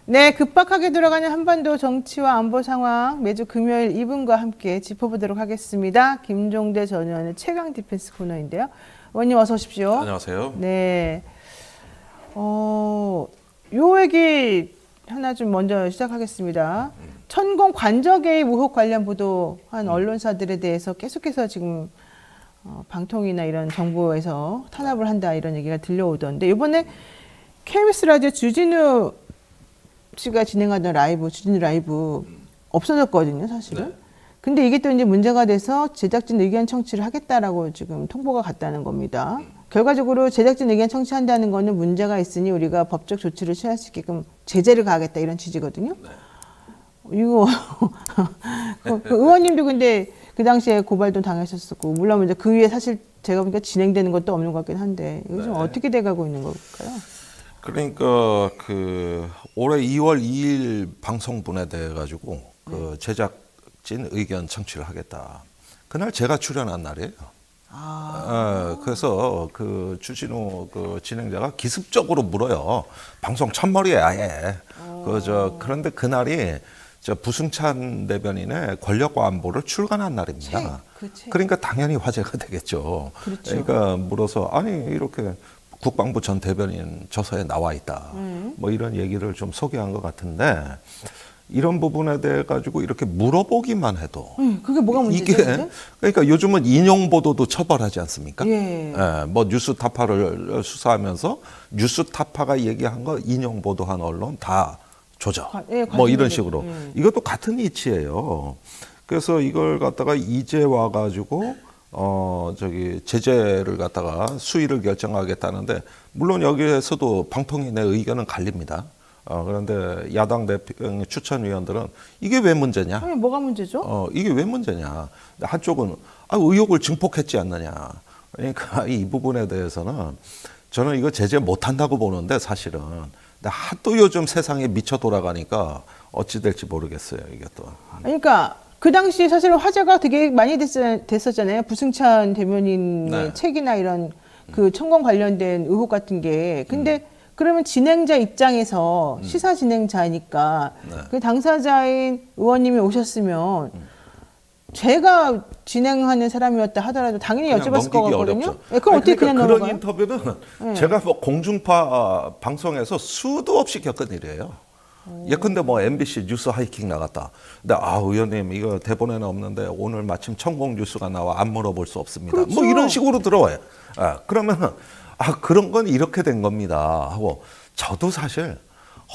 네, 급박하게 돌아가는 한반도 정치와 안보 상황 매주 금요일 이분과 함께 짚어보도록 하겠습니다. 김종대 전 의원의 최강 디펜스 코너인데요. 의원님 어서 오십시오. 안녕하세요. 네, 요 얘기 하나 좀 먼저 시작하겠습니다. 천공 관저 개입 의혹 관련 보도한 언론사들에 대해서 계속해서 지금 방통위나 이런 정부에서 탄압을 한다 이런 얘기가 들려오던데 이번에 KBS 라디오 주진우 씨가 진행하던 라이브, 주진우 라이브 없어졌거든요, 사실은. 네. 근데 이게 또 이제 문제가 돼서 제작진 의견 청취를 하겠다라고 지금 통보가 갔다는 겁니다. 결과적으로 제작진 의견 청취한다는 거는 문제가 있으니 우리가 법적 조치를 취할 수 있게끔 제재를 가하겠다 이런 취지거든요. 네. 이거 그 의원님도 근데 그 당시에 고발도 당하셨었고 물론 이제 그 위에 사실 제가 보니까 진행되는 것도 없는 것 같긴 한데 이거 좀 어떻게 돼가고 있는 걸까요? 그러니까 그 올해 2월 2일 방송분에 대해 가지고 그 제작진 의견 청취를 하겠다. 그날 제가 출연한 날이에요. 그래서 그 주진우 그 진행자가 기습적으로 물어요. 방송 첫머리에 아예. 그런데 그날이 부승찬 대변인의 권력과 안보를 출간한 날입니다. 그러니까 당연히 화제가 되겠죠. 그렇죠. 그러니까 물어서 아니 이렇게 국방부 전 대변인 저서에 나와 있다. 뭐 이런 얘기를 좀 소개한 것 같은데 이런 부분에 대해 가지고 이렇게 물어보기만 해도 그게 뭐가 문제죠? 이게 그러니까 요즘은 인용 보도도 처벌하지 않습니까? 예. 뭐 뉴스 타파를 수사하면서 뉴스 타파가 얘기한 거 인용 보도한 언론 다 조져. 뭐 이런 식으로. 이것도 같은 이치예요. 그래서 이걸 갖다가 이제 와 가지고 제재를 갖다가 수위를 결정하겠다는데 물론 여기에서도 방통위 내 의견은 갈립니다. 그런데 야당 대표 추천위원들은 이게 왜 문제냐? 뭐가 문제죠? 이게 왜 문제냐? 한쪽은 의혹을 증폭했지 않느냐? 그러니까 이 부분에 대해서는 저는 이거 제재 못한다고 보는데 사실은 하도 요즘 세상에 미쳐 돌아가니까 어찌 될지 모르겠어요. 이게 또. 그러니까 그 당시 사실은 화제가 되게 많이 됐었잖아요. 부승찬 대변인의 책이나 이런 그 천공 관련된 의혹 같은 게. 근데 그러면 진행자 입장에서 시사 진행자니까 그 당사자인 의원님이 오셨으면 제가 진행하는 사람이었다 하더라도 당연히 여쭤봤을 거거든요. 네, 그럼 어떻게 그냥 그런 넘어가요? 인터뷰는 제가 뭐 공중파 방송에서 수도 없이 겪은 일이에요. 예컨대 뭐 MBC 뉴스 하이킹 나갔다. 근데 의원님 이거 대본에는 없는데 오늘 마침 천공 뉴스가 나와 안 물어볼 수 없습니다. 그렇죠. 뭐 이런 식으로 들어와요. 그러면 그런 건 이렇게 된 겁니다 하고 저도 사실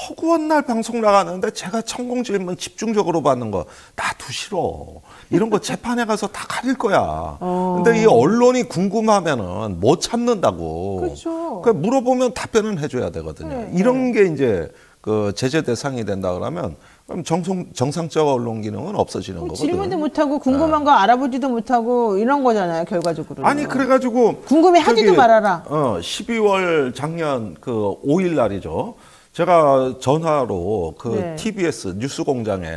허구한 날 방송 나가는데 제가 천공 질문 집중적으로 받는 거 나도 싫어. 이런 거 재판에 가서 다 가릴 거야. 근데 이 언론이 궁금하면은 못 참는다고. 그렇죠. 그러니까 물어보면 답변은 해줘야 되거든요. 이런 게 이제 그 제재 대상이 된다 그러면 그럼 정상적 언론 기능은 없어지는 거거든요. 질문도 못하고 궁금한 거 알아보지도 못하고 이런 거잖아요, 결과적으로. 아니 그래가지고 궁금해하지도 말아라. 12월 작년 그 5일 날이죠. 제가 전화로 그 TBS 뉴스공장에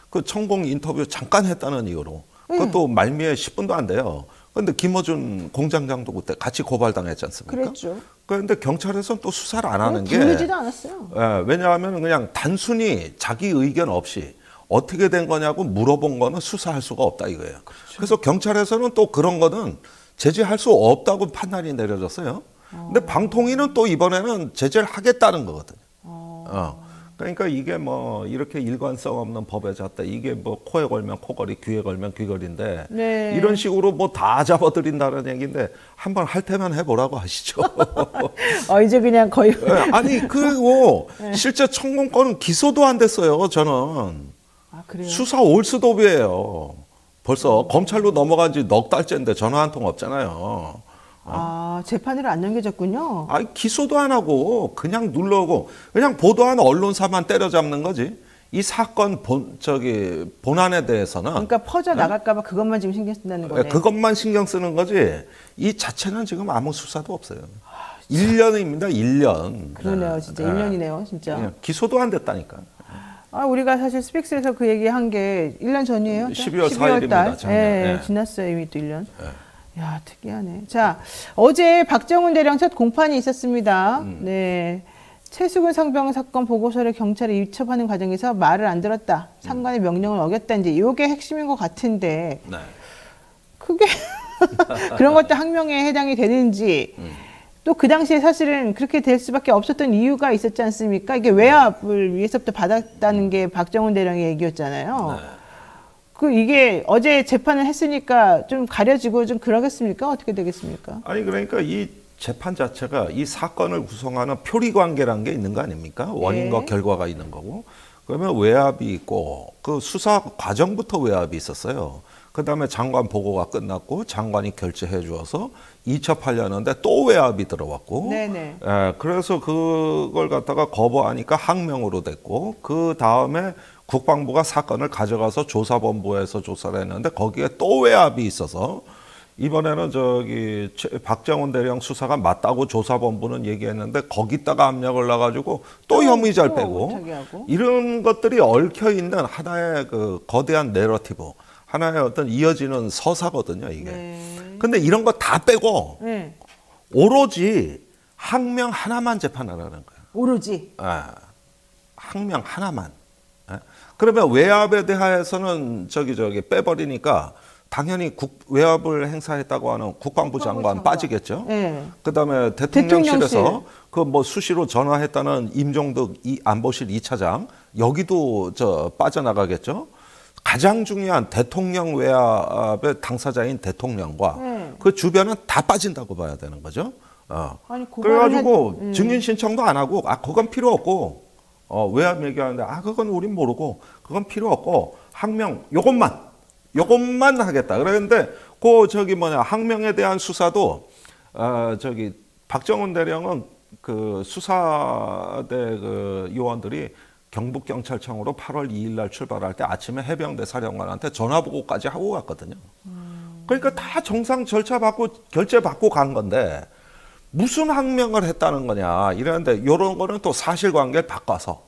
그 천공 인터뷰 잠깐 했다는 이유로 그것도 말미에 10분도 안 돼요. 그런데 김어준 공장장도 그때 같이 고발당했지 않습니까? 그랬죠. 그런데 경찰에서는 또 수사를 안 하는 게 부르지도 않았어요. 왜냐하면 그냥 단순히 자기 의견 없이 어떻게 된 거냐고 물어본 거는 수사할 수가 없다 이거예요. 그렇죠. 그래서 경찰에서는 또 그런 거는 제재할 수 없다고 판단이 내려졌어요. 근데 방통위는 또 이번에는 제재를 하겠다는 거거든요. 그러니까 이게 뭐 이렇게 일관성 없는 법에 잣다. 이게 뭐 코에 걸면 코걸이, 귀에 걸면 귀걸인데 이런 식으로 뭐 다 잡아들인다는 얘기인데 한번 할 테면 해보라고 하시죠. 이제 그냥 거의. 아니 그리고 실제 천공 건은 기소도 안 됐어요. 저는. 그래요? 수사 올스톱이에요. 벌써 검찰로 넘어간 지 넉 달째인데 전화 한 통 없잖아요. 재판으로 안 넘겨졌군요. 기소도 안 하고 그냥 눌러오고 그냥 보도한 언론사만 때려잡는 거지. 이 사건 본안에 대해서는 그러니까 퍼져 나갈까봐 그것만 지금 신경 쓴다는 거네. 그것만 신경 쓰는 거지. 이 자체는 지금 아무 수사도 없어요. 1년입니다. 1년. 그러네요. 진짜 1년이네요. 진짜. 기소도 안 됐다니까. 우리가 사실 스픽스에서 그 얘기한 게 1년 전이에요. 12월 4일입니다. 지났어요. 이미 또 1년. 야, 특이하네. 자, 어제 박정훈 대령 첫 공판이 있었습니다. 네. 최수근 상병 사건 보고서를 경찰에 입첩하는 과정에서 말을 안 들었다. 상관의 명령을 어겼다. 이제 이게 핵심인 것 같은데 네. 그게 그런 것도 항명에 해당이 되는지 또 그 당시에 사실은 그렇게 될 수밖에 없었던 이유가 있었지 않습니까? 이게 외압을 위해서부터 받았다는 게 박정훈 대령의 얘기였잖아요. 네. 그 이게 어제 재판을 했으니까 좀 가려지고 좀 그러겠습니까? 어떻게 되겠습니까? 아니 그러니까 이 재판 자체가 이 사건을 구성하는 표리 관계라는 게 있는 거 아닙니까? 원인과 결과가 있는 거고. 그러면 외압이 있고 그 수사 과정부터 외압이 있었어요. 그다음에 장관 보고가 끝났고 장관이 결재해 주어서 이첩하려는데 또 외압이 들어왔고. 네네. 그래서 그걸 갖다가 거부하니까 항명으로 됐고 그 다음에 국방부가 사건을 가져가서 조사본부에서 조사를 했는데 거기에 또 외압이 있어서 이번에는 저기 박정훈 대령 수사가 맞다고 조사본부는 얘기했는데 거기다가 압력을 놔가지고 또 혐의자를 빼고 자기하고. 이런 것들이 얽혀 있는 하나의 그 거대한 내러티브, 하나의 어떤 이어지는 서사거든요 이게. 네. 근데 이런 거 다 빼고 네. 오로지 항명 하나만 재판하라는 거예요. 오로지. 항명 하나만. 그러면 외압에 대하여서는 저기 빼버리니까 당연히 외압을 행사했다고 하는 국방부 장관 빠지겠죠. 네. 그다음에 대통령실에서 그 뭐 수시로 전화했다는 임종덕 안보실 2차장 여기도 빠져나가겠죠. 가장 중요한 대통령 외압의 당사자인 대통령과 그 주변은 다 빠진다고 봐야 되는 거죠. 아니, 그래가지고 증인 신청도 안 하고 그건 필요 없고 외압 얘기하는데 그건 우린 모르고 그건 필요 없고 항명 요것만 하겠다. 그랬는데 항명에 대한 수사도 박정훈 대령은 그 수사대 그 요원들이 경북경찰청으로 8월 2일 날 출발할 때 아침에 해병대 사령관한테 전화 보고까지 하고 갔거든요. 그러니까 다 정상 절차 받고 결재 받고 간 건데 무슨 항명을 했다는 거냐 이러는데 이런 거는 또 사실관계를 바꿔서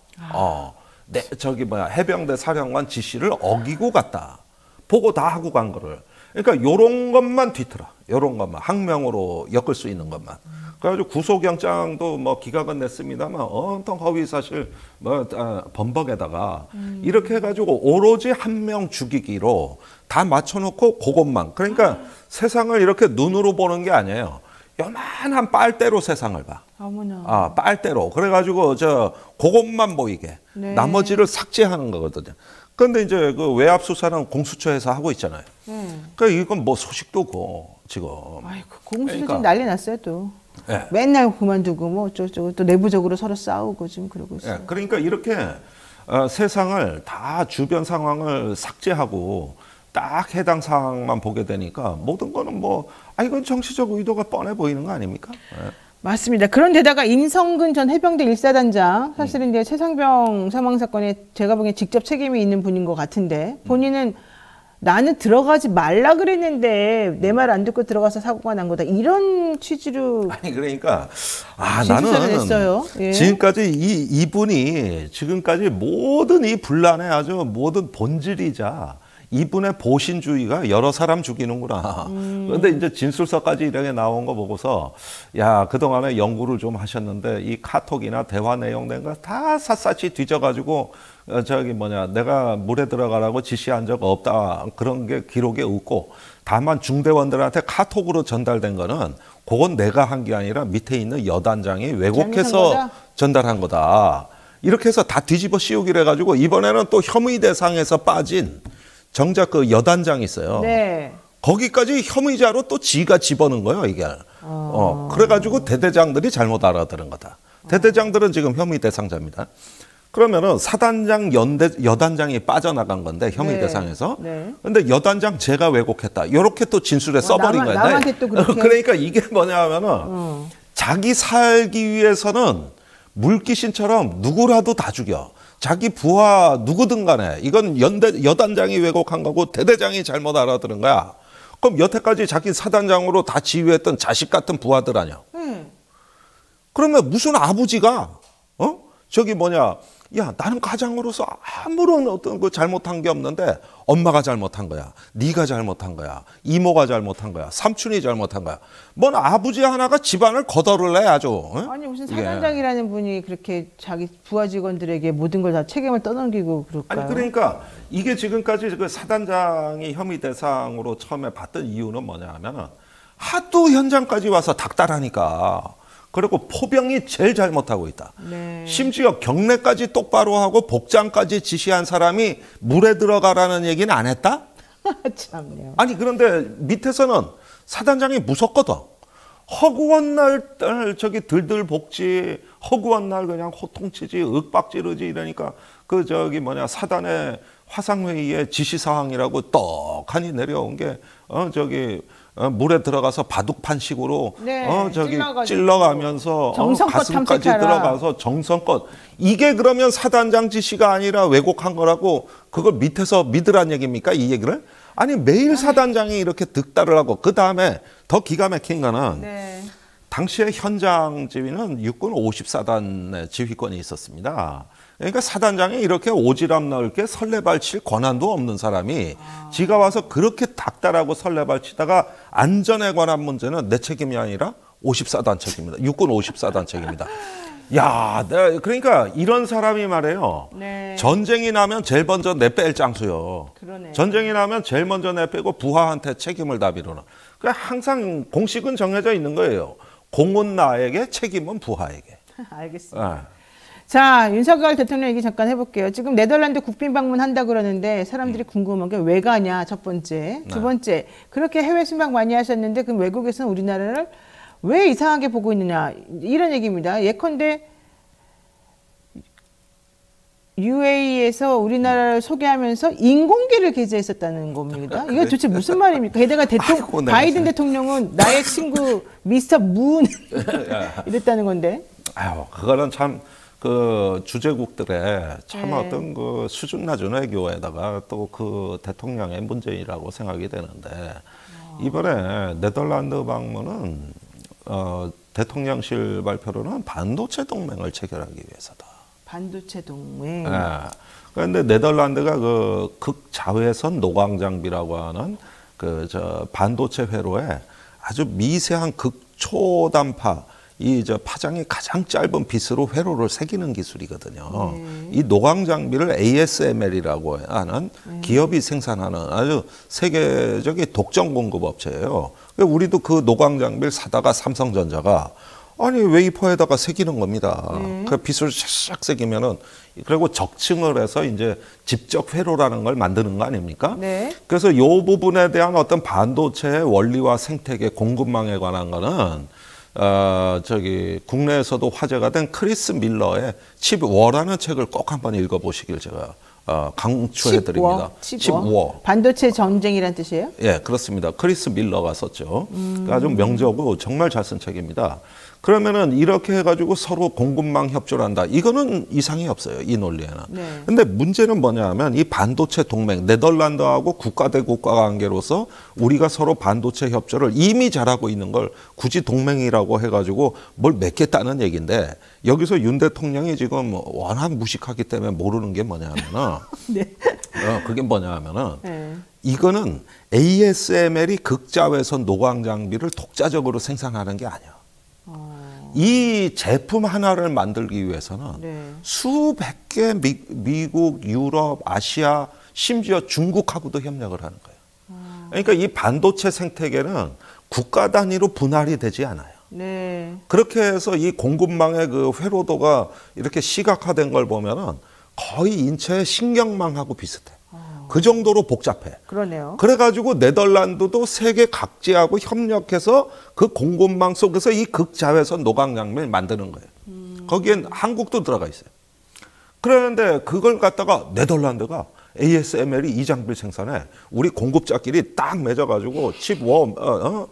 해병대 사령관 지시를 어기고 갔다. 보고 다 하고 간 거를. 그러니까 요런 것만 뒤틀어. 요런 것만 항명으로 엮을 수 있는 것만. 그래가지고 구속영장도 뭐 기각은 냈습니다만 온통 허위사실 범벅에다가 이렇게 해가지고 오로지 한 명 죽이기로 다 맞춰놓고 그것만. 그러니까 세상을 이렇게 눈으로 보는 게 아니에요. 요만한 빨대로 세상을 봐. 어머나. 빨대로. 그래가지고 그것만 보이게. 네. 나머지를 삭제하는 거거든요. 그런데 이제 그 외압 수사는 공수처에서 하고 있잖아요. 그러니까 이건 뭐 소식도 없고 지금. 아이고, 공수처 지금 난리 났어요 또. 네. 맨날 그만두고 뭐 어쩌고 또 내부적으로 서로 싸우고 지금 그러고 있어요. 네. 그러니까 이렇게 세상을 다 주변 상황을 삭제하고 딱 해당 사항만 보게 되니까 모든 거는 이건 정치적 의도가 뻔해 보이는 거 아닙니까? 네. 맞습니다. 그런데다가 임성근 전 해병대 1사단장 사실은 이제 최상병 사망 사건에 제가 보기엔 직접 책임이 있는 분인 것 같은데 본인은 나는 들어가지 말라 그랬는데 내 말 안 듣고 들어가서 사고가 난 거다 이런 취지로 그러니까 나는 냈어요. 예. 지금까지 이분이 지금까지 모든 이 분란의 아주 모든 본질이자 이분의 보신주의가 여러 사람 죽이는구나. 그런데 이제 진술서까지 이렇게 나온 거 보고서 그동안에 연구를 좀 하셨는데 이 카톡이나 대화 내용 된 거 다 샅샅이 뒤져가지고 내가 물에 들어가라고 지시한 적 없다. 그런 게 기록에 없고 다만 중대원들한테 카톡으로 전달된 거는 그건 내가 한 게 아니라 밑에 있는 여단장이 왜곡해서 전달한 거다. 이렇게 해서 다 뒤집어 씌우기로 해가지고 이번에는 또 혐의 대상에서 빠진 정작 그 여단장이 있어요. 네. 거기까지 혐의자로 또 지가 집어넣은 거예요, 이게. 그래가지고 대대장들이 잘못 알아들은 거다. 대대장들은 지금 혐의 대상자입니다. 그러면은 사단장 여단장이 빠져나간 건데 혐의 대상에서. 근데 여단장 제가 왜곡했다. 이렇게 또 진술에 써버린 거예요. 남한테 또 그렇게. 그러니까 이게 뭐냐면은 자기 살기 위해서는 물귀신처럼 누구라도 다 죽여. 자기 부하 누구든 간에 이건 여단장이 왜곡한 거고 대대장이 잘못 알아들은 거야. 그럼 여태까지 자기 사단장으로 다 지휘했던 자식 같은 부하들 아니야. 그러면 무슨 아버지가 야, 나는 가장으로서 아무런 어떤 그 잘못한 게 없는데 엄마가 잘못한 거야. 네가 잘못한 거야. 이모가 잘못한 거야. 삼촌이 잘못한 거야. 뭔 아버지 하나가 집안을 거덜을 해 아주. 응? 아니 무슨 사단장이라는 분이 그렇게 자기 부하 직원들에게 모든 걸 다 책임을 떠넘기고 그럴까요? 아니 그러니까 이게 지금까지 그 사단장이 혐의 대상으로 처음에 봤던 이유는 뭐냐 하면은 하도 현장까지 와서 닥달하니까. 그리고 포병이 제일 잘못하고 있다. 네. 심지어 경례까지 똑바로 하고 복장까지 지시한 사람이 물에 들어가라는 얘기는 안 했다? 참네요. 아니 그런데 밑에서는 사단장이 무섭거든. 허구한 날 저기 들들 볶지, 허구한 날 그냥 호통치지, 윽박지르지 이러니까 그 저기 뭐냐 사단의 화상회의의 지시사항이라고 떡하니 내려온 게 저기 물에 들어가서 바둑판식으로 네, 저기 찔러가면서 정성껏 가슴까지 탐색하라. 들어가서 정성껏 이게 그러면 사단장 지시가 아니라 왜곡한 거라고 그걸 밑에서 믿으란 얘기입니까? 이 얘기를? 아니 매일 사단장이 이렇게 득달을 하고 그 다음에 더 기가 막힌 거는 네. 당시에 현장 지휘는 육군 50사단의 지휘권이 있었습니다. 그러니까 사단장이 이렇게 오지랖 넓게 설레발 칠 권한도 없는 사람이 지가 와서 그렇게 닥달하고 설레발 치다가 안전에 관한 문제는 내 책임이 아니라 50사단 책임입니다. 육군 50사단 책임입니다. 야, 그러니까 이런 사람이 말이에요. 네. 전쟁이 나면 제일 먼저 내뺄 장수요. 그러네. 전쟁이 나면 제일 먼저 내빼고 부하한테 책임을 다 미루는. 그러니까 항상 공식은 정해져 있는 거예요. 공은 나에게, 책임은 부하에게. 알겠습니다. 자, 윤석열 대통령 얘기 잠깐 해볼게요. 지금 네덜란드 국빈 방문한다 그러는데 사람들이 궁금한 게 왜 가냐, 첫 번째. 두 번째, 그렇게 해외 순방 많이 하셨는데 그럼 외국에서는 우리나라를 왜 이상하게 보고 있느냐, 이런 얘기입니다. 예컨대 UAE에서 우리나라를 소개하면서 인공기를 게재했었다는 겁니다. 이게 도대체 무슨 말입니까? 게다가 바이든 대통령은 나의 친구 미스터 문 이랬다는 건데. 아유, 그거는 참 그 주재국들의 참 네. 어떤 그 수준 낮은 외교에다가 또 그 대통령의 문제이라고 생각이 되는데 이번에 네덜란드 방문은 대통령실 발표로는 반도체 동맹을 체결하기 위해서다. 반도체 동맹. 그런데 네덜란드가 그 극자외선 노광 장비라고 하는 그 저 반도체 회로에 아주 미세한 극초단파 이 저 파장이 가장 짧은 빗으로 회로를 새기는 기술이거든요. 이 노광 장비를 ASML이라고 하는 기업이 생산하는 아주 세계적인 독점 공급 업체예요. 우리도 그 노광 장비를 사다가 삼성전자가 아니 웨이퍼에다가 새기는 겁니다. 그 빗을 샥샥 새기면은 그리고 적층을 해서 이제 직접 회로라는 걸 만드는 거 아닙니까? 네. 그래서 이 부분에 대한 어떤 반도체의 원리와 생태계 공급망에 관한 거는 저기 국내에서도 화제가 된 크리스 밀러의 칩워라는 책을 꼭 한번 읽어보시길 제가 강추해드립니다. 칩워. 반도체 전쟁이란 뜻이에요? 예, 그렇습니다. 크리스 밀러가 썼죠. 아주 명저고 정말 잘 쓴 책입니다. 그러면은 이렇게 해가지고 서로 공급망 협조를 한다. 이거는 이상이 없어요. 이 논리에는. 네. 근데 문제는 뭐냐 하면 이 반도체 동맹, 네덜란드하고 국가 대 국가 관계로서 우리가 서로 반도체 협조를 이미 잘하고 있는 걸 굳이 동맹이라고 해가지고 뭘 맺겠다는 얘기인데 여기서 윤 대통령이 지금 워낙 무식하기 때문에 모르는 게 뭐냐 하면은 네. 그게 뭐냐 하면은 네. 이거는 ASML이 극자외선 노광 장비를 독자적으로 생산하는 게 아니야. 이 제품 하나를 만들기 위해서는 네. 수백 개 미국, 유럽, 아시아, 심지어 중국하고도 협력을 하는 거예요. 그러니까 이 반도체 생태계는 국가 단위로 분할이 되지 않아요. 네. 그렇게 해서 이 공급망의 그 회로도가 이렇게 시각화된 걸 보면은 거의 인체의 신경망하고 비슷해. 그 정도로 복잡해. 그러네요. 그래가지고 네덜란드도 세계 각지하고 협력해서 그 공급망 속에서 이 극자외선 노광 장비를 만드는 거예요. 거기엔 한국도 들어가 있어요. 그런데 그걸 갖다가 네덜란드가 ASML이 이 장비를 생산해. 우리 공급자끼리 딱 맺어가지고 칩워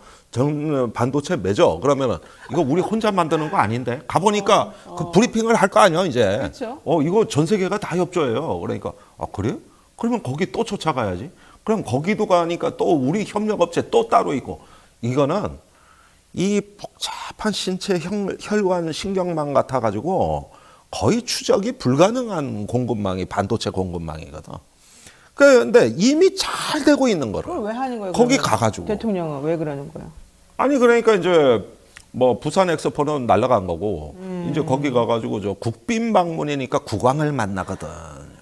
반도체 맺어. 그러면은 이거 우리 혼자 만드는 거 아닌데. 가보니까 그 브리핑을 할 거 아니야 이제. 그렇죠. 이거 전 세계가 다 협조해요. 그러니까 그래? 그러면 거기 또 쫓아가야지. 그럼 거기도 가니까 또 우리 협력업체 또 따로 있고. 이거는 이 복잡한 신체 혈관 신경망 같아가지고 거의 추적이 불가능한 공급망이 반도체 공급망이거든. 그런데 이미 잘 되고 있는 거를 그걸 왜 하는 거예요? 거기 가가지고 대통령은 왜 그러는 거예요? 아니 그러니까 이제 뭐 부산 엑스포는 날아간 거고 이제 거기 가가지고 저 국빈 방문이니까 국왕을 만나거든.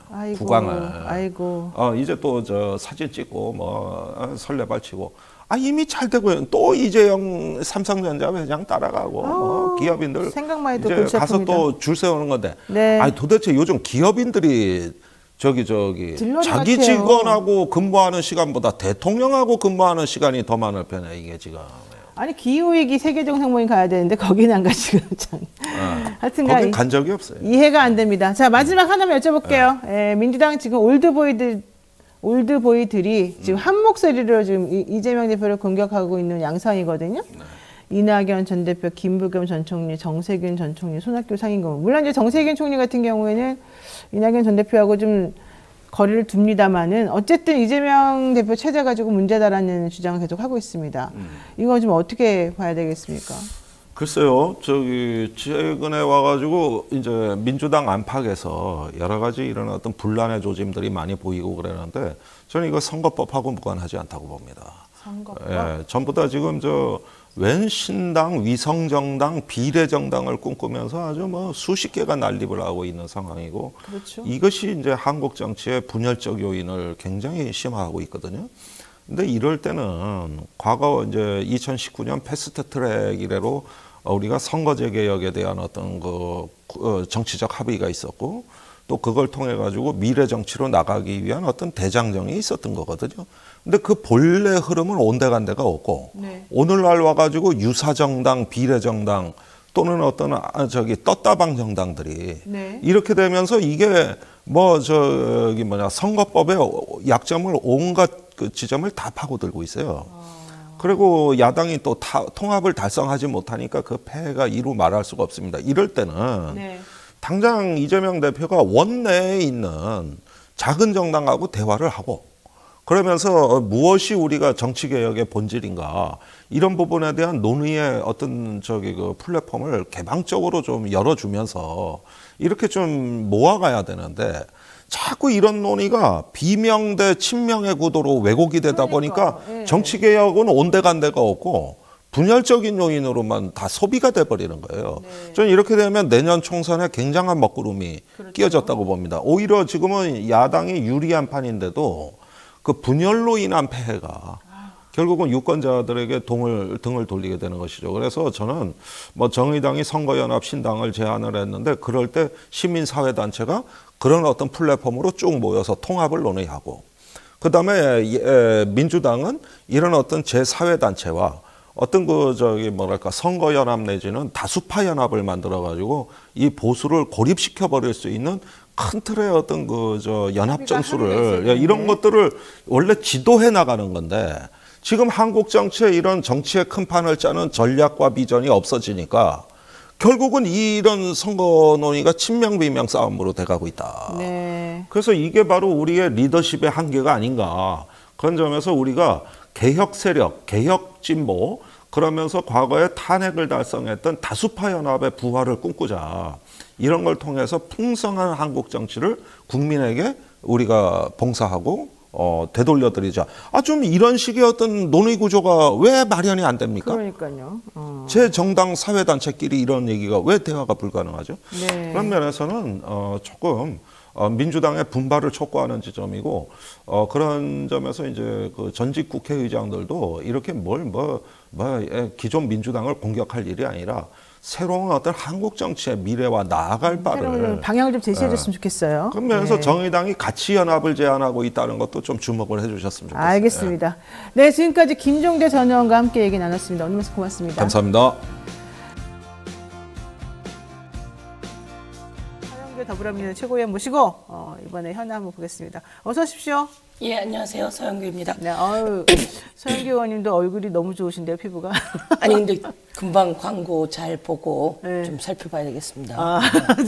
아이고, 국왕을. 아이고. 이제 또 저 사진 찍고 뭐 설레발 치고. 이미 잘 되고요. 또 이재용 삼성전자 회장 따라가고 기업인들 생각만 해도 이제 가서 또 줄 세우는 건데. 네. 도대체 요즘 기업인들이 저기 자기 같아요. 직원하고 근무하는 시간보다 대통령하고 근무하는 시간이 더 많을 편에 이게 지금. 아니 기후위기 세계정상모임 가야 되는데 거기는 안 가시고 참. 하여튼간 거긴 간 적이 없어요. 이해가 안 됩니다. 자 마지막 하나만 여쭤볼게요. 민주당 지금 올드보이들이 지금 한 목소리로 지금 이재명 대표를 공격하고 있는 양상이거든요. 이낙연 전 대표, 김부겸 전 총리, 정세균 전 총리, 손학규 상임고문. 물론 이제 정세균 총리 같은 경우에는 이낙연 전 대표하고 좀 거리를 둡니다만은 어쨌든 이재명 대표 체제 가지고 문제다라는 주장을 계속 하고 있습니다. 이거 좀 어떻게 봐야 되겠습니까? 글쎄요, 최근에 와가지고 이제 민주당 안팎에서 여러 가지 이런 어떤 분란의 조짐들이 많이 보이고 그러는데 저는 이거 선거법하고 무관하지 않다고 봅니다. 선거법? 예, 전부 다 지금 웬 신당, 위성정당, 비례정당을 꿈꾸면서 아주 뭐 수십 개가 난립을 하고 있는 상황이고 그렇죠. 이것이 이제 한국 정치의 분열적 요인을 굉장히 심화하고 있거든요. 근데 이럴 때는 과거 이제 2019년 패스트트랙 이래로 우리가 선거제 개혁에 대한 어떤 정치적 합의가 있었고 또 그걸 통해 가지고 미래 정치로 나가기 위한 어떤 대장정이 있었던 거거든요. 근데 그 본래 흐름은 온데간데가 없고 네. 오늘날 와가지고 유사정당, 비례정당 또는 어떤 떴다방 정당들이 네. 이렇게 되면서 이게 선거법의 약점을 온갖 그 지점을 다 파고들고 있어요. 그리고 야당이 또 통합을 달성하지 못하니까 그 폐해가 이루 말할 수가 없습니다. 이럴 때는 네. 당장 이재명 대표가 원내에 있는 작은 정당하고 대화를 하고 그러면서 무엇이 우리가 정치개혁의 본질인가 이런 부분에 대한 논의의 어떤 플랫폼을 개방적으로 좀 열어주면서 이렇게 좀 모아가야 되는데 자꾸 이런 논의가 비명 대 친명의 구도로 왜곡이 되다 보니까 예. 정치개혁은 온데간데가 없고 분열적인 요인으로만 다 소비가 돼버리는 거예요. 네. 저는 이렇게 되면 내년 총선에 굉장한 먹구름이 그렇죠. 끼어졌다고 봅니다. 오히려 지금은 야당이 유리한 판인데도 그 분열로 인한 폐해가 결국은 유권자들에게 등을 돌리게 되는 것이죠. 그래서 저는 정의당이 선거연합 신당을 제안을 했는데 그럴 때 시민사회단체가 그런 어떤 플랫폼으로 쭉 모여서 통합을 논의하고 그다음에 민주당은 이런 어떤 제4회단체와 어떤 선거연합 내지는 다수파 연합을 만들어가지고 이 보수를 고립시켜 버릴 수 있는 큰 틀의 어떤 연합 정수를 이런 것들을 원래 지도해 나가는 건데 지금 한국 정치에 이런 정치의 큰 판을 짜는 전략과 비전이 없어지니까 결국은 이런 선거 논의가 친명 비명 싸움으로 돼가고 있다. 네. 그래서 이게 바로 우리의 리더십의 한계가 아닌가. 그런 점에서 우리가 개혁 세력, 개혁 진보 그러면서 과거에 탄핵을 달성했던 다수파 연합의 부활을 꿈꾸자. 이런 걸 통해서 풍성한 한국 정치를 국민에게 우리가 봉사하고 되돌려드리자. 좀 이런 식의 어떤 논의 구조가 왜 마련이 안 됩니까? 그러니까요. 제 정당 사회단체끼리 이런 얘기가 왜 대화가 불가능하죠? 네. 그런 면에서는 조금 민주당의 분발을 촉구하는 지점이고 그런 점에서 이제 그 전직 국회의장들도 이렇게 기존 민주당을 공격할 일이 아니라 새로운 어떤 한국 정치의 미래와 나아갈 바를 방향을 좀 제시해줬으면 좋겠어요. 그런 면에서 네. 정의당이 가치 연합을 제안하고 있다는 것도 좀 주목을 해주셨으면 좋겠습니다. 알겠습니다. 네, 지금까지 김종대 전 의원과 함께 얘기 나눴습니다. 오늘 말씀 고맙습니다. 감사합니다. 더불어민주당 최고위원 모시고 이번에 현안 한번 보겠습니다. 어서 오십시오. 예, 안녕하세요. 서영규입니다. 네, 서영규 의원님도 얼굴이 너무 좋으신데요, 피부가. 아니, 근데 금방 광고 잘 보고 네. 좀 살펴봐야 되겠습니다. 아,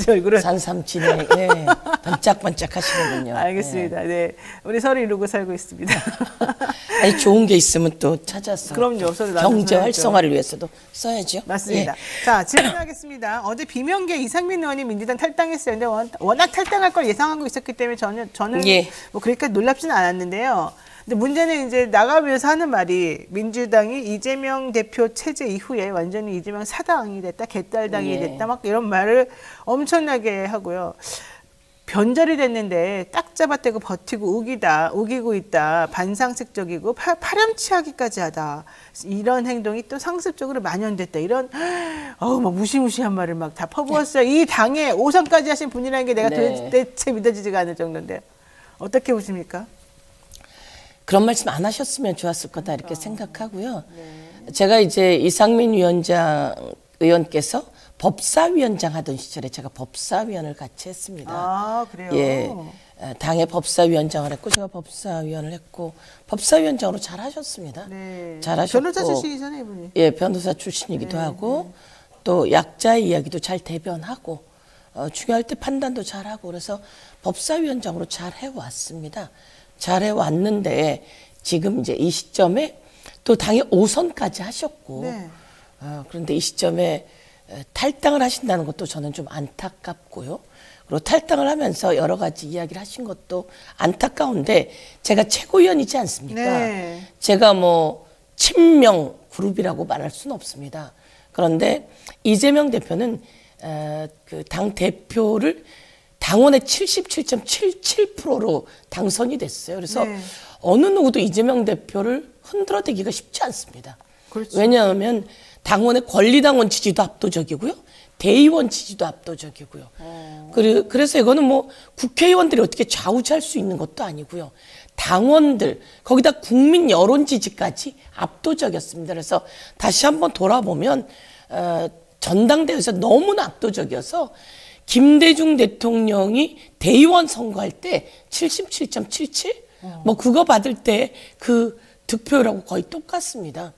제 얼굴은. 산삼진에 반짝반짝 하시는군요. 알겠습니다. 네. 우리 서로 이루고 살고 있습니다. 아니, 좋은 게 있으면 또 찾아서. 그럼요. 서로 경제 나눠서 활성화를 위해서도 써야죠. 맞습니다. 예. 자, 질문하겠습니다. 어제 비명계 이상민 의원이 민주당 탈당했어요. 근데 워낙 탈당할 걸 예상하고 있었기 때문에 저는 예. 뭐 그렇게 놀랍지는 않았는데요. 근데 문제는 이제 나가면서 하는 말이 민주당이 이재명 대표 체제 이후에 완전히 이재명 사당이 됐다, 개딸당이 예. 됐다, 막 이런 말을 엄청나게 하고요. 변절이 됐는데 딱 잡아떼고 버티고 우기고 있다, 반상식적이고 파렴치하기까지 하다, 이런 행동이 또 상습적으로 만연됐다, 이런 막 무시무시한 말을 막 다 퍼부었어요. 이 당에 5선까지 하신 분이라는 게 내가 네. 도대체 믿어지지가 않을 정도인데 어떻게 보십니까? 그런 말씀 안 하셨으면 좋았을 거다 이렇게 생각하고요. 제가 이제 이상민 의원께서 법사위원장 하던 시절에 제가 법사위원을 같이 했습니다. 아, 그래요? 예, 당의 법사위원장을 했고 제가 법사위원을 했고 법사위원장으로 잘 하셨습니다. 네. 잘하셨고 변호사 출신이잖아요, 이분이. 예, 변호사 출신이기도 하고 또 약자의 이야기도 잘 대변하고 중요할 때 판단도 잘하고 그래서 법사위원장으로 잘 해왔습니다. 잘 해왔는데 지금 이제 이 시점에 또 당의 5선까지 하셨고 네. 그런데 이 시점에 탈당을 하신다는 것도 저는 좀 안타깝고요. 그리고 탈당을 하면서 여러 가지 이야기를 하신 것도 안타까운데 제가 최고위원이지 않습니까? 네. 제가 뭐 친명 그룹이라고 말할 수는 없습니다. 그런데 이재명 대표는 그 당 대표를 당원의 77.77%로 당선이 됐어요. 그래서 네. 어느 누구도 이재명 대표를 흔들어대기가 쉽지 않습니다. 그렇죠. 왜냐하면 당원의 권리당원 지지도 압도적이고요. 대의원 지지도 압도적이고요. 그래서 이거는 뭐 국회의원들이 어떻게 좌우지할 수 있는 것도 아니고요. 당원들, 거기다 국민 여론 지지까지 압도적이었습니다. 그래서 다시 한번 돌아보면 전당대회에서 너무나 압도적이어서 김대중 대통령이 대의원 선거할 때 77.77? 뭐 그거 받을 때 그 득표율하고 거의 똑같습니다.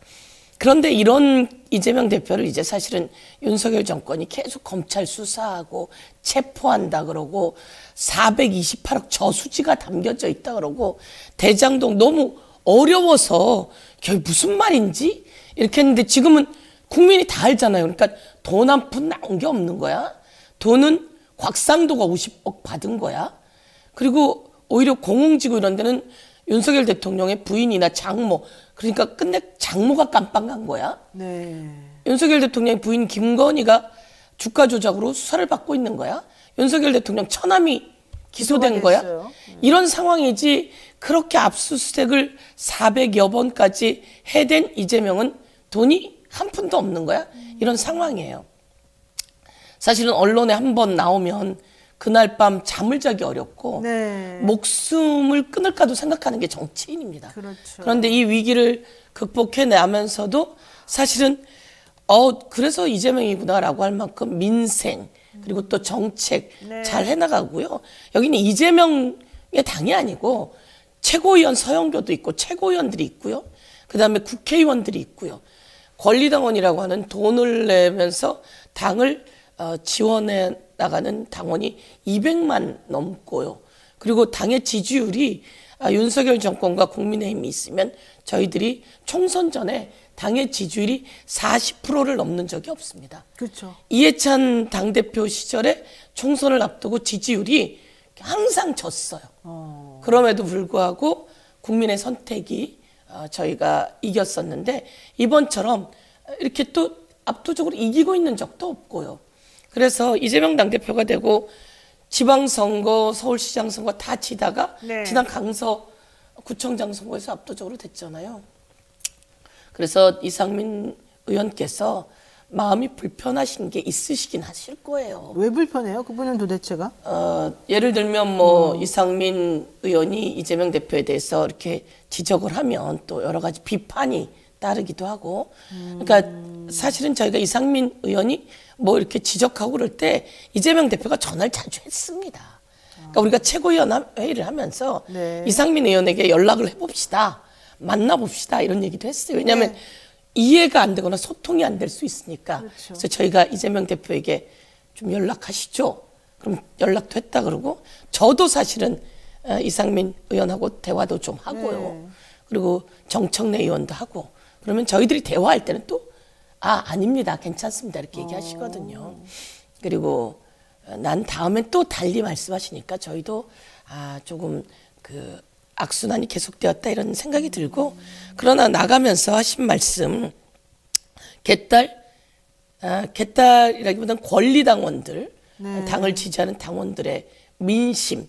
그런데 이런 이재명 대표를 이제 사실은 윤석열 정권이 계속 검찰 수사하고 체포한다 그러고 428억 저수지가 담겨져 있다 그러고 대장동 너무 어려워서 결국 무슨 말인지 이렇게 했는데 지금은 국민이 다 알잖아요. 그러니까 돈 한 푼 나온 게 없는 거야. 돈은 곽상도가 50억 받은 거야. 그리고 오히려 공흥지구 이런 데는 윤석열 대통령의 부인이나 장모, 그러니까 끝내 장모가 깜빵 간 거야. 네. 윤석열 대통령의 부인 김건희가 주가 조작으로 수사를 받고 있는 거야. 윤석열 대통령 처남이 기소된 거야. 이런 상황이지 그렇게 압수수색을 400여 번까지 해댄 이재명은 돈이 한 푼도 없는 거야. 이런 상황이에요. 사실은 언론에 한 번 나오면 그날 밤 잠을 자기 어렵고 네. 목숨을 끊을까도 생각하는 게 정치인입니다. 그렇죠. 그런데 이 위기를 극복해내면서도 사실은 그래서 이재명이구나라고 할 만큼 민생 그리고 또 정책 네. 잘 해나가고요. 여기는 이재명의 당이 아니고 최고위원 서영교도 있고 최고위원들이 있고요. 그다음에 국회의원들이 있고요. 권리당원이라고 하는 돈을 내면서 당을 지원해 나가는 당원이 200만 넘고요. 그리고 당의 지지율이 윤석열 정권과 국민의힘이 있으면 저희들이 총선 전에 당의 지지율이 40%를 넘는 적이 없습니다. 그렇죠. 이해찬 당대표 시절에 총선을 앞두고 지지율이 항상 졌어요. 그럼에도 불구하고 국민의 선택이 저희가 이겼었는데 이번처럼 이렇게 또 압도적으로 이기고 있는 적도 없고요. 그래서 이재명 당대표가 되고 지방선거, 서울시장 선거 다 지다가 네. 지난 강서구청장 선거에서 압도적으로 됐잖아요. 그래서 이상민 의원께서 마음이 불편하신 게 있으시긴 하실 거예요. 왜 불편해요? 그분은 도대체가? 예를 들면 뭐 이상민 의원이 이재명 대표에 대해서 이렇게 지적을 하면 또 여러 가지 비판이 따르기도 하고 그러니까 사실은 저희가 이상민 의원이 뭐 이렇게 지적하고 그럴 때 이재명 대표가 전화를 자주 했습니다. 그러니까 우리가 최고위원 회의를 하면서 네. 이상민 의원에게 연락을 해봅시다. 만나봅시다. 이런 얘기도 했어요. 왜냐하면 이해가 안 되거나 소통이 안 될 수 있으니까. 그렇죠. 그래서 저희가 이재명 대표에게 좀 연락하시죠. 그럼 연락도 했다 그러고, 저도 사실은 이상민 의원하고 대화도 좀 하고요. 그리고 정청래 의원도 하고, 그러면 저희들이 대화할 때는 또 아닙니다. 괜찮습니다. 이렇게 얘기하시거든요. 그리고 난 다음엔 또 달리 말씀하시니까 저희도 조금 그 악순환이 계속되었다 이런 생각이 들고, 그러나 나가면서 하신 말씀, 개딸이라기보다는 권리당원들, 당을 지지하는 당원들의 민심,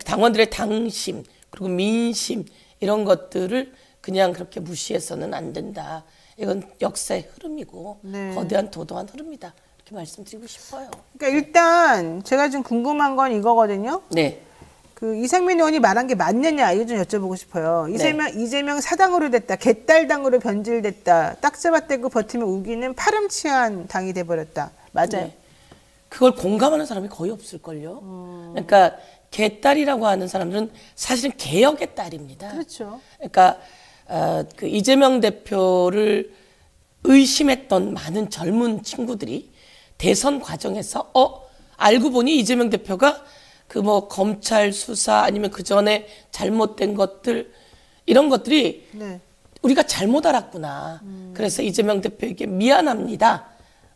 당원들의 당심, 그리고 민심, 이런 것들을 그냥 그렇게 무시해서는 안 된다. 이건 역사의 흐름이고 거대한 도도한 흐름이다. 이렇게 말씀드리고 싶어요. 그러니까 일단 제가 좀 궁금한 건 이거거든요. 네. 그 이상민 의원이 말한 게 맞느냐 이거 좀 여쭤보고 싶어요. 이재명 사당으로 됐다. 개딸당으로 변질됐다. 딱 잡아떼고 버티면 우기는 파렴치한 당이 돼버렸다. 맞아요. 네. 그걸 공감하는 사람이 거의 없을걸요. 그러니까 개딸이라고 하는 사람들은 사실은 개혁의 딸입니다. 그렇죠. 그러니까 그 이재명 대표를 의심했던 많은 젊은 친구들이 대선 과정에서 알고 보니 이재명 대표가 그 뭐 검찰 수사 아니면 그 전에 잘못된 것들, 이런 것들이 우리가 잘못 알았구나. 그래서 이재명 대표에게 미안합니다.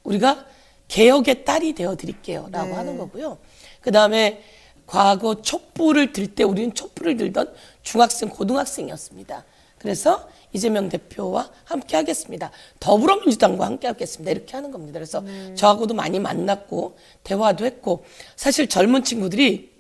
우리가 개혁의 딸이 되어드릴게요. 라고 하는 거고요. 그 다음에 과거 촛불을 들 때 우리는 촛불을 들던 중학생, 고등학생이었습니다. 그래서 이재명 대표와 함께 하겠습니다. 더불어민주당과 함께 하겠습니다. 이렇게 하는 겁니다. 그래서 저하고도 많이 만났고 대화도 했고, 사실 젊은 친구들이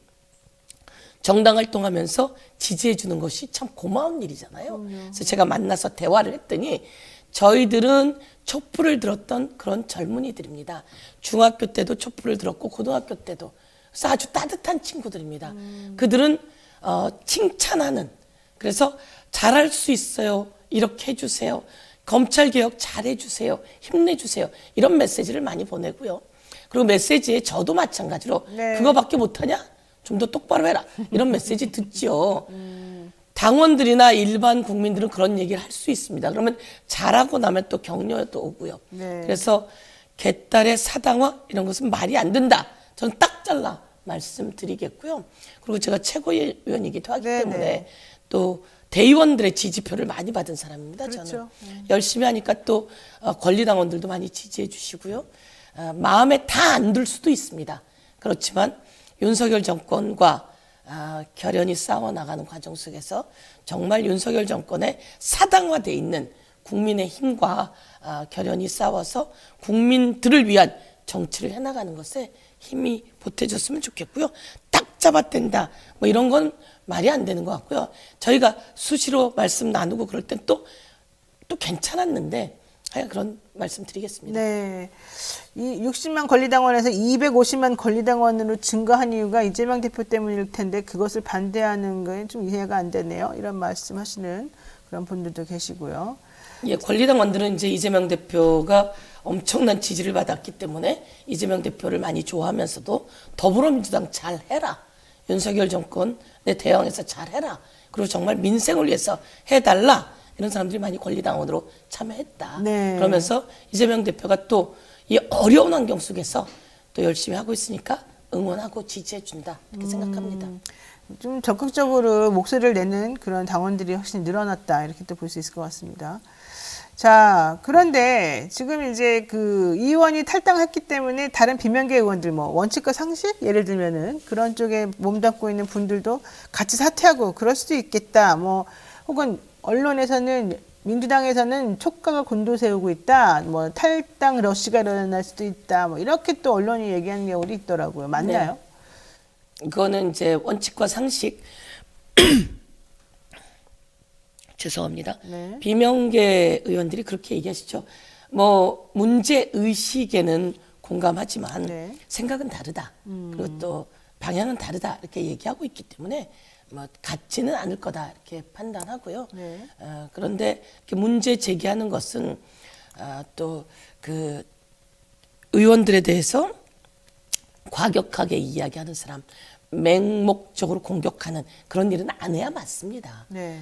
정당 활동하면서 지지해 주는 것이 참 고마운 일이잖아요. 그래서 제가 만나서 대화를 했더니 저희들은 촛불을 들었던 그런 젊은이들입니다. 중학교 때도 촛불을 들었고 고등학교 때도. 그래서 아주 따뜻한 친구들입니다. 그들은 칭찬하는, 그래서 잘할 수 있어요. 이렇게 해주세요. 검찰개혁 잘해주세요. 힘내주세요. 이런 메시지를 많이 보내고요. 그리고 메시지에 저도 마찬가지로 그거밖에 못하냐? 좀 더 똑바로 해라. 이런 메시지 듣죠. 당원들이나 일반 국민들은 그런 얘기를 할 수 있습니다. 그러면 잘하고 나면 또 격려도 오고요. 그래서 개딸의 사당화 이런 것은 말이 안 된다. 저는 딱 잘라 말씀드리겠고요. 그리고 제가 최고위원이기도 하기 때문에 또 대의원들의 지지표를 많이 받은 사람입니다. 그렇죠. 저는 열심히 하니까 또 권리당원들도 많이 지지해 주시고요. 마음에 다 안 들 수도 있습니다. 그렇지만 윤석열 정권과 결연히 싸워나가는 과정 속에서 정말 윤석열 정권에 사당화되어 있는 국민의힘과 결연히 싸워서 국민들을 위한 정치를 해나가는 것에 힘이 보태졌으면 좋겠고요. 딱 잡아댄다 뭐 이런 건 말이 안 되는 것 같고요. 저희가 수시로 말씀 나누고 그럴 땐 또 괜찮았는데 그런 말씀 드리겠습니다. 네. 이 60만 권리당원에서 250만 권리당원으로 증가한 이유가 이재명 대표 때문일 텐데 그것을 반대하는 건 좀 이해가 안 되네요. 이런 말씀하시는 그런 분들도 계시고요. 예, 권리당원들은 이제 이재명 대표가 엄청난 지지를 받았기 때문에 이재명 대표를 많이 좋아하면서도 더불어민주당 잘해라. 윤석열 정권에 대응해서 잘해라. 그리고 정말 민생을 위해서 해달라. 이런 사람들이 많이 권리당원으로 참여했다. 그러면서 이재명 대표가 또 이 어려운 환경 속에서 또 열심히 하고 있으니까 응원하고 지지해준다. 이렇게 생각합니다. 좀 적극적으로 목소리를 내는 그런 당원들이 훨씬 늘어났다. 이렇게 또 볼 수 있을 것 같습니다. 자, 그런데 지금 이제 그 이 의원이 탈당했기 때문에 다른 비명계 의원들 뭐 원칙과 상식 예를 들면은 그런 쪽에 몸담고 있는 분들도 같이 사퇴하고 그럴 수도 있겠다. 뭐 혹은 언론에서는 민주당에서는 촉각을 곤두세우고 있다. 뭐 탈당 러시가 일어날 수도 있다. 뭐 이렇게 또 언론이 얘기하는 경우도 있더라고요. 맞나요? 네. 그거는 이제 원칙과 상식 죄송합니다. 비명계 의원들이 그렇게 얘기하시죠. 뭐 문제 의식에는 공감하지만 생각은 다르다. 그리고 또 방향은 다르다. 이렇게 얘기하고 있기 때문에 뭐 같지는 않을 거다 이렇게 판단하고요. 그런데 이렇게 문제 제기하는 것은 또 그 의원들에 대해서 과격하게 이야기하는 사람, 맹목적으로 공격하는 그런 일은 안 해야 맞습니다. 네.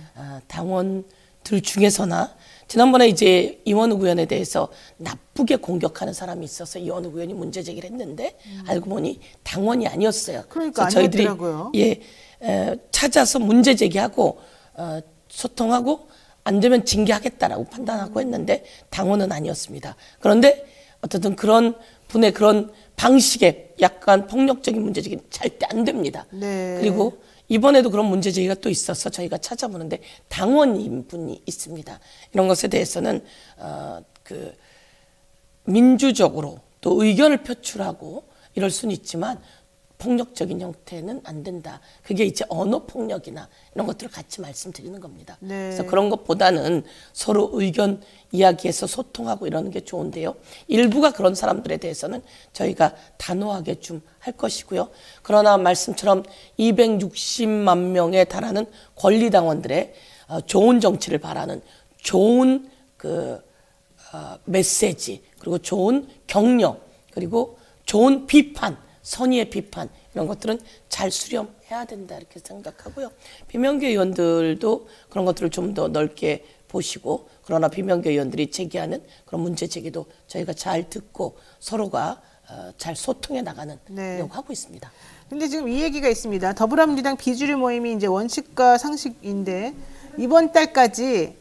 당원들 중에서나 지난번에 이제 이원욱 의원에 대해서 나쁘게 공격하는 사람이 있어서 이원욱 의원이 문제 제기를 했는데 알고 보니 당원이 아니었어요. 그러니까 그래서 저희들이 아니었더라고요. 찾아서 문제 제기하고 소통하고 안 되면 징계하겠다라고 판단하고 했는데 당원은 아니었습니다. 그런데 어쨌든 그런 분의 그런 방식의 약간 폭력적인 문제 제기는 절대 안 됩니다. 네. 그리고 이번에도 그런 문제 제기가 또 있어서 저희가 찾아보는데 당원인 분이 있습니다. 이런 것에 대해서는 민주적으로 또 의견을 표출하고 이럴 수는 있지만 폭력적인 형태는 안 된다. 그게 이제 언어 폭력이나 이런 것들을 같이 말씀드리는 겁니다. 네. 그래서 그런 것보다는 서로 의견 이야기해서 소통하고 이러는 게 좋은데요. 일부가 그런 사람들에 대해서는 저희가 단호하게 좀 할 것이고요. 그러나 말씀처럼 260만 명에 달하는 권리당원들의 좋은 정치를 바라는 좋은 메시지, 그리고 좋은 격려, 그리고 좋은 비판, 선의의 비판, 이런 것들은 잘 수렴해야 된다 이렇게 생각하고요. 비명계 의원들도 그런 것들을 좀 더 넓게 보시고, 그러나 비명계 의원들이 제기하는 그런 문제 제기도 저희가 잘 듣고 서로가 잘 소통해 나가는 노력을 하고 있습니다. 근데 지금 이 얘기가 있습니다. 더불어민주당 비주류 모임이 이제 원칙과 상식인데 이번 달까지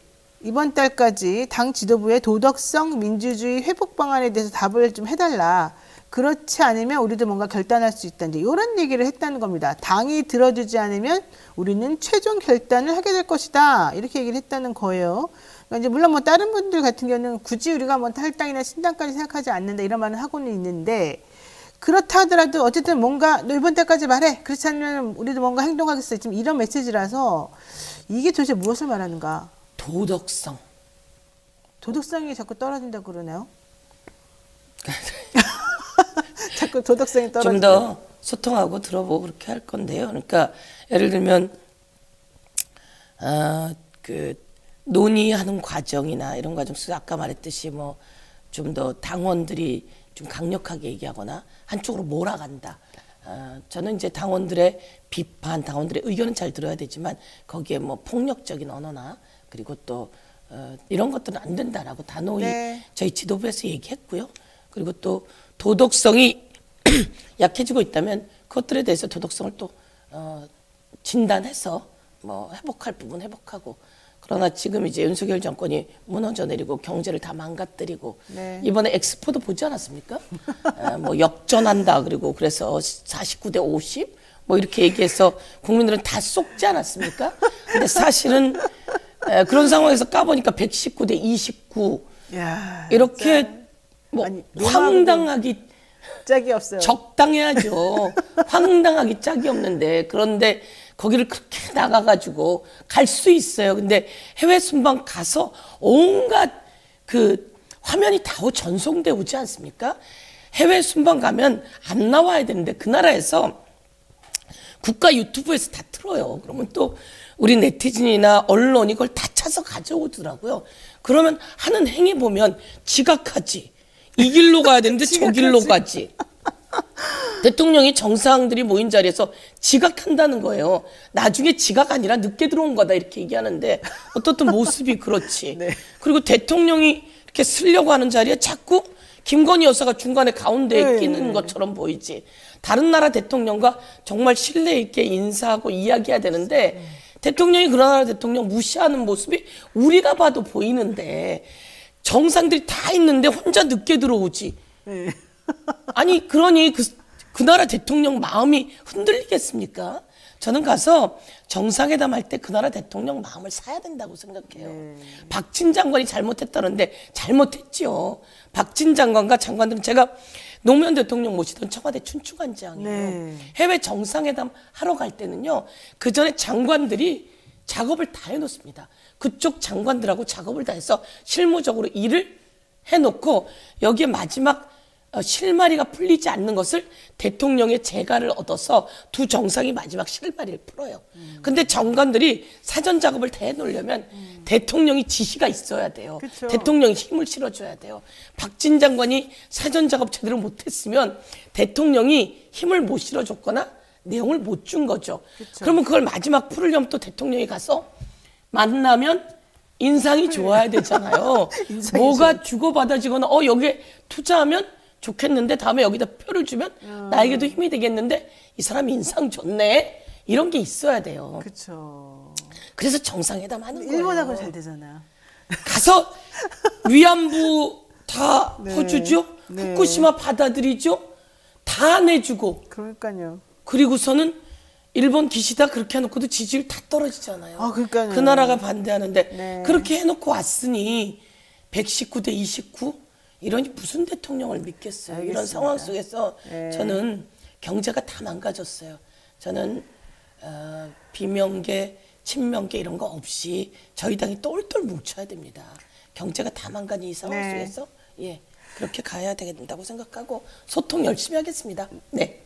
당 지도부의 도덕성 민주주의 회복 방안에 대해서 답을 좀 해달라. 그렇지 않으면 우리도 뭔가 결단할 수 있다. 이제 이런 얘기를 했다는 겁니다. 당이 들어주지 않으면 우리는 최종 결단을 하게 될 것이다. 이렇게 얘기를 했다는 거예요. 그러니까 이제 물론 뭐 다른 분들 같은 경우는 굳이 우리가 뭐 탈당이나 신당까지 생각하지 않는다 이런 말을 하고는 있는데, 그렇다 하더라도 어쨌든 뭔가 너 이번 달까지 말해. 그렇지 않으면 우리도 뭔가 행동하겠어. 지금 이런 메시지라서 이게 도대체 무엇을 말하는가? 도덕성이 자꾸 떨어진다고 그러네요. 자꾸 도덕성이 떨어진다. 좀 더 소통하고 들어보고 그렇게 할 건데요. 그러니까 예를 들면 논의하는 과정이나 이런 과정 속에서 아까 말했듯이 뭐 좀 더 당원들이 좀 강력하게 얘기하거나 한쪽으로 몰아간다. 저는 이제 당원들의 비판, 당원들의 의견은 잘 들어야 되지만 거기에 뭐 폭력적인 언어나 그리고 또 이런 것들은 안 된다라고 단호히 저희 지도부에서 얘기했고요. 그리고 또 도덕성이 약해지고 있다면 그것들에 대해서 도덕성을 또 진단해서 뭐 회복할 부분 회복하고, 그러나 지금 이제 윤석열 정권이 무너져 내리고 경제를 다 망가뜨리고 이번에 엑스포도 보지 않았습니까? 뭐 역전한다 그리고 그래서 49대 50 뭐 이렇게 얘기해서 국민들은 다 쏙지 않았습니까? 근데 사실은 그런 상황에서 까보니까 119대 29 야, 이렇게 진짜. 뭐 아니, 황당하기 짝이 없어요. 적당해야죠. 황당하기 짝이 없는데, 그런데 거기를 그렇게 나가가지고 갈 수 있어요. 근데 해외 순방 가서 온갖 화면이 다 전송돼 오지 않습니까? 해외 순방 가면 안 나와야 되는데 그 나라에서 국가 유튜브에서 다 틀어요. 그러면 또 우리 네티즌이나 언론이 그걸 다 찾아서 가져오더라고요. 그러면 하는 행위 보면 지각하지. 이 길로 가야 되는데 저 길로 가지. 대통령이 정상들이 모인 자리에서 지각한다는 거예요. 나중에 지각 아니라 늦게 들어온 거다 이렇게 얘기하는데 어떻든 모습이 그렇지. 그리고 대통령이 이렇게 쓰려고 하는 자리에 자꾸 김건희 여사가 중간에 가운데에 끼는 것처럼 보이지. 다른 나라 대통령과 정말 신뢰 있게 인사하고 이야기해야 되는데 대통령이 그 나라 대통령 무시하는 모습이 우리가 봐도 보이는데, 정상들이 다 있는데 혼자 늦게 들어오지. 아니 그러니 그 나라 대통령 마음이 흔들리겠습니까? 저는 가서 정상회담 할 때 그 나라 대통령 마음을 사야 된다고 생각해요. 박진 장관이 잘못했다는데 잘못했죠. 박진 장관과 장관들은 제가 노무현 대통령 모시던 청와대 춘추관장이에요. 해외 정상회담 하러 갈 때는요, 그 전에 장관들이 작업을 다 해놓습니다. 그쪽 장관들하고 작업을 다 해서 실무적으로 일을 해놓고 여기에 마지막 실마리가 풀리지 않는 것을 대통령의 재가를 얻어서 두 정상이 마지막 실마리를 풀어요. 근데 장관들이 사전 작업을 다 해놓으려면 대통령이 지시가 있어야 돼요. 그쵸. 대통령이 힘을 실어줘야 돼요. 박진 장관이 사전 작업 제대로 못했으면 대통령이 힘을 못 실어줬거나 내용을 못 준 거죠. 그쵸. 그러면 그걸 마지막 풀으려면 또 대통령이 가서 만나면 인상이 좋아야 되잖아요. 뭐가 주고받아지거나 여기에 투자하면 좋겠는데 다음에 여기다 표를 주면 나에게도 힘이 되겠는데 이 사람 인상 좋네. 이런 게 있어야 돼요. 그렇죠. 그래서 정상회담 하는 거예요. 일본하고 잘 되잖아요. 가서 위안부 다 네. 퍼주죠. 네. 후쿠시마 받아들이죠. 다 내주고. 그러니까요. 그리고서는 일본 기시다 그렇게 해놓고도 지지율 다 떨어지잖아요. 그러니까요. 그 나라가 반대하는데 네. 그렇게 해놓고 왔으니 119대 29 이러니 무슨 대통령을 믿겠어요. 알겠습니다. 이런 상황 속에서 네. 저는 경제가 다 망가졌어요. 저는 비명계, 친명계 이런 거 없이 저희 당이 똘똘 뭉쳐야 됩니다. 경제가 다 망가진 이 상황 네. 속에서 그렇게 가야 된다고 생각하고 소통 열심히 하겠습니다. 네.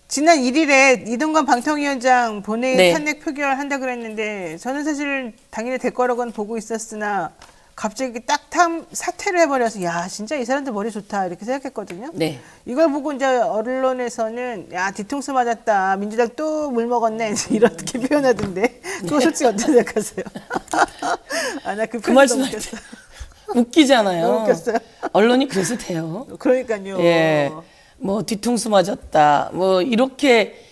지난 1일에 이동관 방통위원장 본회의 네. 탄핵 표결한다 그랬는데 저는 사실 당연히 될 거라고는 보고 있었으나 갑자기 딱 사퇴를 해버려서 야 진짜 이 사람들 머리 좋다 이렇게 생각했거든요. 네. 이걸 보고 이제 언론에서는 야 뒤통수 맞았다 민주당 또 물 먹었네 이렇게 표현하던데 그거 솔직히 어떻게 생각하세요? 나 그 말씀 웃겼어. 웃기잖아요. 너무 웃겼어요. 언론이 그래서 돼요. 그러니까요. 예. 뭐 뒤통수 맞았다. 뭐 이렇게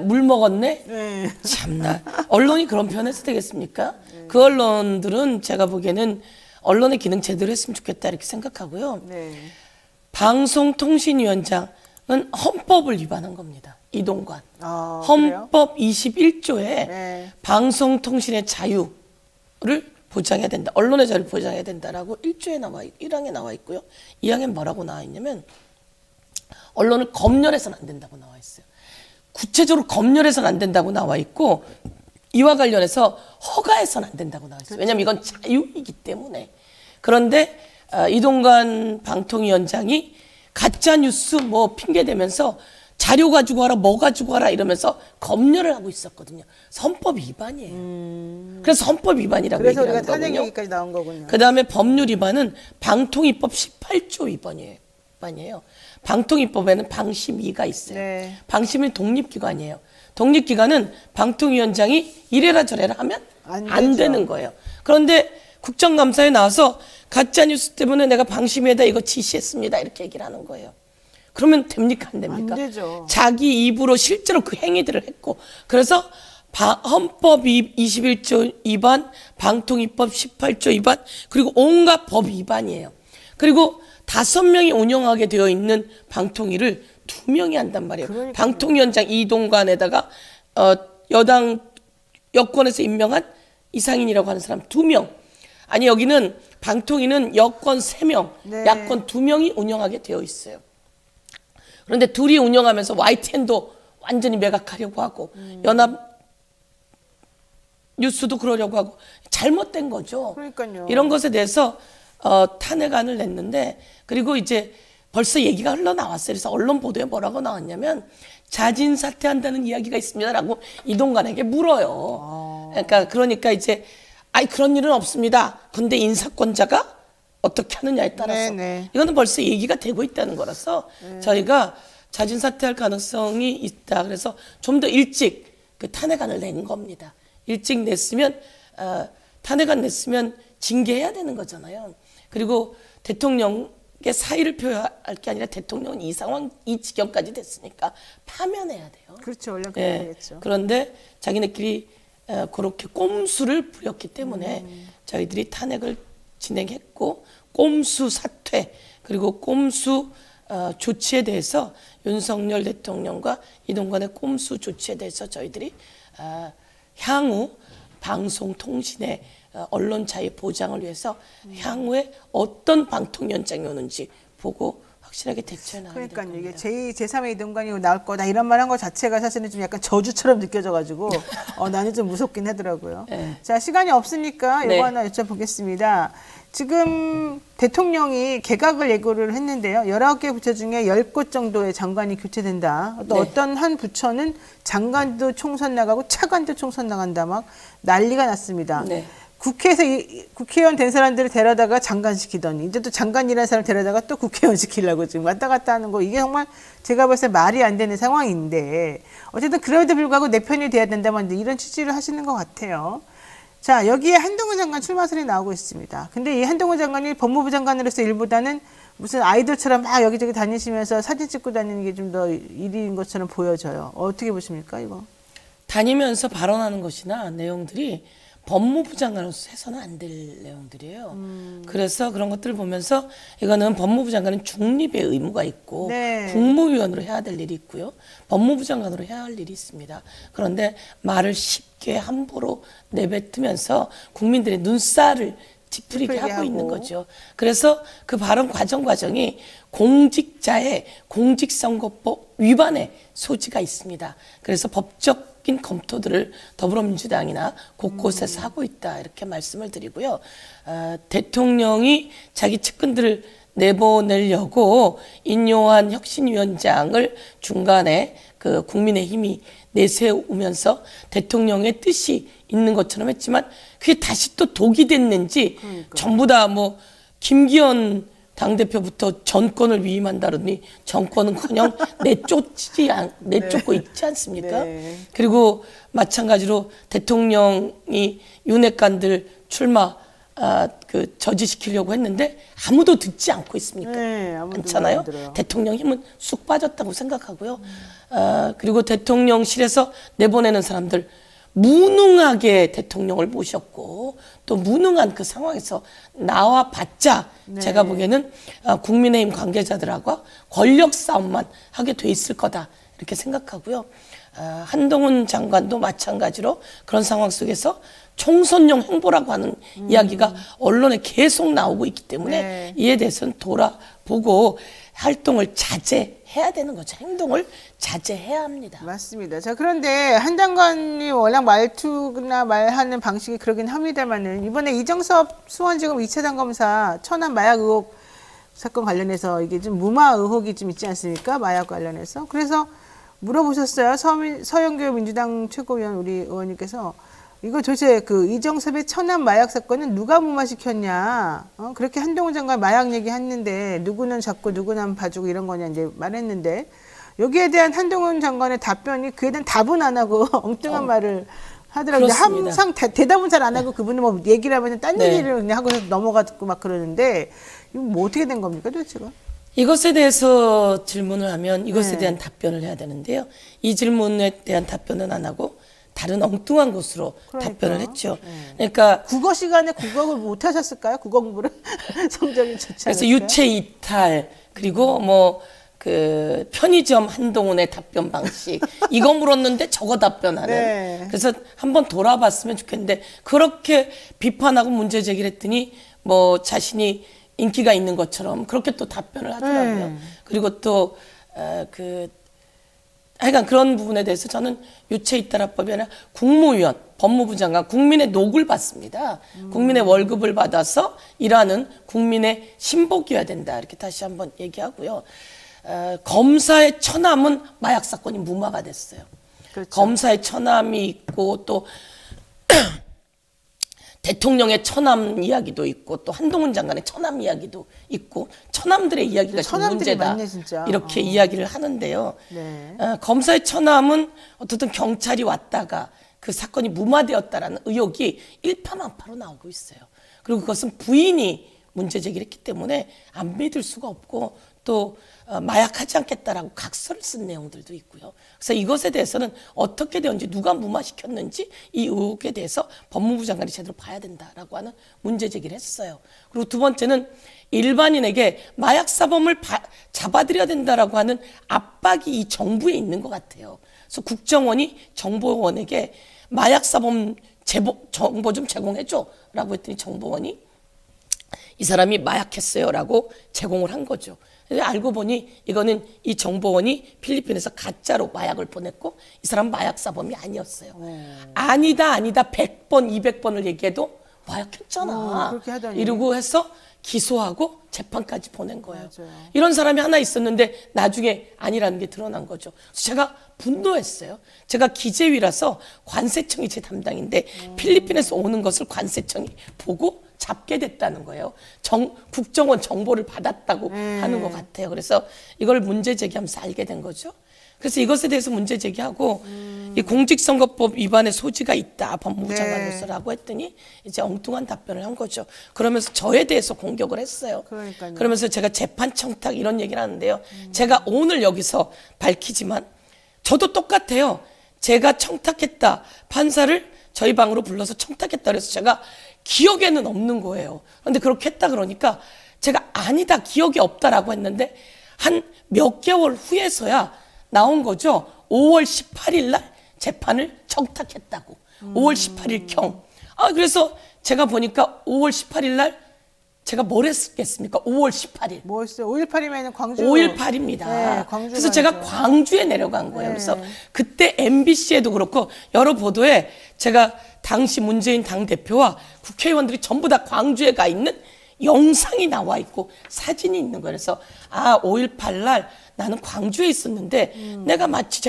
물 먹었네. 네. 참나. 언론이 그런 표현해서 되겠습니까? 그 언론들은 제가 보기에는 언론의 기능 제대로 했으면 좋겠다 이렇게 생각하고요. 네. 방송통신위원장은 헌법을 위반한 겁니다. 이동관. 그래요? 헌법 21조에 네. 방송통신의 자유를 보장해야 된다. 언론의 자유를 보장해야 된다라고 1항에 나와 있고요. 2항에 뭐라고 나와 있냐면 언론을 검열해서는 안 된다고 나와 있어요. 구체적으로 검열해서는 안 된다고 나와 있고 이와 관련해서 허가해서는 안 된다고 나와 있어요. 왜냐하면 이건 자유이기 때문에. 그런데 이동관 방통위원장이 가짜 뉴스 뭐 핑계 대면서 자료 가지고 와라, 뭐 가지고 와라 이러면서 검열을 하고 있었거든요. 헌법 위반이에요. 그래서 헌법 위반이라고 그래서 얘기를 우리가 한 탄핵 거군요. 얘기까지 나온 거군요. 그다음에 법률 위반은 방통위법 18조 위반이에요. 방통위법에는 방심위가 있어요. 네. 방심은 독립기관이에요. 독립기관은 방통위원장이 이래라 저래라 하면 안 되는 거예요. 그런데 국정감사에 나와서 가짜뉴스 때문에 내가 방심위에다 이거 지시했습니다. 이렇게 얘기를 하는 거예요. 그러면 됩니까? 안 됩니까? 안 되죠. 자기 입으로 실제로 그 행위들을 했고 그래서 헌법 21조 위반, 방통위법 18조 위반 그리고 온갖 법 위반이에요. 그리고 5명이 운영하게 되어 있는 방통위를 2명이 한단 말이에요. 그러니까요. 방통위원장 이동관에다가 여당 여권에서 임명한 이상인이라고 하는 사람 2명. 아니 여기는 방통위는 여권 3명, 네. 야권 2명이 운영하게 되어 있어요. 그런데 둘이 운영하면서 YTN도 완전히 매각하려고 하고 연합 뉴스도 그러려고 하고 잘못된 거죠. 그러니까요. 이런 것에 대해서 탄핵안을 냈는데 그리고 이제 벌써 얘기가 흘러나왔어요. 그래서 언론 보도에 뭐라고 나왔냐면 자진 사퇴한다는 이야기가 있습니다라고 이동관에게 물어요. 그러니까 이제 그런 일은 없습니다. 근데 인사권자가 어떻게 하느냐에 따라서 네네. 이거는 벌써 얘기가 되고 있다는 거라서 저희가 자진 사퇴할 가능성이 있다. 그래서 좀 더 일찍 그 탄핵안을 낸 겁니다. 일찍 냈으면 탄핵안 냈으면 징계해야 되는 거잖아요. 그리고 대통령의 사의를 표현할 게 아니라 대통령은 이 상황, 이 지경까지 됐으니까 파면해야 돼요. 그렇죠. 원래 그래야겠죠. 그런데 자기네끼리 그렇게 꼼수를 부렸기 때문에 저희들이 탄핵을 진행했고 꼼수 사퇴 그리고 꼼수 조치에 대해서 윤석열 대통령과 이동관의 꼼수 조치에 대해서 저희들이 향후 방송통신의 언론 자유 보장을 위해서 향후에 어떤 방통위원장이 오는지 보고 확실하게 대처해 나가야 될 그러니까요. 겁니다. 이게 제3의 이동관이 나올 거다 이런 말 한 거 자체가 사실은 좀 약간 저주처럼 느껴져가지고 나는 좀 무섭긴 하더라고요. 네. 자 시간이 없으니까 이거 네. 하나 여쭤보겠습니다. 지금 대통령이 개각을 예고를 했는데요. 19개 부처 중에 10곳 정도의 장관이 교체된다. 또 네. 어떤 한 부처는 장관도 총선 나가고 차관도 총선 나간다 막 난리가 났습니다. 네. 국회에서 국회의원 된 사람들을 데려다가 장관 시키더니 이제 또 장관이라는 사람 데려다가 또 국회의원 시키려고 지금 왔다 갔다 하는 거 이게 정말 제가 봤을 때 말이 안 되는 상황인데 어쨌든 그럼에도 불구하고 내 편이 돼야 된다면 이런 취지를 하시는 것 같아요. 자, 여기에 한동훈 장관 출마설이 나오고 있습니다. 근데 이 한동훈 장관이 법무부 장관으로서 일보다는 무슨 아이돌처럼 막 여기저기 다니시면서 사진 찍고 다니는 게 좀 더 일인 것처럼 보여져요. 어떻게 보십니까, 이거? 다니면서 발언하는 것이나 내용들이 법무부 장관으로서 해서는 안 될 내용들이에요. 그래서 그런 것들을 보면서 이거는 법무부 장관은 중립의 의무가 있고 네. 국무위원으로 해야 될 일이 있고요. 법무부 장관으로 해야 할 일이 있습니다. 그런데 말을 쉽게 함부로 내뱉으면서 국민들의 눈살을 찌푸리게 하고 있는 거죠. 그래서 그 발언 과정이 공직자의 공직선거법 위반의 소지가 있습니다. 그래서 법적인 검토들을 더불어민주당이나 곳곳에서 하고 있다 이렇게 말씀을 드리고요. 대통령이 자기 측근들을 내보내려고 인요한 혁신위원장을 중간에 그 국민의힘이 내세우면서 대통령의 뜻이 있는 것처럼 했지만 그게 다시 또 독이 됐는지 전부 다 뭐 김기현 당대표부터 정권을 위임한다더니 정권은커녕 내쫓고 있지 않습니까? 네. 그리고 마찬가지로 대통령이 윤핵관들 출마 저지시키려고 했는데 아무도 듣지 않고 있습니까? 네, 아무도 않잖아요. 대통령 힘은 쑥 빠졌다고 생각하고요. 그리고 대통령실에서 내보내는 사람들 무능하게 대통령을 모셨고 또 무능한 그 상황에서 나와봤자 네. 제가 보기에는 국민의힘 관계자들하고 권력 싸움만 하게 돼 있을 거다 이렇게 생각하고요. 한동훈 장관도 마찬가지로 그런 상황 속에서 총선용 행보라고 하는 이야기가 언론에 계속 나오고 있기 때문에 네. 이에 대해서는 돌아보고 활동을 자제해야 되는 거죠. 행동을 자제해야 합니다. 맞습니다. 자, 그런데 한 장관이 워낙 말투나 말하는 방식이 그러긴 합니다만은 이번에 이정섭 수원지검 2차 단검사 천안 마약 의혹 사건 관련해서 이게 좀 무마 의혹이 좀 있지 않습니까? 마약 관련해서. 그래서 물어보셨어요. 서영교 민주당 최고위원 우리 의원님께서 이거 도대체 그 이정섭의 천안 마약 사건은 누가 무마시켰냐? 그렇게 한동훈 장관 마약 얘기했는데 누구는 잡고 누구는 봐주고 이런 거냐 이제 말했는데 여기에 대한 한동훈 장관의 답변이 그에 대한 답은 안 하고 엉뚱한 말을 하더라고요. 그렇습니다. 항상 대답은 잘 안 하고 그분은 뭐 얘기를 하면 딴 얘기를 그냥 하고 넘어가고 막 그러는데 이거 뭐 어떻게 된 겁니까 도대체가? 이것에 대해서 질문을 하면 이것에 네. 대한 답변을 해야 되는데요. 이 질문에 대한 답변은 안 하고 다른 엉뚱한 것으로 답변을 했죠. 그러니까 국어 시간에 국어를 못 하셨을까요? 국어 공부를 성적이 좋지 않았어요. 그래서 유체 이탈 그리고 뭐 그 편의점 한동훈의 답변 방식 이거 물었는데 저거 답변하는. 네. 그래서 한번 돌아봤으면 좋겠는데 그렇게 비판하고 문제 제기를 했더니 뭐 자신이 인기가 있는 것처럼 그렇게 또 답변을 하더라고요. 그리고 또 하여간 그런 부분에 대해서 저는 유체이탈화법이 아니라 국무위원, 법무부 장관, 국민의 녹을 받습니다. 국민의 월급을 받아서 일하는 국민의 신복이어야 된다. 이렇게 다시 한번 얘기하고요. 검사의 처남은 마약 사건이 무마가 됐어요. 그렇죠. 검사의 처남이 있고 또 대통령의 처남 이야기도 있고 또 한동훈 장관의 처남 이야기도 있고 처남들의 이야기가 좀 문제다 많네, 진짜. 이렇게 이야기를 하는데요. 네. 검사의 처남은 어떻든 경찰이 왔다가 그 사건이 무마되었다라는 의혹이 일파만파로 나오고 있어요. 그리고 그것은 부인이 문제 제기를 했기 때문에 안 믿을 수가 없고 또 마약하지 않겠다라고 각서를 쓴 내용들도 있고요. 그래서 이것에 대해서는 어떻게 되었는지 누가 무마시켰는지 이 의혹에 대해서 법무부 장관이 제대로 봐야 된다라고 하는 문제 제기를 했어요. 그리고 두 번째는 일반인에게 마약 사범을 잡아들여야 된다라고 하는 압박이 이 정부에 있는 것 같아요. 그래서 국정원이 정보원에게 마약 사범 정보 좀 제공해줘라고 했더니 정보원이 이 사람이 마약했어요라고 제공을 한 거죠. 알고 보니 이거는 이 정보원이 필리핀에서 가짜로 마약을 보냈고 이 사람 마약 사범이 아니었어요. 아니다 100번 200번을 얘기해도 마약했잖아. 그렇게 하다니. 이러고 해서 기소하고 재판까지 보낸 거예요. 맞아요. 이런 사람이 하나 있었는데 나중에 아니라는 게 드러난 거죠. 그래서 제가 분노했어요. 제가 기재위라서 관세청이 제 담당인데 필리핀에서 오는 것을 관세청이 보고 잡게 됐다는 거예요. 국정원 정보를 받았다고 하는 것 같아요. 그래서 이걸 문제 제기하면서 알게 된 거죠. 그래서 이것에 대해서 문제 제기하고 이 공직선거법 위반의 소지가 있다 법무부 장관으로서라고 했더니 이제 엉뚱한 답변을 한 거죠. 그러면서 저에 대해서 공격을 했어요. 그러니까요. 그러면서 제가 재판 청탁 이런 얘기를 하는데요. 제가 오늘 여기서 밝히지만 저도 똑같아요. 제가 청탁했다. 판사를 저희 방으로 불러서 청탁했다. 그래서 제가 기억에는 없는 거예요. 그런데 그렇게 했다 그러니까 제가 아니다. 기억이 없다라고 했는데 한 몇 개월 후에서야 나온 거죠. 5월 18일 날 재판을 청탁했다고. 5월 18일 경. 그래서 제가 보니까 5월 18일 날 제가 뭘 했겠습니까? 5월 18일. 뭐 했어요? 5.18이면 광주. 5.18입니다. 네, 광주 그래서 제가 광주에 내려간 거예요. 그래서 그때 MBC에도 그렇고 여러 보도에 제가 당시 문재인 당대표와 국회의원들이 전부 다 광주에 가 있는 영상이 나와 있고 사진이 있는 거예요. 그래서 5.18 날 나는 광주에 있었는데 내가 마치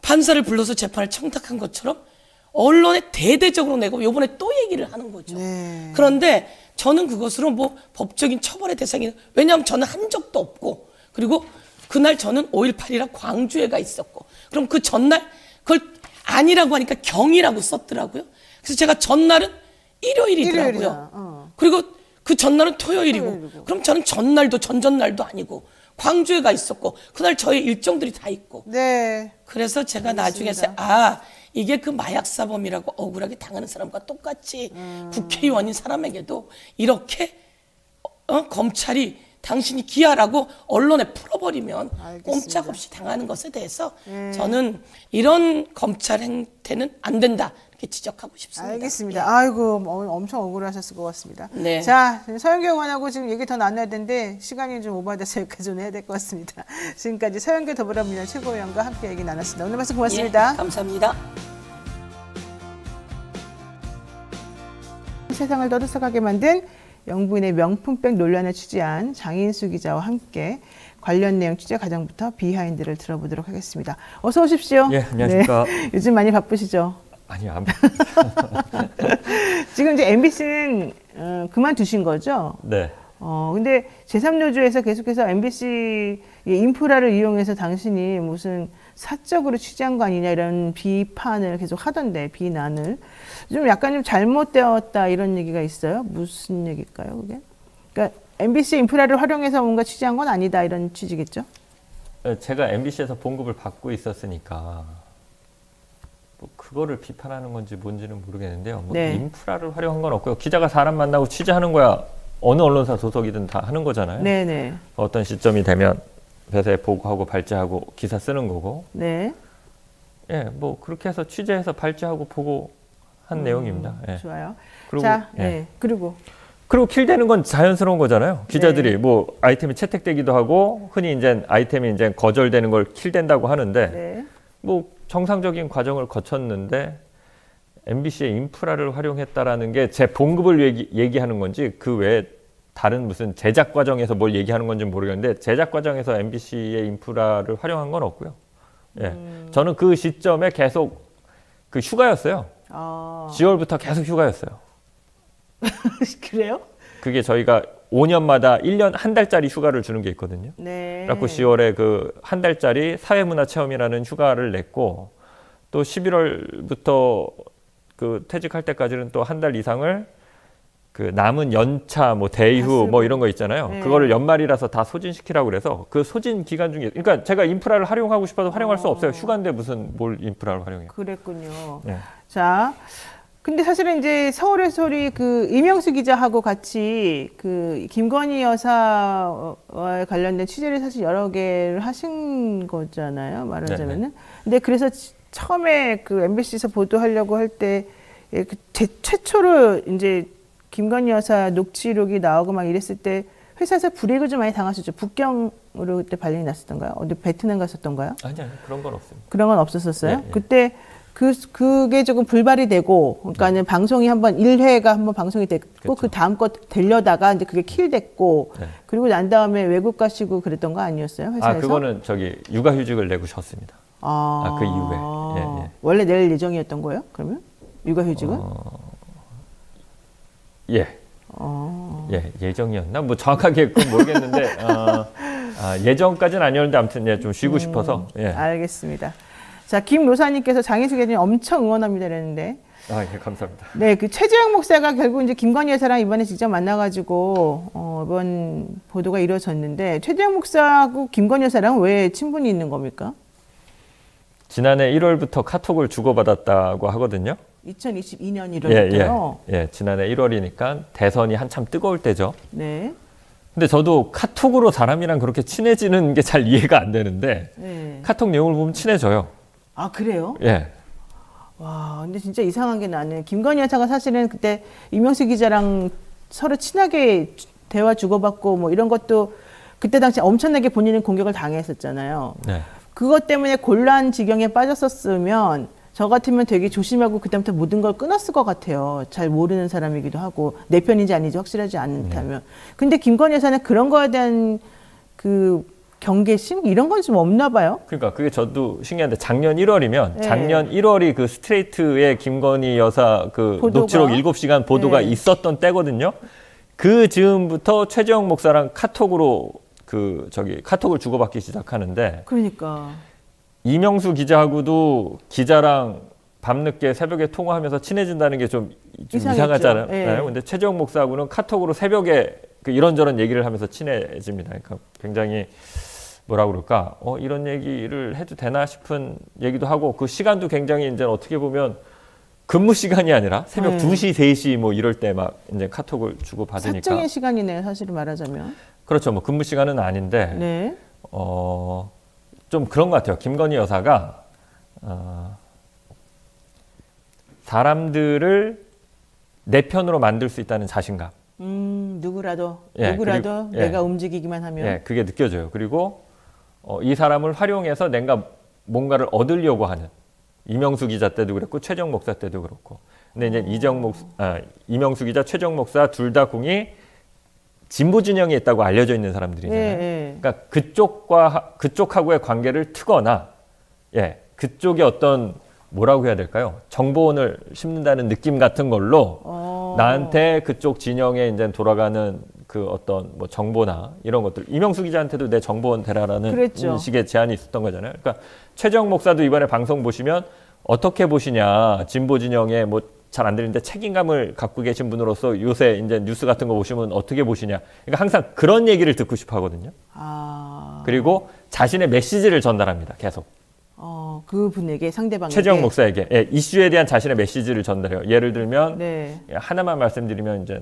판사를 불러서 재판을 청탁한 것처럼 언론에 대대적으로 내고 요번에 또 얘기를 하는 거죠. 네. 그런데 저는 그것으로 뭐 법적인 처벌의 대상이, 왜냐하면 저는 한 적도 없고, 그리고 그날 저는 5.18이라 광주에 가 있었고, 그럼 그 전날 그걸 아니라고 하니까 경이라고 썼더라고요. 그래서 제가 전날은 일요일이더라고요. 그리고 그 전날은 토요일이고, 그럼 저는 전날도 전전날도 아니고 광주에 가 있었고 그날 저의 일정들이 다 있고. 네. 그래서 제가 나중에 이게 그 마약사범이라고 억울하게 당하는 사람과 똑같이 국회의원인 사람에게도 이렇게 검찰이 당신이 기하라고 언론에 풀어버리면 알겠습니다. 꼼짝없이 당하는 것에 대해서 저는 이런 검찰 행태는 안 된다 이렇게 지적하고 싶습니다. 알겠습니다. 아이고 엄청 억울하셨을 것 같습니다. 네. 자, 서영교 의원하고 지금 얘기 더 나눠야 되는데 시간이 좀 오버돼서 여기까지 좀 해야 될 것 같습니다. 지금까지 서영교 더불어민주당 최고위원과 함께 얘기 나눴습니다. 오늘 말씀 고맙습니다. 예, 감사합니다. 세상을 떠들썩하게 만든 영부인의 명품백 논란을 취재한 장인수 기자와 함께 관련 내용 취재 과정부터 비하인드를 들어보도록 하겠습니다. 어서 오십시오. 예, 안녕하십니까. 네, 요즘 많이 바쁘시죠? 아니요, 안 지금 이제 MBC는 그만두신 거죠? 네. 근데 제3노조에서 계속해서 MBC 인프라를 이용해서 당신이 무슨 사적으로 취재한 거 아니냐 이런 비판을 계속 하던데, 비난을. 좀 약간 좀 잘못되었다 이런 얘기가 있어요. 무슨 얘기일까요, 그게? 그러니까 MBC 인프라를 활용해서 뭔가 취재한 건 아니다 이런 취지겠죠? 제가 MBC에서 봉급을 받고 있었으니까 뭐 그거를 비판하는 건지 뭔지는 모르겠는데요. 뭐 네. 인프라를 활용한 건 없고요. 기자가 사람 만나고 취재하는 거야 어느 언론사 소속이든 다 하는 거잖아요. 네네. 어떤 시점이 되면 회사에 보고하고 발제하고 기사 쓰는 거고. 네. 예, 뭐 그렇게 해서 취재해서 발제하고 보고 한 내용입니다. 예. 좋아요. 그리고, 자, 예. 네. 그리고 킬되는 건 자연스러운 거잖아요. 기자들이 네. 뭐 아이템이 채택되기도 하고 흔히 이제 아이템이 이제 거절되는 걸 킬된다고 하는데 네. 뭐 정상적인 과정을 거쳤는데 MBC의 인프라를 활용했다라는 게 제 봉급을 얘기하는 건지 그 외에 다른 무슨 제작 과정에서 뭘 얘기하는 건지 모르겠는데 제작 과정에서 MBC의 인프라를 활용한 건 없고요. 예, 저는 그 시점에 계속 그 휴가였어요. 10월부터 계속 휴가였어요. 그래요? 그게 저희가 5년마다 1년 한 달짜리 휴가를 주는 게 있거든요. 네. 그래갖고 10월에 그 한 달짜리 사회문화체험이라는 휴가를 냈고 또 11월부터 그 퇴직할 때까지는 또 한 달 이상을 그 남은 연차 뭐 대휴 뭐 이런 거 있잖아요. 네. 그거를 연말이라서 다 소진시키라고 그래서 그 소진 기간 중에 그러니까 제가 인프라를 활용하고 싶어도 활용할 수 없어요. 휴가인데 무슨 뭘 인프라를 활용해요. 그랬군요. 네. 자, 근데 사실은 이제 서울의 소리 그 이명수 기자하고 같이 그 김건희 여사와 관련된 취재를 사실 여러 개를 하신 거잖아요. 말하자면은. 네네. 근데 그래서 처음에 그 MBC에서 보도하려고 할 때 최초로 이제 김건희 여사 녹취록이 나오고 막 이랬을 때 회사에서 불이익을 좀 많이 당하셨죠. 북경으로 그때 발령이 났었던가요? 어디 베트남 갔었던가요? 아니 그런 건 없습니다. 그런 건 없었었어요? 네, 네. 그때 그게 조금 불발이 되고, 그러니까는 방송이 한번 1회가 한번 방송이 됐고, 그렇죠. 그 다음 거 되려다가 이제 그게 킬됐고, 네. 그리고 난 다음에 외국 가시고 그랬던 거 아니었어요? 회사에서? 그거는 저기 육아휴직을 내고 쉬었습니다. 그 이후에. 예. 원래 낼 예정이었던 거예요? 그러면? 육아휴직은? 예. 예정이었나? 뭐 정확하게 그건 모르겠는데, 예정까지는 아니었는데 아무튼 좀 쉬고 싶어서. 예. 알겠습니다. 자, 김 로사님께서 장혜수 교수님 엄청 응원합니다 그랬는데. 예, 감사합니다. 네, 그 최재형 목사가 결국 이제 김건희 여사랑 이번에 직접 만나가지고 이번 보도가 이루어졌는데 최재형 목사하고 김건희 여사랑 왜 친분이 있는 겁니까? 지난해 1월부터 카톡을 주고받았다고 하거든요. 2022년 1월부터요. 예, 지난해 1월이니까 대선이 한참 뜨거울 때죠. 네. 근데 저도 카톡으로 사람이랑 그렇게 친해지는 게 잘 이해가 안 되는데 네. 카톡 내용을 보면 친해져요. 아, 그래요? 예. 와, 근데 진짜 이상한 게 나는 김건희 여사가 사실은 그때 이명수 기자랑 서로 친하게 대화 주고받고 뭐 이런 것도 그때 당시 엄청나게 본인은 공격을 당했었잖아요. 네. 그것 때문에 곤란 지경에 빠졌었으면 저 같으면 되게 조심하고 그다음부터 모든 걸 끊었을 것 같아요. 잘 모르는 사람이기도 하고 내 편인지 아닌지 확실하지 않다면. 근데 김건희 여사는 그런 거에 대한 그 경계심 이런 건 좀 없나 봐요. 그러니까 그게 저도 신기한데 작년 1월이면 네. 작년 1월이 그 스트레이트의 김건희 여사 그 보도가? 녹취록 7시간 보도가 네. 있었던 때거든요. 그 즈음부터 최재형 목사랑 카톡으로 카톡을 주고받기 시작하는데 그러니까. 이명수 기자하고도 기자랑 밤늦게 새벽에 통화하면서 친해진다는 게 좀 이상하잖아요. 네. 근데 최재형 목사하고는 카톡으로 새벽에 그 이런저런 얘기를 하면서 친해집니다. 그러니까 굉장히 뭐라 그럴까? 이런 얘기를 해도 되나 싶은 얘기도 하고 그 시간도 굉장히 이제 어떻게 보면 근무 시간이 아니라 새벽 네. 2시, 3시 뭐 이럴 때 막 이제 카톡을 주고 받으니까 사적인 시간이네요, 사실은 말하자면. 그렇죠. 뭐 근무 시간은 아닌데 네. 좀 그런 것 같아요. 김건희 여사가 사람들을 내 편으로 만들 수 있다는 자신감. 누구라도 그리고, 내가 움직이기만 하면. 그게 느껴져요. 그리고 이 사람을 활용해서 내가 뭔가를 얻으려고 하는 이명수 기자 때도 그랬고 최재형 목사 때도 그렇고. 근데 이제 이명수 기자, 최재형 목사 둘 다 공이 진보 진영에 있다고 알려져 있는 사람들이잖아요. 그러니까 그쪽하고의 관계를 트거나, 그쪽에 어떤 뭐라고 해야 될까요? 정보원을 심는다는 느낌 같은 걸로 나한테 그쪽 진영에 이제 돌아가는 그 어떤 뭐 정보나 이런 것들. 이명수 기자한테도 내 정보원 대라라는 그랬죠. 식의 제안이 있었던 거잖아요. 그러니까 최재형 목사도 이번에 방송 보시면 어떻게 보시냐, 진보 진영에 뭐 잘 안 들리는데 책임감을 갖고 계신 분으로서 요새 이제 뉴스 같은 거 보시면 어떻게 보시냐. 그러니까 항상 그런 얘기를 듣고 싶어 하거든요. 그리고 자신의 메시지를 전달합니다. 계속. 그분에게 상대방에게. 최재형 목사에게 이슈에 대한 자신의 메시지를 전달해요. 예를 들면 하나만 말씀드리면 이제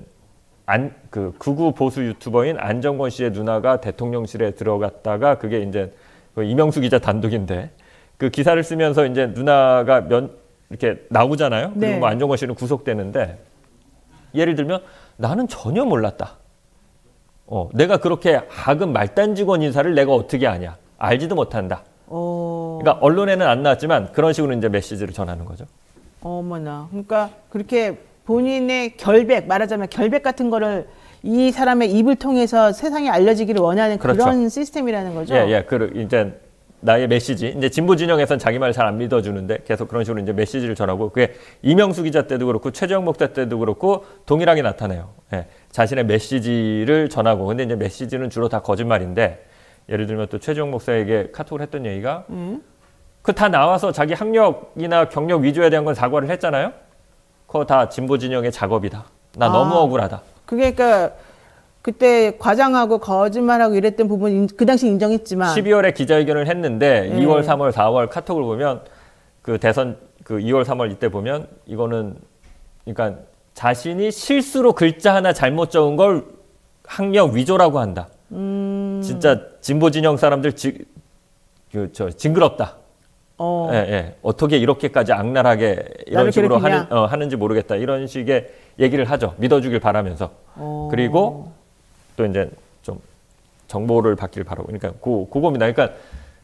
극우 보수 유튜버인 안정권 씨의 누나가 대통령실에 들어갔다가 그게 이제 이명수 기자 단독인데 그 기사를 쓰면서 이제 누나가 이렇게 나오잖아요. 그리고 뭐 안정권 씨는 구속되는데 예를 들면 나는 전혀 몰랐다. 내가 그렇게 하급 말단 직원 인사를 내가 어떻게 아냐. 알지도 못한다. 그러니까 언론에는 안 나왔지만 그런 식으로 이제 메시지를 전하는 거죠. 어머나. 그러니까 그렇게 본인의 결백, 말하자면 결백 같은 거를 이 사람의 입을 통해서 세상에 알려지기를 원하는 그렇죠. 그런 시스템이라는 거죠. 이제 나의 메시지. 이제 진보 진영에서는 자기 말 잘 안 믿어주는데 계속 그런 식으로 이제 메시지를 전하고 그게 이명수 기자 때도 그렇고 최재형 목사 때도 그렇고 동일하게 나타나요. 자신의 메시지를 전하고 근데 이제 메시지는 주로 다 거짓말인데 예를 들면 또 최재형 목사에게 카톡을 했던 얘기가 그 다 나와서 자기 학력이나 경력 위조에 대한 건 사과를 했잖아요. 그거 다 진보 진영의 작업이다. 나 너무 억울하다. 그게 그러니까 그때 과장하고 거짓말하고 이랬던 부분 그 당시 인정했지만 12월에 기자회견을 했는데 2월, 3월, 4월 카톡을 보면 그 대선 그 2월, 3월 이때 보면 이거는 그러니까 자신이 실수로 글자 하나 잘못 적은 걸 학력 위조라고 한다. 진짜 진보 진영 사람들 징그럽다. 어떻게 이렇게까지 악랄하게 이런 식으로 하는지 모르겠다. 이런 식의 얘기를 하죠. 믿어주길 바라면서. 그리고 또 이제 좀 정보를 받길 바라고. 그러니까 그겁니다. 그러니까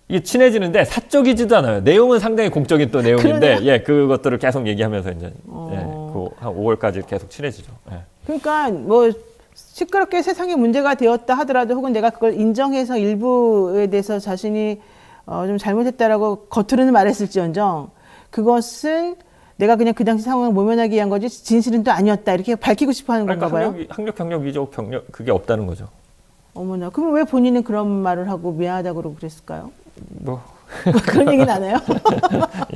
이게 친해지는데 사적이지도 않아요. 내용은 상당히 공적인 또 내용인데, 예, 그것들을 계속 얘기하면서 이제 한 5월까지 계속 친해지죠. 예. 그러니까 뭐 시끄럽게 세상에 문제가 되었다 하더라도 혹은 내가 그걸 인정해서 일부에 대해서 자신이 좀 잘못했다라고 겉으로는 말했을지언정 그것은 내가 그냥 그 당시 상황을 모면하기 위한 거지 진실은 또 아니었다 이렇게 밝히고 싶어 하는 건가 봐요. 학력, 경력, 위조, 경력 그게 없다는 거죠. 어머나. 그럼 왜 본인은 그런 말을 하고 미안하다고 그러고 그랬을까요? 뭐 그런 얘기는 안 해요?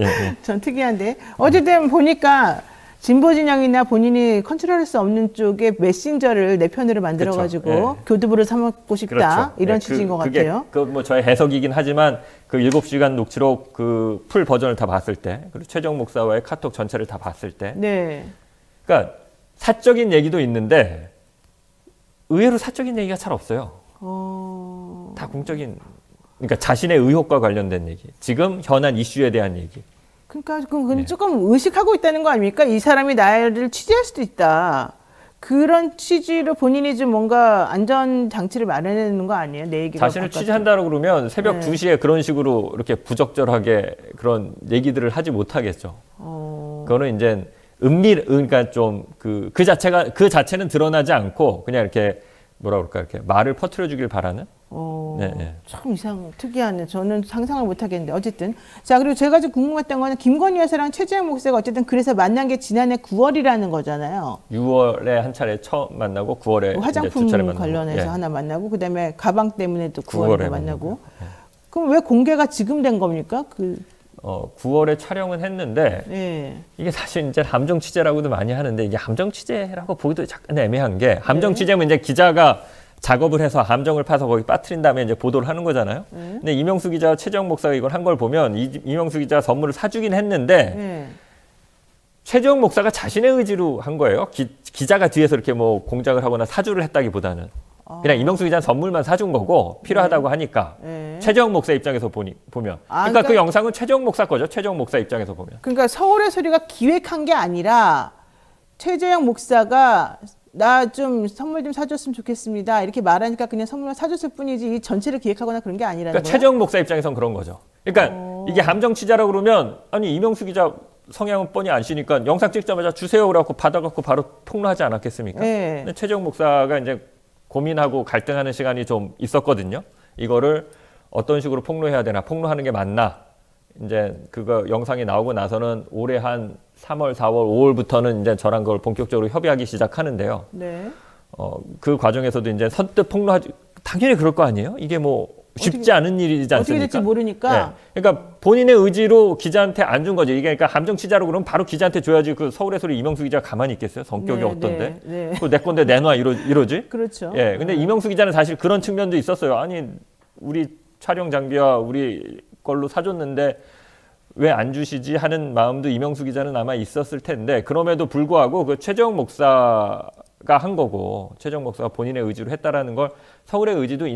예, 예. 전 특이한데. 어쨌든 보니까 진보 진영이나 본인이 컨트롤할 수 없는 쪽에 메신저를 내 편으로 만들어가지고 그렇죠. 예. 교두보를 삼고 싶다. 그렇죠. 이런 예, 취지인 것 그게 같아요. 뭐 저의 해석이긴 하지만 그 7시간 녹취록 그 풀 버전을 다 봤을 때 그리고 최정 목사와의 카톡 전체를 다 봤을 때 네. 그러니까 사적인 얘기도 있는데 의외로 사적인 얘기가 잘 없어요. 다 공적인 그러니까 자신의 의혹과 관련된 얘기. 지금 현안 이슈에 대한 얘기. 그러니까 그건 조금 의식하고 있다는 거 아닙니까? 이 사람이 나를 취재할 수도 있다. 그런 취지로 본인이 좀 뭔가 안전 장치를 마련해놓는 거 아니에요? 내 얘기가 자신을 취재한다고 그러면 새벽 2시에 그런 식으로 이렇게 부적절하게 그런 얘기들을 하지 못하겠죠. 그거는 이제 그러니까 좀 그 자체는 드러나지 않고 그냥 이렇게 뭐라 그럴까 이렇게 말을 퍼뜨려 주길 바라는. 네. 참 특이하네. 저는 상상을 못 하겠는데 어쨌든 자 그리고 제가 좀 궁금했던 거는 김건희 여사랑 최재형 목사가 어쨌든 그래서 만난 게 지난해 9월이라는 거잖아요. 6월에 한 차례 처음 만나고 9월에 화장품 이제 두 차례 만나고. 관련해서 예. 하나 만나고 그다음에 가방 때문에 또 9월에 만나고. 예. 그럼 왜 공개가 지금 된 겁니까? 9월에 촬영은 했는데 예. 이게 사실 이제 함정 취재라고도 많이 하는데 이게 함정 취재라고 보기도 약간 애매한 게 함정 취재면 이제 기자가 작업을 해서 함정을 파서 거기 빠뜨린 다음에 이제 보도를 하는 거잖아요. 근데 이명수 기자와 최재형 목사가 이걸 한 걸 보면 이명수 기자가 선물을 사주긴 했는데 최재형 목사가 자신의 의지로 한 거예요. 기자가 뒤에서 이렇게 뭐 공작을 하거나 사주를 했다기보다는 그냥 이명수 기자는 선물만 사준 거고 필요하다고 하니까 최재형 목사 입장에서 보면 그러니까 그 영상은 최재형 목사 거죠. 최재형 목사 입장에서 보면. 그러니까 서울의 소리가 기획한 게 아니라 최재형 목사가 나 좀 선물 좀 사줬으면 좋겠습니다. 이렇게 말하니까 그냥 선물을 사줬을 뿐이지 이 전체를 기획하거나 그런 게 아니라는 그러니까 거예요? 최재형 목사 입장에선 그런 거죠. 그러니까 이게 함정 취재라고 그러면 아니 이명수 기자 성향은 뻔히 아시니까 영상 찍자마자 주세요 그래갖고 받아갖고 바로 폭로하지 않았겠습니까? 네. 근데 최재형 목사가 이제 고민하고 갈등하는 시간이 좀 있었거든요. 이거를 어떤 식으로 폭로해야 되나, 폭로하는 게 맞나. 이제 그거 영상이 나오고 나서는 올해 한 3월, 4월, 5월부터는 이제 저랑 그걸 본격적으로 협의하기 시작하는데요. 네. 그 과정에서도 이제 선뜻 폭로하지, 당연히 그럴 거 아니에요? 이게 뭐 쉽지 않은 일이지 않습니까? 어떻게 될지 모르니까. 네. 그러니까 본인의 의지로 기자한테 안 준 거죠. 이게 그러니까 함정 취재로 그러면 바로 기자한테 줘야지 그 서울의 소리 이명수 기자가 가만히 있겠어요? 성격이 어떤데? 그거 내 건데 내놔 이러지? 그렇죠. 예. 근데 이명수 기자는 사실 그런 측면도 있었어요. 아니, 우리 촬영 장비와 우리 걸로 사줬는데 왜 안 주시지 하는 마음도 이명수 기자는 아마 있었을 텐데 그럼에도 불구하고 그 최재형 목사가 한 거고 최재형 목사가 본인의 의지로 했다라는 걸 서울의 의지도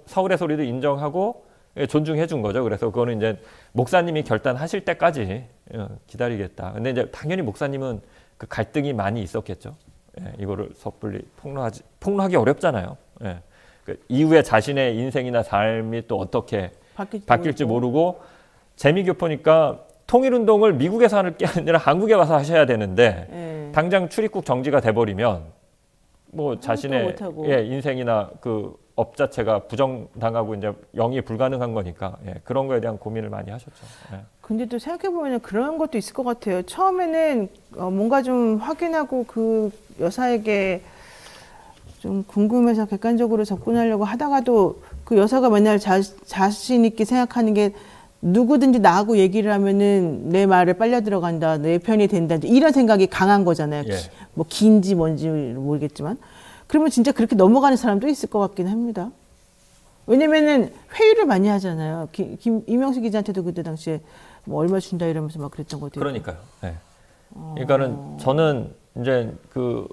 서울의 소리도 인정하고 존중해 준 거죠. 그래서 그거는 이제 목사님이 결단하실 때까지 기다리겠다. 근데 이제 당연히 목사님은 그 갈등이 많이 있었겠죠. 예, 이거를 섣불리 폭로하기 어렵잖아요. 예. 그 이후에 자신의 인생이나 삶이 또 어떻게 바뀔지 모르고 재미교포니까 통일운동을 미국에서 하는 게 아니라 한국에 와서 하셔야 되는데 당장 출입국 정지가 돼버리면 뭐 자신의 인생이나 그 업 자체가 부정당하고 이제 영위 불가능한 거니까 그런 거에 대한 고민을 많이 하셨죠. 근데 또 생각해보면 그런 것도 있을 것 같아요. 처음에는 뭔가 좀 확인하고 그 여사에게 좀 궁금해서 객관적으로 접근하려고 하다가도 그 여사가 맨날 자신 있게 생각하는 게 누구든지 나하고 얘기를 하면은 내 말에 빨려 들어간다, 내 편이 된다, 이런 생각이 강한 거잖아요. 뭐 긴지 뭔지 모르겠지만. 그러면 진짜 그렇게 넘어가는 사람도 있을 것 같긴 합니다. 왜냐면은 회의를 많이 하잖아요. 이명수 기자한테도 그때 당시에 뭐 얼마 준다 이러면서 막 그랬던 것도 있고. 그러니까요. 네. 그러니까는 저는 이제 그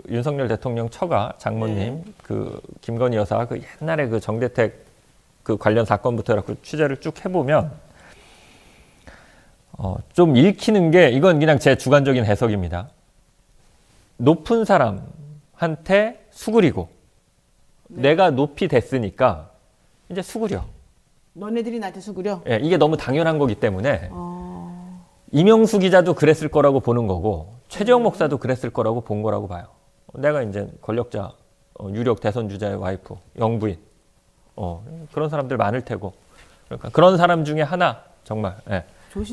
윤석열 대통령 처가 장모님 그 김건희 여사 그 옛날에 그 정대택 그 관련 사건부터 해갖고 취재를 쭉 해보면 좀 읽히는 게 이건 그냥 제 주관적인 해석입니다. 높은 사람한테 수그리고 내가 높이 됐으니까 이제 수그려. 너네들이 나한테 수그려? 예, 이게 너무 당연한 거기 때문에 이명수 기자도 그랬을 거라고 보는 거고 최재형 목사도 그랬을 거라고 본 거라고 봐요. 내가 이제 권력자, 유력 대선 주자의 와이프, 영부인, 그런 사람들 많을 테고, 그러니까 그런 사람 중에 하나 정말 예,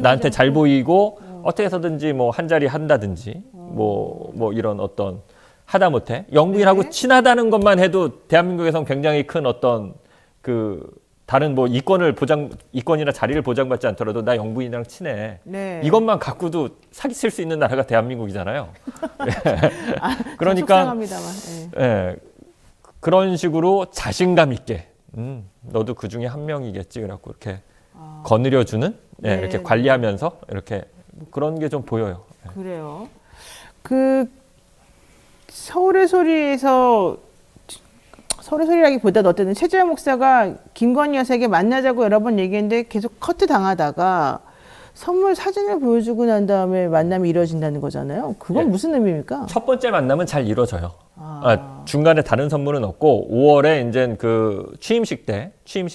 나한테 잘 보이고 어떻게 해서든지 뭐 한 자리 한다든지 뭐 이런 어떤 하다못해 영부인하고 네. 친하다는 것만 해도 대한민국에선 굉장히 큰 어떤 그 다른 뭐 이권이나 자리를 보장받지 않더라도 나 영부인이랑 친해. 네. 이것만 갖고도 사기칠 수 있는 나라가 대한민국이잖아요. 그러니까 예, 그런 식으로 자신감 있게 너도 그 중에 한 명이겠지. 그래갖고 이렇게 거느려주는 네, 이렇게 관리하면서 이렇게 그런 게 좀 보여요. 그래요. 그 서울의 소리라기보다도 어쨌든 최재형 목사가 김건희 여사에게 만나자고 여러 번 얘기했는데 계속 커트 당하다가 선물 사진을 보여주고 난 다음에 만남이 이루어진다는 거잖아요. 그건 예. 무슨 의미입니까? 첫 번째 만남은 잘 이루어져요. 중간에 다른 선물은 없고 5월에 이제 그 취임식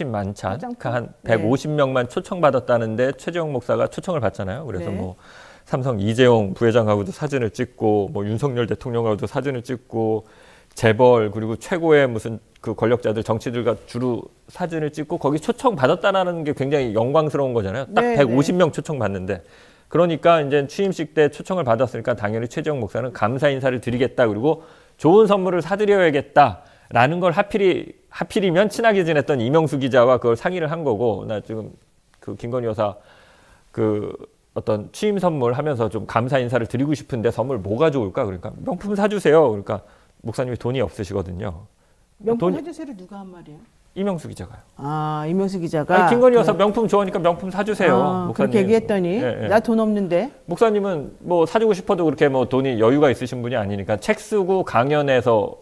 만찬 한 150명만 초청받았다는데 최재형 목사가 초청을 받잖아요. 그래서 네. 뭐 삼성 이재용 부회장하고도 사진을 찍고 뭐 윤석열 대통령하고도 사진을 찍고 재벌 그리고 최고의 무슨 그 권력자들 정치들과 주로 사진을 찍고 거기 초청받았다는 게 굉장히 영광스러운 거잖아요. 딱 네, 150명 초청받는데 그러니까 이제 취임식 때 초청을 받았으니까 당연히 최재형 목사는 감사 인사를 드리겠다 그리고 좋은 선물을 사드려야겠다라는 걸 하필이면 친하게 지냈던 이명수 기자와 그걸 상의를 한 거고 나 지금 그 김건희 여사 그 어떤 취임 선물 하면서 좀 감사 인사를 드리고 싶은데 선물 뭐가 좋을까 그러니까 명품 사주세요 그러니까 목사님이 돈이 없으시거든요. 명품 사주세요를 누가 한 말이에요? 이명수 기자가요. 이명수 기자가. 김건희 여사 명품 좋아하니까 명품 사주세요. 목사님. 그렇게 얘기했더니 나 돈 없는데. 목사님은 뭐 사주고 싶어도 그렇게 뭐 돈이 여유가 있으신 분이 아니니까 책 쓰고 강연해서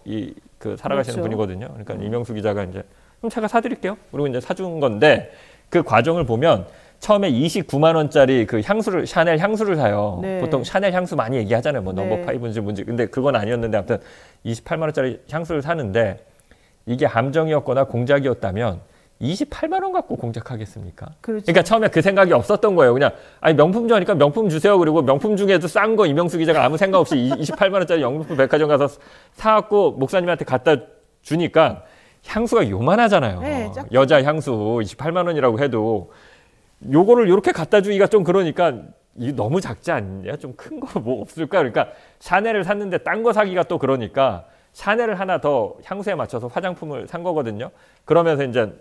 그 살아가시는 그렇죠. 분이거든요. 그러니까 이명수 기자가 이제 그럼 제가 사드릴게요. 그리고 이제 사준 건데 그 과정을 보면 처음에 29만 원짜리 그 샤넬 향수를 사요. 네. 보통 샤넬 향수 많이 얘기하잖아요. 뭐 네. 넘버 5인지 뭔지. 근데 그건 아니었는데 아무튼 28만 원짜리 향수를 사는데 이게 함정이었거나 공작이었다면 28만 원 갖고 공작하겠습니까? 그렇죠. 그러니까 처음에 그 생각이 없었던 거예요. 그냥 아니 명품 좋아하니까 명품 주세요. 그리고 명품 중에도 싼 거 이명수 기자가 아무 생각 없이 28만 원짜리 명품 백화점 가서 사갖고 목사님한테 갖다 주니까 향수가 요만하잖아요. 네, 여자 향수 28만 원이라고 해도 요거를 이렇게 갖다 주기가 좀 그러니까 이게 너무 작지 않냐? 좀 큰 거 뭐 없을까? 그러니까 샤넬을 샀는데 딴 거 사기가 또 그러니까 샤넬을 하나 더 향수에 맞춰서 화장품을 산 거거든요. 그러면서 이제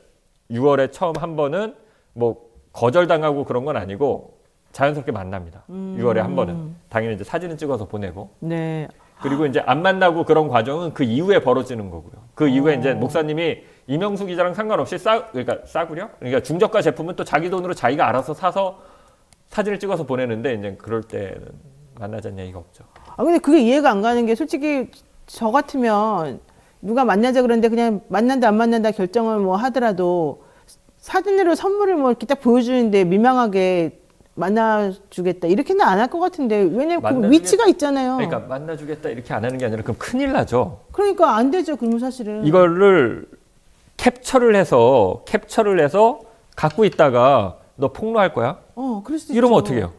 6월에 처음 한 번은 뭐 거절당하고 그런 건 아니고 자연스럽게 만납니다. 6월에 한 번은 당연히 이제 사진을 찍어서 보내고. 네. 그리고 이제 안 만나고 그런 과정은 그 이후에 벌어지는 거고요. 그 이후에 이제 목사님이 이명수 기자랑 상관없이 그러니까 싸구려? 그러니까 중저가 제품은 또 자기 돈으로 자기가 알아서 사서 사진을 찍어서 보내는데 이제 그럴 때는 만나자는 얘기가 없죠. 근데 그게 이해가 안 가는 게 솔직히 저 같으면 누가 만나자 그러는데 그냥 만난다 안 만난다 결정을 뭐 하더라도 사진으로 선물을 뭐 이렇게 딱 보여주는데 민망하게 만나주겠다 이렇게는 안 할 것 같은데 왜냐면 그 위치가 있잖아요. 그러니까 만나주겠다 이렇게 안 하는 게 아니라 그럼 큰일 나죠. 그러니까 안 되죠. 그러면 사실은 이거를 캡처를 해서 갖고 있다가 너 폭로할 거야? 그럴 수도 이러면 있죠. 어떻게 해요?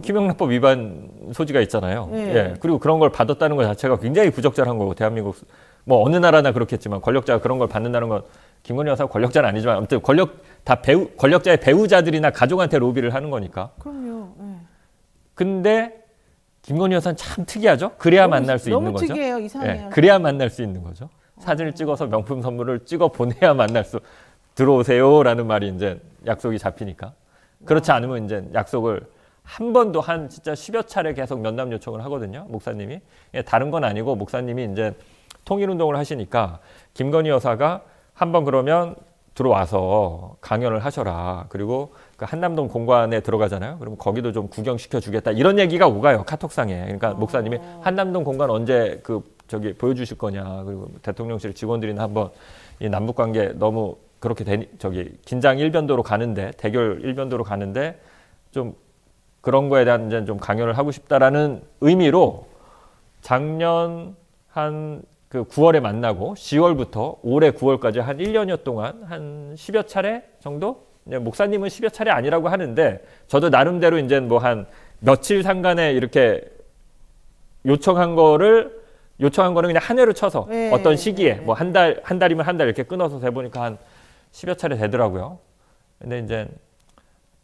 김영란법 위반 소지가 있잖아요. 네. 예. 그리고 그런 걸 받았다는 것 자체가 굉장히 부적절한 거고 대한민국 뭐 어느 나라나 그렇겠지만 권력자가 그런 걸 받는다는 건 김건희 여사가 권력자는 아니지만 아무튼 권력자의 배우자들이나 가족한테 로비를 하는 거니까. 그럼요. 네. 근데 김건희 여사는 참 특이하죠. 그래야 만날 수 있는 거죠. 너무 특이해요. 이상해요. 예. 그래야 만날 수 있는 거죠. 사진을 찍어서 명품 선물을 찍어 보내야 만날 수 들어오세요라는 말이 이제 약속이 잡히니까. 그렇지 않으면 이제 약속을 한 번도 진짜 10여 차례 계속 면담 요청을 하거든요. 목사님이. 다른 건 아니고 목사님이 이제 통일운동을 하시니까 김건희 여사가 한번 그러면 들어와서 강연을 하셔라. 그리고 그 한남동 공관에 들어가잖아요. 그러면 거기도 좀 구경시켜 주겠다. 이런 얘기가 오가요. 카톡상에. 그러니까 목사님이 한남동 공관 언제 보여주실 거냐. 그리고 대통령실 직원들이나 한번 이 남북관계 너무 그렇게 긴장 일변도로 가는데 대결 일변도로 가는데 좀 그런 거에 대한 이제 좀 강연을 하고 싶다라는 의미로 작년 한 그 9월에 만나고 10월부터 올해 9월까지 한 1년여 동안 한 10여 차례 정도? 목사님은 10여 차례 아니라고 하는데 저도 나름대로 이제 뭐 한 며칠 상간에 이렇게 요청한 거는 그냥 한 해로 쳐서 네. 어떤 시기에 뭐 한 달이면 한 달 이렇게 끊어서 해보니까 한 10여 차례 되더라고요. 근데 이제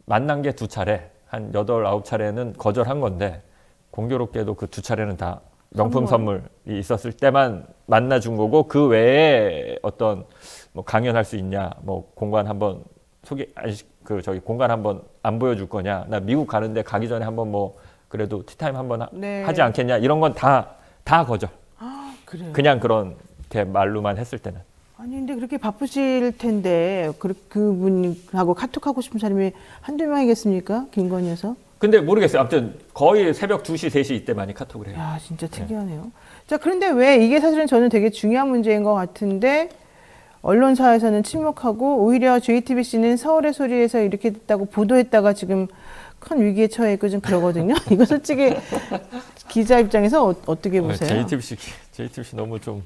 만난 게 2차례, 한 8, 9차례는 거절한 건데 공교롭게도 그 2차례는 다 명품 선물이 있었을 때만 만나준 거고 그 외에 어떤 뭐 강연할 수 있냐, 뭐 공간 한번 공간 한번 안 보여줄 거냐, 나 미국 가는데 가기 전에 한번 뭐 그래도 티타임 한번 네. 하지 않겠냐 이런 건 다 거절. 그래요. 그냥 그렇게 말로만 했을 때는. 아니 근데 그렇게 바쁘실 텐데 그분하고 카톡하고 싶은 사람이 한두 명이겠습니까? 김건희 여사? 근데 모르겠어요. 아무튼 거의 새벽 2시, 3시 이때 많이 카톡을 해요. 야, 진짜 특이하네요. 자, 그런데 왜 이게 사실은 저는 되게 중요한 문제인 것 같은데 언론사에서는 침묵하고 오히려 JTBC는 서울의 소리에서 이렇게 됐다고 보도했다가 지금 큰 위기에 처해 있고 좀 그러거든요. 이거 솔직히 기자 입장에서 어떻게 보세요? JTBC 너무 좀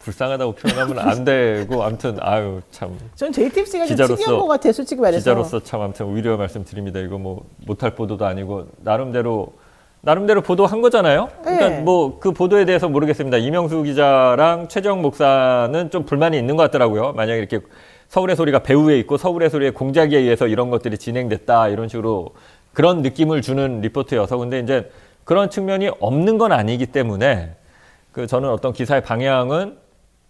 불쌍하다고 표현하면 안 되고 아무튼 아유 참. 전 JTBC가 좀 특이한 것 같아요. 솔직히 말해서. 기자로서 참 아무튼 오히려 말씀드립니다. 이거 뭐 못할 보도도 아니고 나름대로 보도한 거잖아요. 그러니까 네. 뭐 그 보도에 대해서 모르겠습니다. 이명수 기자랑 최재형 목사는 좀 불만이 있는 것 같더라고요. 만약에 이렇게 서울의 소리가 배후에 있고 서울의 소리의 공작에 의해서 이런 것들이 진행됐다 이런 식으로 그런 느낌을 주는 리포트여서 근데 이제 그런 측면이 없는 건 아니기 때문에 저는 어떤 기사의 방향은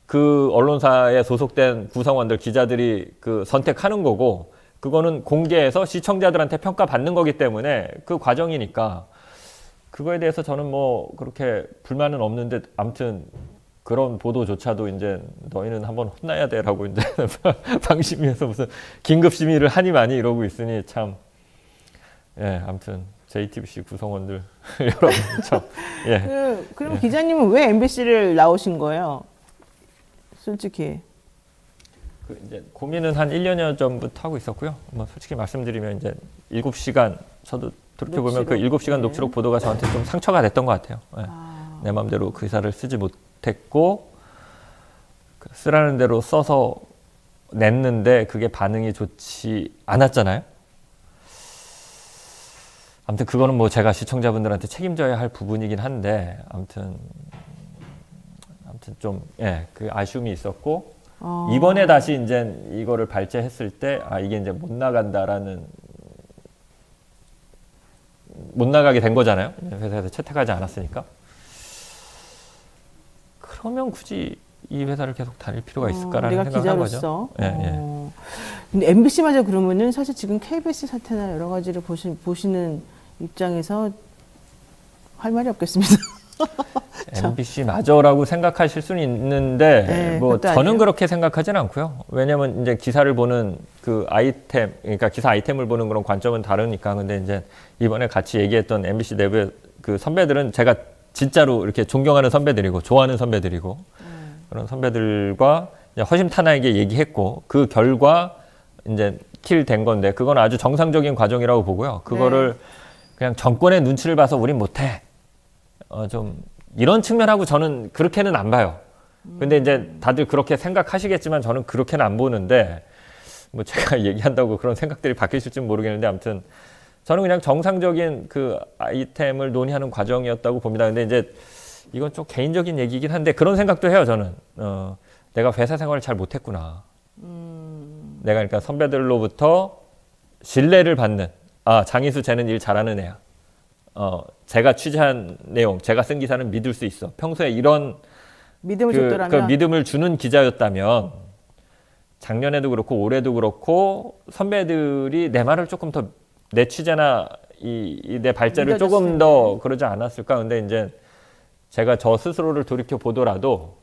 그 언론사에 소속된 구성원들 기자들이 선택하는 거고 그거는 공개해서 시청자들한테 평가받는 거기 때문에 그 과정이니까 그거에 대해서 저는 뭐 그렇게 불만은 없는데 아무튼 그런 보도조차도 이제 너희는 한번 혼나야 돼라고 이제 방심위에서 무슨 긴급 심의를 하니 많이 이러고 있으니 참 예, 아무튼 JTBC 구성원들 여러분 참 예. 그럼 기자님은 왜 MBC를 나오신 거예요? 솔직히. 이제 고민은 한 1년여 전부터 하고 있었고요. 뭐 솔직히 말씀드리면 이제 7시간 저도 돌이켜보면 그 7시간 녹취록 보도가 저한테 좀 상처가 됐던 것 같아요. 예. 내 마음대로 그 기사를 쓰지 못했고 쓰라는 대로 써서 냈는데 그게 반응이 좋지 않았잖아요. 아무튼 그거는 뭐 제가 시청자분들한테 책임져야 할 부분이긴 한데 아무튼 좀 예, 그 아쉬움이 있었고 이번에 다시 이제 이거를 발제했을 때 이게 이제 못 나가게 된 거잖아요. 회사에서 채택하지 않았으니까. 그러면 굳이 이 회사를 계속 다닐 필요가 있을까라는 생각을 한 거죠. 예, 예. 근데 MBC마저 그러면은 사실 지금 KBS 사태나 여러 가지를 보시는 입장에서 할 말이 없겠습니다. MBC 마저라고 생각하실 수는 있는데 네, 뭐 저는 아니에요. 그렇게 생각하지는 않고요. 왜냐하면 이제 기사를 보는 그 아이템, 그러니까 기사 아이템을 보는 그런 관점은 다르니까. 근데 이제 이번에 같이 얘기했던 MBC 내부의 그 선배들은 제가 진짜로 이렇게 존경하는 선배들이고 좋아하는 선배들이고 그런 선배들과 이제 허심탄회하게 얘기했고 그 결과 이제 킬된 건데 그건 아주 정상적인 과정이라고 보고요. 그거를 그냥 정권의 눈치를 봐서 우린 못해. 좀 이런 측면하고 저는 그렇게는 안 봐요. 근데 이제 다들 그렇게 생각하시겠지만 저는 그렇게는 안 보는데 뭐 제가 얘기한다고 그런 생각들이 바뀌실지는 모르겠는데 아무튼 저는 그냥 정상적인 그 아이템을 논의하는 과정이었다고 봅니다. 근데 이제 이건 좀 개인적인 얘기긴 한데 그런 생각도 해요. 저는 내가 회사 생활을 잘 못했구나. 내가 그러니까 선배들로부터 신뢰를 받는 장희수 쟤는 일 잘하는 애야. 제가 취재한 내용, 제가 쓴 기사는 믿을 수 있어. 평소에 이런 믿음을 줬더라면 믿음을 주는 기자였다면 작년에도 그렇고 올해도 그렇고 선배들이 내 말을 조금 더 내 취재나 내 발제를 조금 더 그러지 않았을까. 근데 이제 제가 저 스스로를 돌이켜 보더라도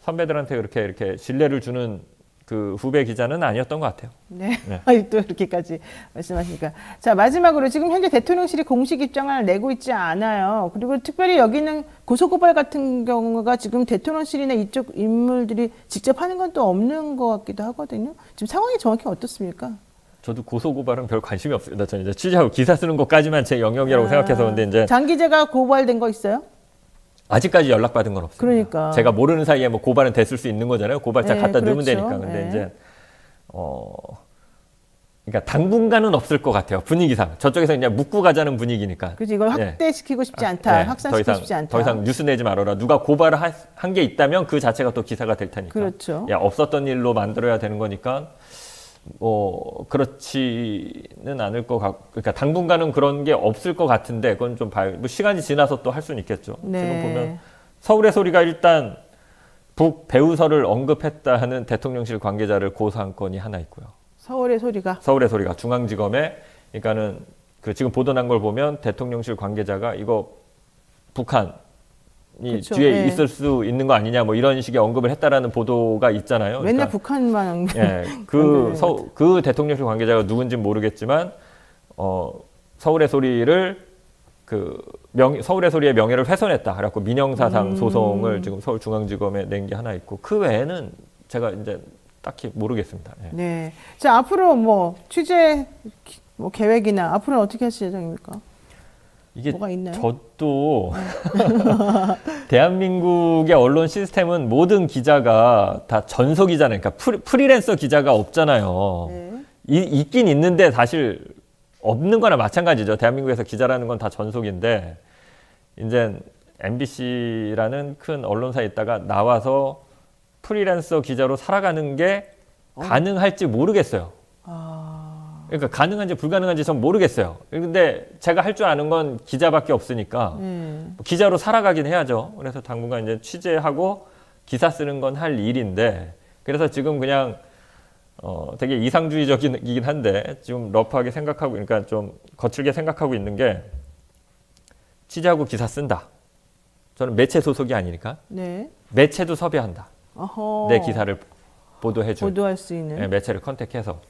선배들한테 이렇게 신뢰를 주는 그 후배 기자는 아니었던 것 같아요. 네. 또 이렇게까지 말씀하시니까. 자, 마지막으로 지금 현재 대통령실이 공식 입장을 내고 있지 않아요. 그리고 특별히 여기는 고소고발 같은 경우가 지금 대통령실이나 이쪽 인물들이 직접 하는 건 또 없는 것 같기도 하거든요. 지금 상황이 정확히 어떻습니까? 저도 고소고발은 별 관심이 없습니다. 저는 이제 취재하고 기사 쓰는 것까지만 제 영역이라고 생각해서 근데 이제 장 기자가 고발된 거 있어요? 아직까지 연락받은 건 없습니다. 그러니까. 제가 모르는 사이에 뭐 고발은 됐을 수 있는 거잖아요. 고발장 갖다 넣으면 그렇죠. 되니까. 근데 이제 그러니까 당분간은 없을 것 같아요. 분위기상. 저쪽에서 그냥 묻고 가자는 분위기니까. 그렇지. 이걸 확대시키고 싶지 않다. 확산시키고 싶지 않다. 더 이상 뉴스 내지 말아라. 누가 고발을 한 게 있다면 그 자체가 또 기사가 될 테니까. 그렇죠. 야, 없었던 일로 만들어야 되는 거니까 그렇지는 않을 것 같고, 그러니까 당분간은 그런 게 없을 것 같은데, 그건 좀 봐요. 뭐 시간이 지나서 또 할 수는 있겠죠. 네. 지금 보면 서울의 소리가 일단 북 배우설을 언급했다는 대통령실 관계자를 고소한 건이 하나 있고요. 서울의 소리가. 서울의 소리가 중앙지검에, 그러니까는 그 지금 보도 난 걸 보면 대통령실 관계자가 이거 북한이 그쵸, 뒤에 있을 수 있는 거 아니냐 뭐 이런 식의 언급을 했다라는 보도가 있잖아요. 맨날 그러니까, 북한만. 그 대통령실 관계자가 누군지는 모르겠지만 서울의 소리를 서울의 소리의 명예를 훼손했다. 그래갖고 민형사상 소송을 지금 서울중앙지검에 낸 게 하나 있고, 그 외에는 제가 이제 딱히 모르겠습니다. 예. 네. 자, 앞으로 뭐 취재 계획이나 앞으로는 어떻게 하실 예정입니까? 이게 뭐가 있나요? 저도 대한민국의 언론 시스템은 모든 기자가 다 전속 기자는, 그러니까 프리랜서 기자가 없잖아요. 네. 있긴 있는데 사실 없는 거나 마찬가지죠. 대한민국에서 기자라는 건 다 전속인데, 이제 MBC라는 큰 언론사에 있다가 나와서 프리랜서 기자로 살아가는 게 가능할지 모르겠어요. 그러니까 가능한지 불가능한지 전 모르겠어요. 근데 제가 할 줄 아는 건 기자밖에 없으니까 기자로 살아가긴 해야죠. 그래서 당분간 이제 취재하고 기사 쓰는 건 할 일인데, 그래서 지금 그냥 되게 이상주의적이긴 한데 지금 러프하게 생각하고, 그러니까 좀 거칠게 생각하고 있는 게, 취재하고 기사 쓴다. 저는 매체 소속이 아니니까 네. 매체도 섭외한다. 어허. 내 기사를 보도해줄. 보도할 수 있는. 네, 매체를 컨택해서.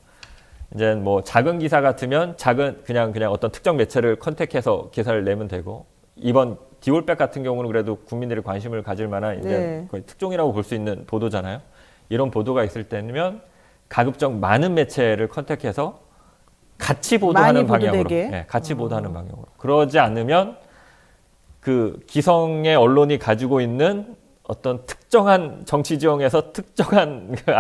이제 뭐 작은 기사 같으면 그냥 어떤 특정 매체를 컨택해서 기사를 내면 되고, 이번 디올백 같은 경우는 그래도 국민들이 관심을 가질 만한 이제 네. 거의 특종이라고 볼 수 있는 보도잖아요. 이런 보도가 있을 때면 가급적 많은 매체를 컨택해서 같이 보도하는 방향으로, 네, 같이 보도하는 방향으로. 그러지 않으면 그 기성의 언론이 가지고 있는 어떤 특정한 정치 지형에서 특정한 그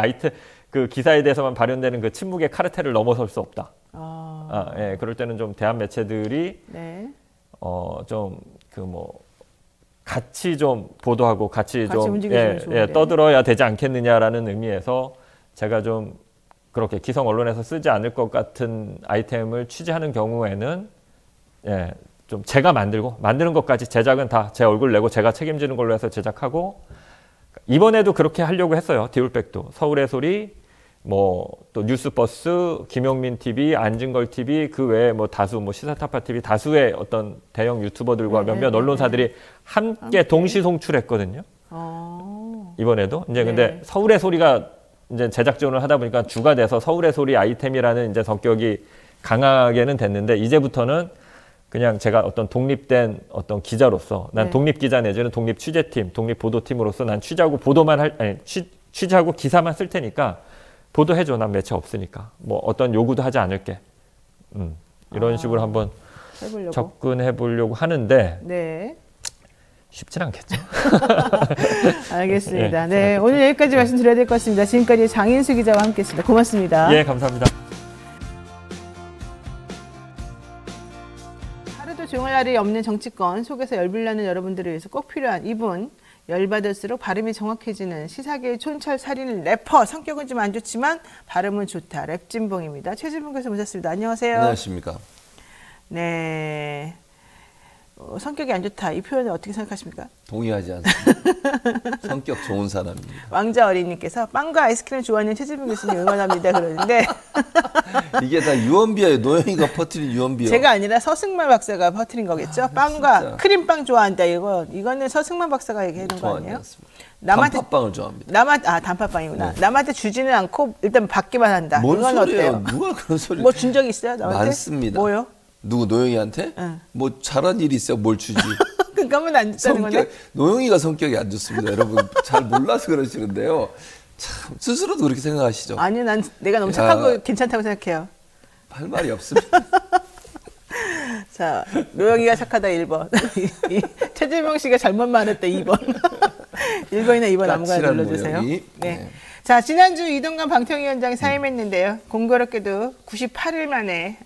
그 기사에 대해서만 발현되는 그 침묵의 카르텔을 넘어설 수 없다. 예, 그럴 때는 좀 대한 매체들이 네. 좀 같이 좀 보도하고 같이 좀 움직이시면 떠들어야 되지 않겠느냐라는 의미에서 제가 좀 그렇게 기성 언론에서 쓰지 않을 것 같은 아이템을 취재하는 경우에는 좀 제가 만드는 것까지 제작은 다 제 얼굴 내고 제가 책임지는 걸로 해서 제작하고, 이번에도 그렇게 하려고 했어요. 디올백도 서울의 소리, 또 뉴스버스, 김용민 TV, 안진걸 TV, 그 외에 다수 시사타파 TV, 다수의 어떤 대형 유튜버들과 몇몇 언론사들이 함께 동시 송출했거든요. 이번에도 이제 근데 서울의 소리가 이제 제작 지원을 하다 보니까 주가 돼서 서울의 소리 아이템이라는 이제 성격이 강하게는 됐는데, 이제부터는 그냥 제가 어떤 독립된 어떤 기자로서, 난 독립기자 내지는 독립취재팀, 독립보도팀으로서 난 취재하고 기사만 쓸 테니까 보도해줘. 난 매체 없으니까. 어떤 요구도 하지 않을게. 이런 식으로 한번 접근해 보려고 하는데, 네. 쉽진 않겠죠. 알겠습니다. 네, 오늘 여기까지 말씀드려야 될 것 같습니다. 지금까지 장인수 기자와 함께했습니다. 고맙습니다. 예, 감사합니다. 하루도 조용할 날이 없는 정치권 속에서 열불나는 여러분들을 위해서 꼭 필요한 이분, 열받을수록 발음이 정확해지는 시사계의 촌철살인 래퍼, 성격은 좀 안 좋지만 발음은 좋다, 랩진봉입니다. 최진봉 교수 모셨습니다. 안녕하세요. 안녕하십니까. 네, 성격이 안 좋다, 이 표현을 어떻게 생각하십니까? 동의하지 않습니다. 성격 좋은 사람입니다. 왕자 어린이께서 빵과 아이스크림 좋아하는 최진봉 교수님 응원합니다 그러는데 이게 다 유언비어예요. 노영이가 퍼뜨린 유언비어. 제가 아니라 서승만 박사가 퍼뜨린 거겠죠. 빵과 진짜. 크림빵 좋아한다, 이거는 서승만 박사가 얘기하는 거 아니에요? 남한테 단팥빵을 좋아합니다. 단팥빵이구나. 네. 남한테 주지는 않고 일단 받기만 한다. 뭔 이건 소리예요? 어때요? 누가 그런 소리? 뭐 준 적 있어요? 남한테? 많습니다. 뭐요? 누구, 노영이한테? 응. 뭐 잘한 일이 있어요? 뭘 주지? 그거면 안 좋다는 거네. 노영이가 성격이 안 좋습니다. 여러분 잘 몰라서 그러시는데요. 참 스스로도 그렇게 생각하시죠? 아니, 내가 너무 착하고 괜찮다고 생각해요. 할 말이 없습니다. 자, 자, 노영이가 착하다 1번. 최재명 씨가 잘못 말했다 2번. 1번이나 2번 아무거나 눌러주세요. 네. 자, 지난주 이동관 방통위원장이 사임했는데요. 공교롭게도 98일 만에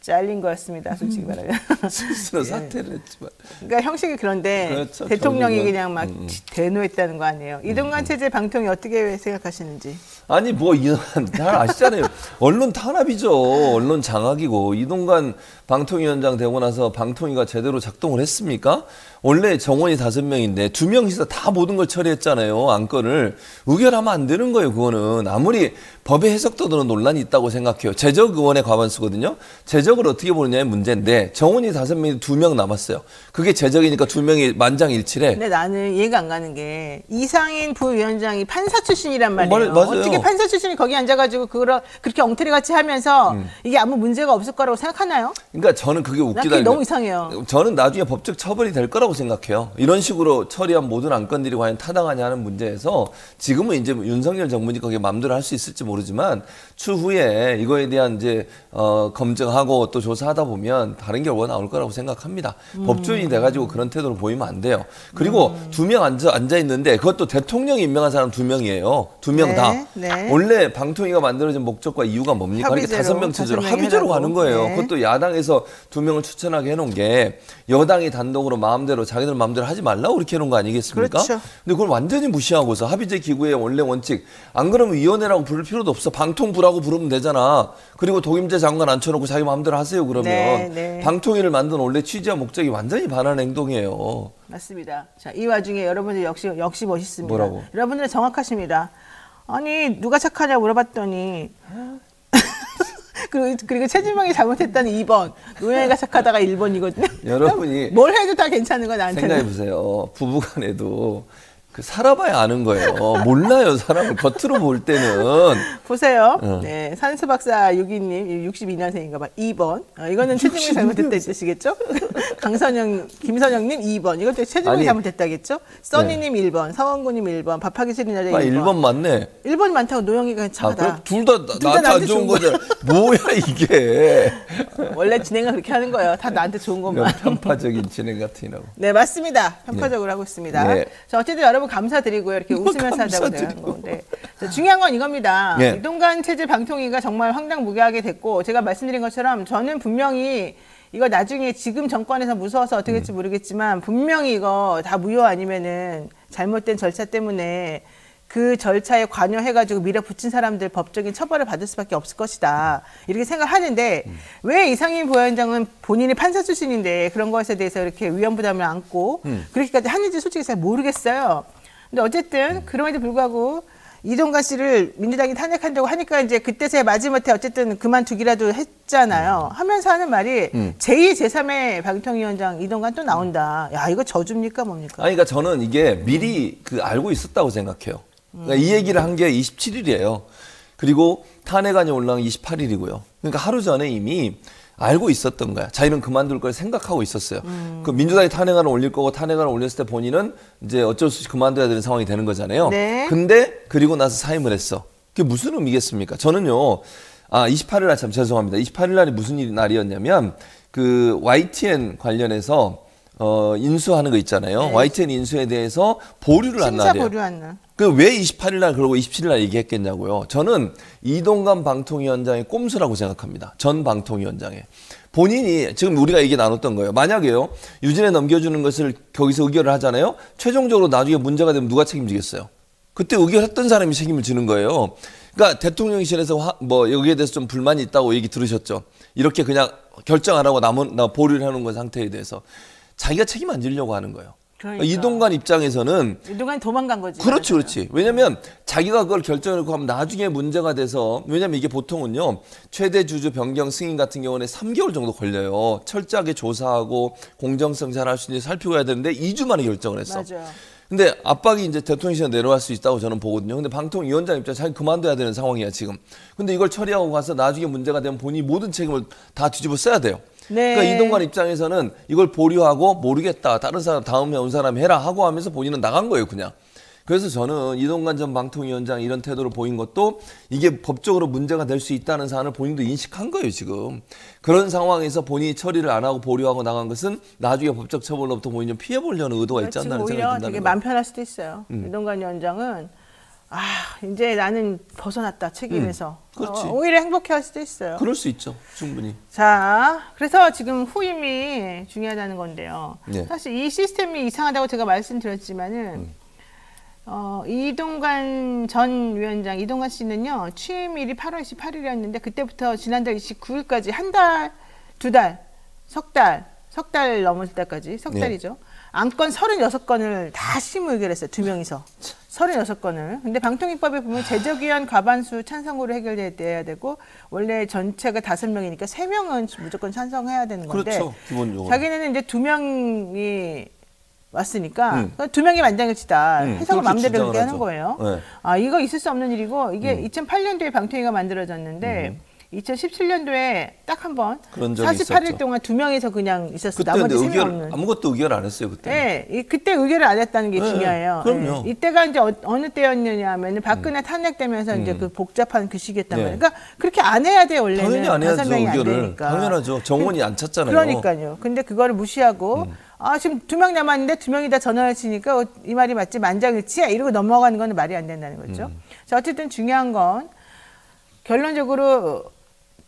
잘린 거였습니다. 솔직히 말하면. 스스로 사퇴를 했지만. 그러니까 형식이 그런데 그렇죠, 대통령이 결국은. 그냥 막 대노했다는 거 아니에요. 이동관 체제 방통위 어떻게 생각하시는지. 아니 뭐 이동관 잘 아시잖아요. 언론 탄압이죠. 언론 장악이고 이동관 방통위원장 되고 나서 방통위가 제대로 작동을 했습니까? 원래 정원이 5명인데 2명이서 다 모든 걸 처리했잖아요. 안건을. 의결하면 안 되는 거예요. 그거는. 아무리 법의 해석도들은 논란이 있다고 생각해요. 재적 의원의 과반수거든요. 재적을 어떻게 보느냐의 문제인데 정원이 5명이 2명 남았어요. 그게 재적이니까 2명이 만장일치래. 근데 나는 이해가 안 가는 게 이상인 부위원장이 판사 출신이란 말이에요. 맞아요. 어떻게 판사 출신이 거기 앉아가지고 그렇게 엉터리 같이 하면서 이게 아무 문제가 없을 거라고 생각하나요? 그러니까 저는 그게 웃기다. 그게 너무 이상해요. 저는 나중에 법적 처벌이 될 거라고 생각해요. 이런 식으로 처리한 모든 안건들이 과연 타당하냐 하는 문제에서 지금은 이제 윤석열 정부니까 그게 마음대로 할 수 있을지 모르지만 추후에 이거에 대한 이제 검증하고 또 조사하다 보면 다른 결과가 나올 거라고 생각합니다. 법조인이 돼가지고 그런 태도를 보이면 안 돼요. 그리고 2명 앉아 있는데 그것도 대통령이 임명한 사람 2명이에요. 2명 다. 네. 원래 방통위가 만들어진 목적과 이유가 뭡니까? 이렇게 5명 체제로 합의제로 가는 거예요. 네. 그것도 야당에서 2명을 추천하게 해놓은 게 여당이 단독으로 마음대로 자기들 마음대로 하지 말라고 이렇게 해놓은 거 아니겠습니까? 그렇죠. 근데 그걸 완전히 무시하고서 합의제 기구의 원래 원칙 안 그러면 위원회라고 부를 필요도 없어. 방통부라고 부르면 되잖아. 그리고 독임제 장관 앉혀놓고 자기 마음대로 하세요. 그러면 네. 방통위를 만든 원래 취지와 목적이 완전히 반하는 행동이에요. 맞습니다. 자, 이 와중에 여러분들 역시 멋있습니다. 뭐라고? 여러분들 정확하십니다. 아니 누가 착하냐 물어봤더니 그리고 최진명이 잘못했다는 2번, 노영이가 착하다가 1번이거든요. 여러분이 뭘 해도 다 괜찮은 건 나한테는. 생각해보세요. 부부간에도 살아봐야 아는 거예요. 몰라요. 사람을 겉으로 볼 때는. 보세요. 네, 산수박사 62님, 62년생인가 봐. 2번. 이거는 최진명이 잘못했다 이 뜻이겠죠? 김선영님 2번. 이것도 최진명이 잘못했다겠죠? 써니님 1번, 서원구님 1번, 밥하기 싫은 여자 1번. 1번 맞네. 1번이 많다고 노영이가 착하다. 둘 다 나한테 안 좋은 거잖아. 뭐야 이게. 원래 진행을 그렇게 하는 거예요. 다 나한테 좋은 것만. 편파적인 진행 같으라고. 네, 맞습니다. 편파적으로 하고 있습니다. 네. 자, 어쨌든 여러분 감사드리고요. 이렇게 웃으면서 하자고 제가 한 건데. 자, 중요한 건 이겁니다. 네. 이동관 체제 방통위가 정말 황당무계하게 됐고, 제가 말씀드린 것처럼 저는 분명히 이거 나중에 지금 정권에서 무서워서 어떻게 될지 모르겠지만 분명히 이거 다 무효 아니면은 잘못된 절차 때문에 그 절차에 관여해가지고 밀어붙인 사람들 법적인 처벌을 받을 수밖에 없을 것이다. 이렇게 생각하는데 왜 이상민 부위원장은 본인이 판사 출신인데 그런 것에 대해서 이렇게 위험부담을 안고 그렇게까지 하는지 솔직히 잘 모르겠어요. 근데 어쨌든 그럼에도 불구하고 이동관 씨를 민주당이 탄핵한다고 하니까 이제 그때서야 마지못해 어쨌든 그만두기라도 했잖아요. 하면서 하는 말이 제2, 제3의 방통위원장 이동관 또 나온다. 야, 이거 저주입니까 뭡니까? 아니, 그러니까 저는 이게 미리 알고 있었다고 생각해요. 그러니까 이 얘기를 한 게 27일이에요. 그리고 탄핵안이 올라온 28일이고요. 그러니까 하루 전에 이미 알고 있었던 거야. 자기는 그만둘 걸 생각하고 있었어요. 그 민주당이 탄핵안을 올릴 거고 탄핵안을 올렸을 때 본인은 이제 어쩔 수 없이 그만둬야 되는 상황이 되는 거잖아요. 네. 근데 그리고 나서 사임을 했어. 그게 무슨 의미겠습니까? 저는요. 28일 날 참 죄송합니다. 28일 날이 무슨 날이었냐면 그 YTN 관련해서 인수하는 거 있잖아요. 네. YTN 인수에 대해서 보류를 한 날이에요. 심사 보류한 날. 그 왜 28일 날 그러고 27일 날 얘기했겠냐고요. 저는 이동관 방통위원장의 꼼수라고 생각합니다. 전 방통위원장의. 본인이 지금 우리가 얘기 나눴던 거예요. 만약에요. 유진에 넘겨주는 것을 거기서 의결을 하잖아요. 최종적으로 나중에 문제가 되면 누가 책임지겠어요. 그때 의결했던 사람이 책임을 지는 거예요. 그러니까 대통령실에서 여기에 대해서 좀 불만이 있다고 얘기 들으셨죠. 이렇게 그냥 결정 안 하고 보류를 해놓은 건 상태에 대해서. 자기가 책임 안 지려고 하는 거예요. 그러니까. 이동관 입장에서는 이동관이 도망간 거지. 그렇지, 그렇지. 왜냐면 자기가 그걸 결정해놓고 하면 나중에 문제가 돼서, 왜냐면 이게 보통은요, 최대 주주 변경 승인 같은 경우는 3개월 정도 걸려요. 철저하게 조사하고 공정성 잘 할 수 있는지 살피고 해야 되는데 2주 만에 결정을 했어. 맞아요. 근데 압박이 이제 대통령실에 내려갈 수 있다고 저는 보거든요. 근데 방통위원장 입장에서 자기 그만둬야 되는 상황이야, 지금. 근데 이걸 처리하고 가서 나중에 문제가 되면 본인이 모든 책임을 다 뒤집어 써야 돼요. 네. 그러니까 이동관 입장에서는 이걸 보류하고 모르겠다. 다른 사람, 다음에 온 사람이 해라 하고 하면서 본인은 나간 거예요, 그냥. 그래서 저는 이동관 전 방통위원장 이런 태도를 보인 것도 이게 법적으로 문제가 될 수 있다는 사안을 본인도 인식한 거예요, 지금. 그런 상황에서 본인이 처리를 안 하고 보류하고 나간 것은 나중에 법적 처벌로부터 본인이 좀 피해보려는 의도가 있지 않나 지금 생각이 오히려 든다는 되게 거예요. 마음 편할 수도 있어요. 이동관 위원장은 이제 나는 벗어났다, 책임에서. 그렇지. 오히려 행복해할 수도 있어요. 그럴 수 있죠, 충분히. 자, 그래서 지금 후임이 중요하다는 건데요. 네. 사실 이 시스템이 이상하다고 제가 말씀드렸지만은 이동관 전 위원장, 이동관 씨는요, 취임일이 8월 28일이었는데 그때부터 지난달 29일까지 한 달, 두 달, 석 달 넘을 때까지, 석 네. 달이죠. 안건 36건을 다 심의 의결했어요. 2명이서. 36건을. 근데 방통위법에 보면 제적위원 과반수 찬성으로 해결돼야 되고, 원래 전체가 5명이니까 3명은 무조건 찬성해야 되는 건데, 그렇죠, 기본적으로. 자기네는 이제 2명이 왔으니까 2명이 만장일치다. 해석을 그렇게 마음대로 주장을 그렇게 하는 하죠. 거예요. 네. 이거 있을 수 없는 일이고, 이게 2008년도에 방통위가 만들어졌는데 2017년도에 딱 한 번 그런 적이 48일 있었죠. 동안 2명에서 그냥 있었어요. 그때 나머지 3명 의결 없는. 아무것도 의결 안 했어요, 그때. 네, 그때 의결을 안 했다는 게 네, 중요해요. 그럼요. 네, 이때가 이제 어느 때였느냐 하면은 박근혜 탄핵되면서 이제 그 복잡한 그 시기였단 네. 말이에요. 그러니까 그렇게 안 해야 돼요, 원래는. 당연히 안 해야죠, 5명이 안 의결을. 되니까. 당연하죠. 정원이 안 찼잖아요. 그러니까요. 근데 그거를 무시하고 지금 2명 남았는데 2명이 다 전화를 치니까 이 말이 맞지, 만장일치야 이러고 넘어가는 건 말이 안 된다는 거죠. 자, 어쨌든 중요한 건 결론적으로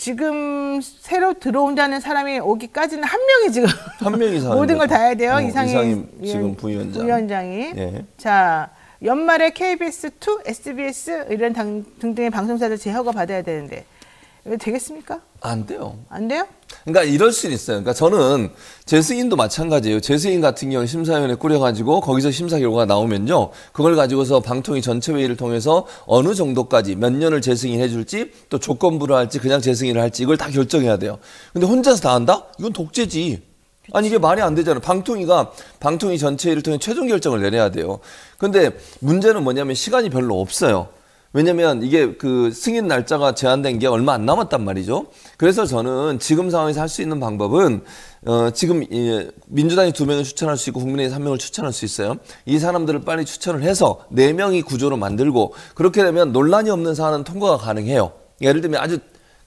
지금 새로 들어온다는 사람이 오기까지는 한 명이 지금 한 명이 사는 모든 걸 거죠. 다 해야 돼요. 이상임 지금 부위원장이. 예. 자, 연말에 KBS2, SBS 이런 등등의 방송사들 재허가 받아야 되는데 이거 되겠습니까? 안 돼요. 안 돼요? 그러니까 이럴 수는 있어요. 그러니까 저는 재승인도 마찬가지예요. 재승인 같은 경우는 심사위원회 꾸려가지고 거기서 심사 결과가 나오면요, 그걸 가지고서 방통위 전체 회의를 통해서 어느 정도까지 몇 년을 재승인해 줄지, 또 조건부를 할지 그냥 재승인을 할지 이걸 다 결정해야 돼요. 근데 혼자서 다 한다? 이건 독재지. 아니 이게 말이 안 되잖아요. 방통위 전체 회의를 통해 최종 결정을 내려야 돼요. 근데 문제는 뭐냐면 시간이 별로 없어요. 왜냐면 이게 그 승인 날짜가 제한된 게 얼마 안 남았단 말이죠. 그래서 저는 지금 상황에서 할 수 있는 방법은 지금 민주당이 2명을 추천할 수 있고 국민의힘 3명을 추천할 수 있어요. 이 사람들을 빨리 추천을 해서 4명이 구조로 만들고, 그렇게 되면 논란이 없는 사안은 통과가 가능해요. 예를 들면 아주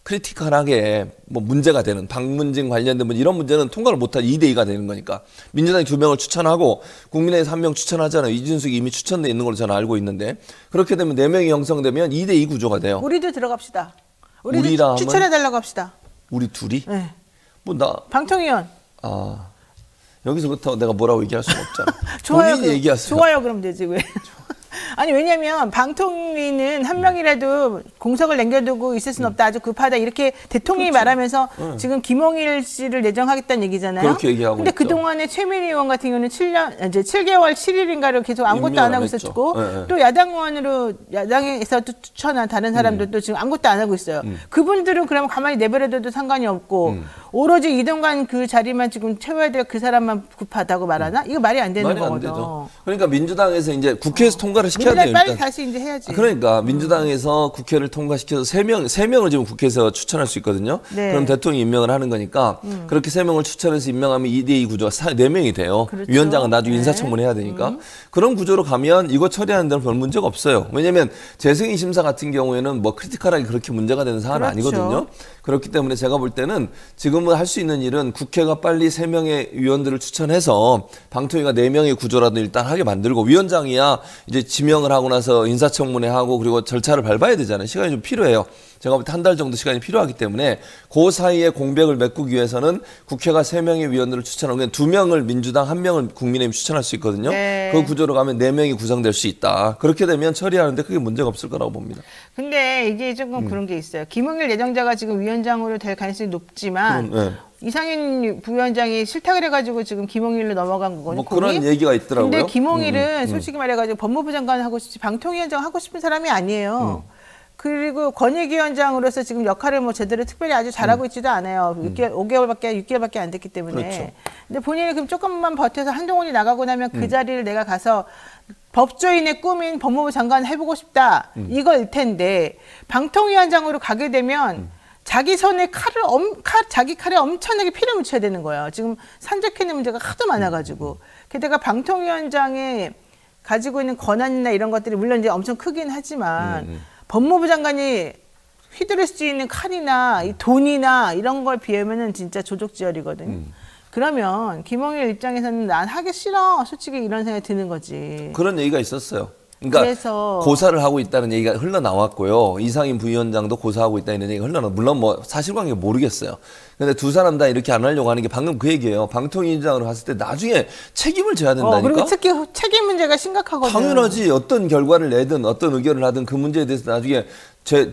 크리티컬하게 뭐 문제가 되는 방문진 관련된 이런 문제는 통과를 못하지, 2대2가 되는 거니까. 민주당이 2명을 추천하고 국민의힘 3명 추천하잖아요. 이준석이 이미 추천돼 있는 걸로 저는 알고 있는데, 그렇게 되면 4명이 형성되면 2대2 구조가 돼요. 우리도 들어갑시다. 우리도 우리라 추천해달라고 합시다. 우리 둘이? 네. 아, 방통위원. 여기서 그렇다고 내가 뭐라고 얘기할 수는 없잖아. 좋아요. 본인이 얘기하세요. 좋아요. 그럼 되지 왜? 아니 왜냐면 방통위는 한 명이라도 공석을 남겨두고 있을 수는 없다. 아주 급하다. 이렇게 대통령이 말하면서 지금 김홍일 씨를 내정하겠다는 얘기잖아요. 그렇게 얘기하고 근데 있죠. 그동안에 최민희 의원 같은 경우는 7개월 7일인가를 계속 아무것도 안 하고 임명을 있었고, 했죠. 또 야당 의원으로 야당에서 또 추천한 다른 사람들도 지금 아무것도 안 하고 있어요. 그분들은 그러면 가만히 내버려둬도 상관이 없고 오로지 이동관 그 자리만 지금 채워야 될 그 사람만 급하다고 말하나? 이거 말이 안 되는 말이 안 거거든. 되죠. 그러니까 민주당에서 이제 국회에서 통과를 시켜야 돼요. 빨리 일단. 다시 이제 해야지. 그러니까 민주당에서 국회를 통과시켜서 3명을 지금 국회에서 추천할 수 있거든요. 네. 그럼 대통령이 임명을 하는 거니까 그렇게 3명을 추천해서 임명하면 2대2 구조가 4명이 돼요. 그렇죠. 위원장은 나중에 네. 인사청문회 해야 되니까. 그런 구조로 가면 이거 처리하는 데는 별 문제가 없어요. 왜냐하면 재승인 심사 같은 경우에는 뭐 크리티컬하게 그렇게 문제가 되는 사안은 그렇죠. 아니거든요. 그렇기 때문에 제가 볼 때는 지금은 할 수 있는 일은 국회가 빨리 3명의 위원들을 추천해서 방통위가 4명의 구조라도 일단 하게 만들고, 위원장이야 이제 지명을 하고 나서 인사청문회 하고 그리고 절차를 밟아야 되잖아요. 시간이 좀 필요해요. 제가 볼 때 한 달 정도 시간이 필요하기 때문에 그 사이에 공백을 메꾸기 위해서는 국회가 3명의 위원들을 추천하고, 그냥 2명을 민주당, 1명을 국민의힘 추천할 수 있거든요. 네. 그 구조로 가면 4명이 구성될 수 있다. 그렇게 되면 처리하는데 크게 문제가 없을 거라고 봅니다. 근데 이게 조금 그런 게 있어요. 김홍일 예정자가 지금 위원장으로 될 가능성이 높지만 네. 이상인 부위원장이 실탁을 해가지고 지금 김홍일로 넘어간 거거든요. 뭐 그런 얘기가 있더라고요. 근데 김홍일은 솔직히 말해가지고 법무부 장관 하고 싶지 방통위원장 하고 싶은 사람이 아니에요. 그리고 권익위원장으로서 지금 역할을 뭐 제대로 특별히 아주 잘하고 있지도 않아요. 6개월밖에 안 됐기 때문에. 그렇죠. 근데 본인이 그럼 조금만 버텨서 한동훈이 나가고 나면 그 자리를 내가 가서 법조인의 꿈인 법무부 장관 해보고 싶다. 이거일 텐데 방통위원장으로 가게 되면 자기 손에 자기 칼에 엄청나게 피를 묻혀야 되는 거예요. 지금 산적해는 문제가 하도 많아가지고. 게다가 방통위원장의 가지고 있는 권한이나 이런 것들이 물론 이제 엄청 크긴 하지만 법무부 장관이 휘두를 수 있는 칼이나 이 돈이나 이런 걸 비하면은 진짜 조족지혈이거든요. 그러면 김홍일 입장에서는 난 하기 싫어. 솔직히 이런 생각이 드는 거지. 그런 얘기가 있었어요. 그러니까 그래서 고사를 하고 있다는 얘기가 흘러나왔고요. 이상임 부위원장도 고사하고 있다는 얘기가 흘러나왔고 물론 뭐 사실관계 모르겠어요. 근데 두 사람 다 이렇게 안 하려고 하는 게 방금 그 얘기예요. 방통위원장으로 봤을 때 나중에 책임을 져야 된다니까. 그리고 특히 책임 문제가 심각하거든요. 당연하지. 어떤 결과를 내든 어떤 의견을 하든 그 문제에 대해서 나중에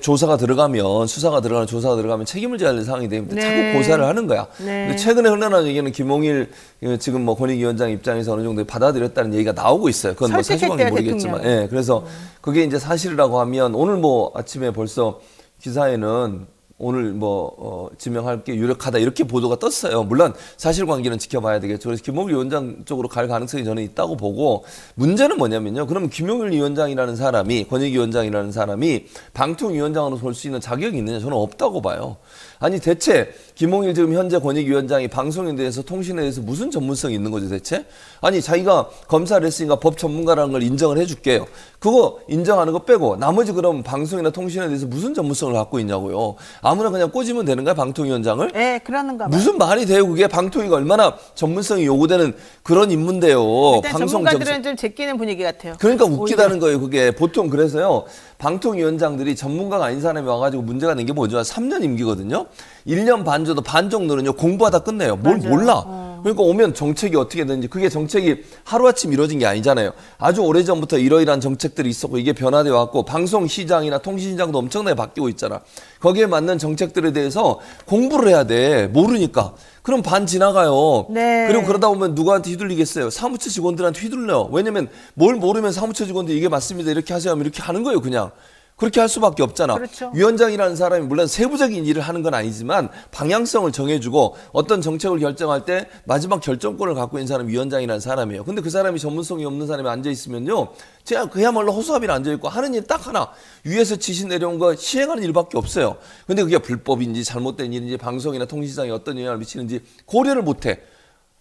조사가 들어가면 수사가 들어가면 조사가 들어가면 책임을 져야 할 상황이 되면 네. 자꾸 고사를 하는 거야. 네. 근데 최근에 흘러나온 얘기는 김홍일 지금 뭐 권익위원장 입장에서 어느 정도 받아들였다는 얘기가 나오고 있어요. 그건 뭐 사실관계 모르겠지만. 예. 그래서 그게 이제 사실이라고 하면 오늘 뭐 아침에 벌써 기사에는 오늘 뭐 지명할 게 유력하다 이렇게 보도가 떴어요. 물론 사실관계는 지켜봐야 되겠죠. 그래서 김홍일 위원장 쪽으로 갈 가능성이 저는 있다고 보고 문제는 뭐냐면요. 그럼 김홍일 위원장이라는 사람이 권익위원장이라는 사람이 방통위원장으로 볼 수 있는 자격이 있느냐 저는 없다고 봐요. 아니 대체 김홍일 지금 현재 권익위원장이 방송에 대해서 통신에 대해서 무슨 전문성이 있는 거죠 대체? 아니 자기가 검사를 했으니까 법 전문가라는 걸 인정을 해줄게요. 그거 인정하는 거 빼고 나머지 그럼 방송이나 통신에 대해서 무슨 전문성을 갖고 있냐고요. 아무나 그냥 꽂으면 되는 거야 방통위원장을? 네, 그러는가 봐요. 무슨 말이 돼요 그게. 방통위가 얼마나 전문성이 요구되는 그런 인문데요. 일단 전문가들은 좀 제끼는 분위기 같아요. 그러니까 웃기다는 거예요 그게. 보통 그래서요. 방통위원장들이 전문가가 아닌 사람이 와가지고 문제가 된 게 뭐죠? 3년 임기거든요. 1년 반 정도 반 정도는요 공부하다 끝내요. 뭘 맞아요. 몰라. 그러니까 오면 정책이 어떻게 되는지 그게 정책이 하루아침 이루어진 게 아니잖아요. 아주 오래전부터 이러이러한 정책들이 있었고 이게 변화되어 왔고 방송 시장이나 통신 시장도 엄청나게 바뀌고 있잖아. 거기에 맞는 정책들에 대해서 공부를 해야 돼. 모르니까. 그럼 반 지나가요. 네. 그리고 그러다 보면 누구한테 휘둘리겠어요? 사무처 직원들한테 휘둘려요. 왜냐면 뭘 모르면 사무처 직원들 이게 맞습니다. 이렇게 하세요 하면 이렇게 하는 거예요 그냥. 그렇게 할 수밖에 없잖아. 그렇죠. 위원장이라는 사람이 물론 세부적인 일을 하는 건 아니지만 방향성을 정해주고 어떤 정책을 결정할 때 마지막 결정권을 갖고 있는 사람이 위원장이라는 사람이에요. 근데 그 사람이 전문성이 없는 사람이 앉아있으면요. 제가 그야말로 허수아비로 앉아있고 하는 일 딱 하나. 위에서 지시 내려온 거 시행하는 일밖에 없어요. 근데 그게 불법인지 잘못된 일인지 방송이나 통신상에 어떤 영향을 미치는지 고려를 못해.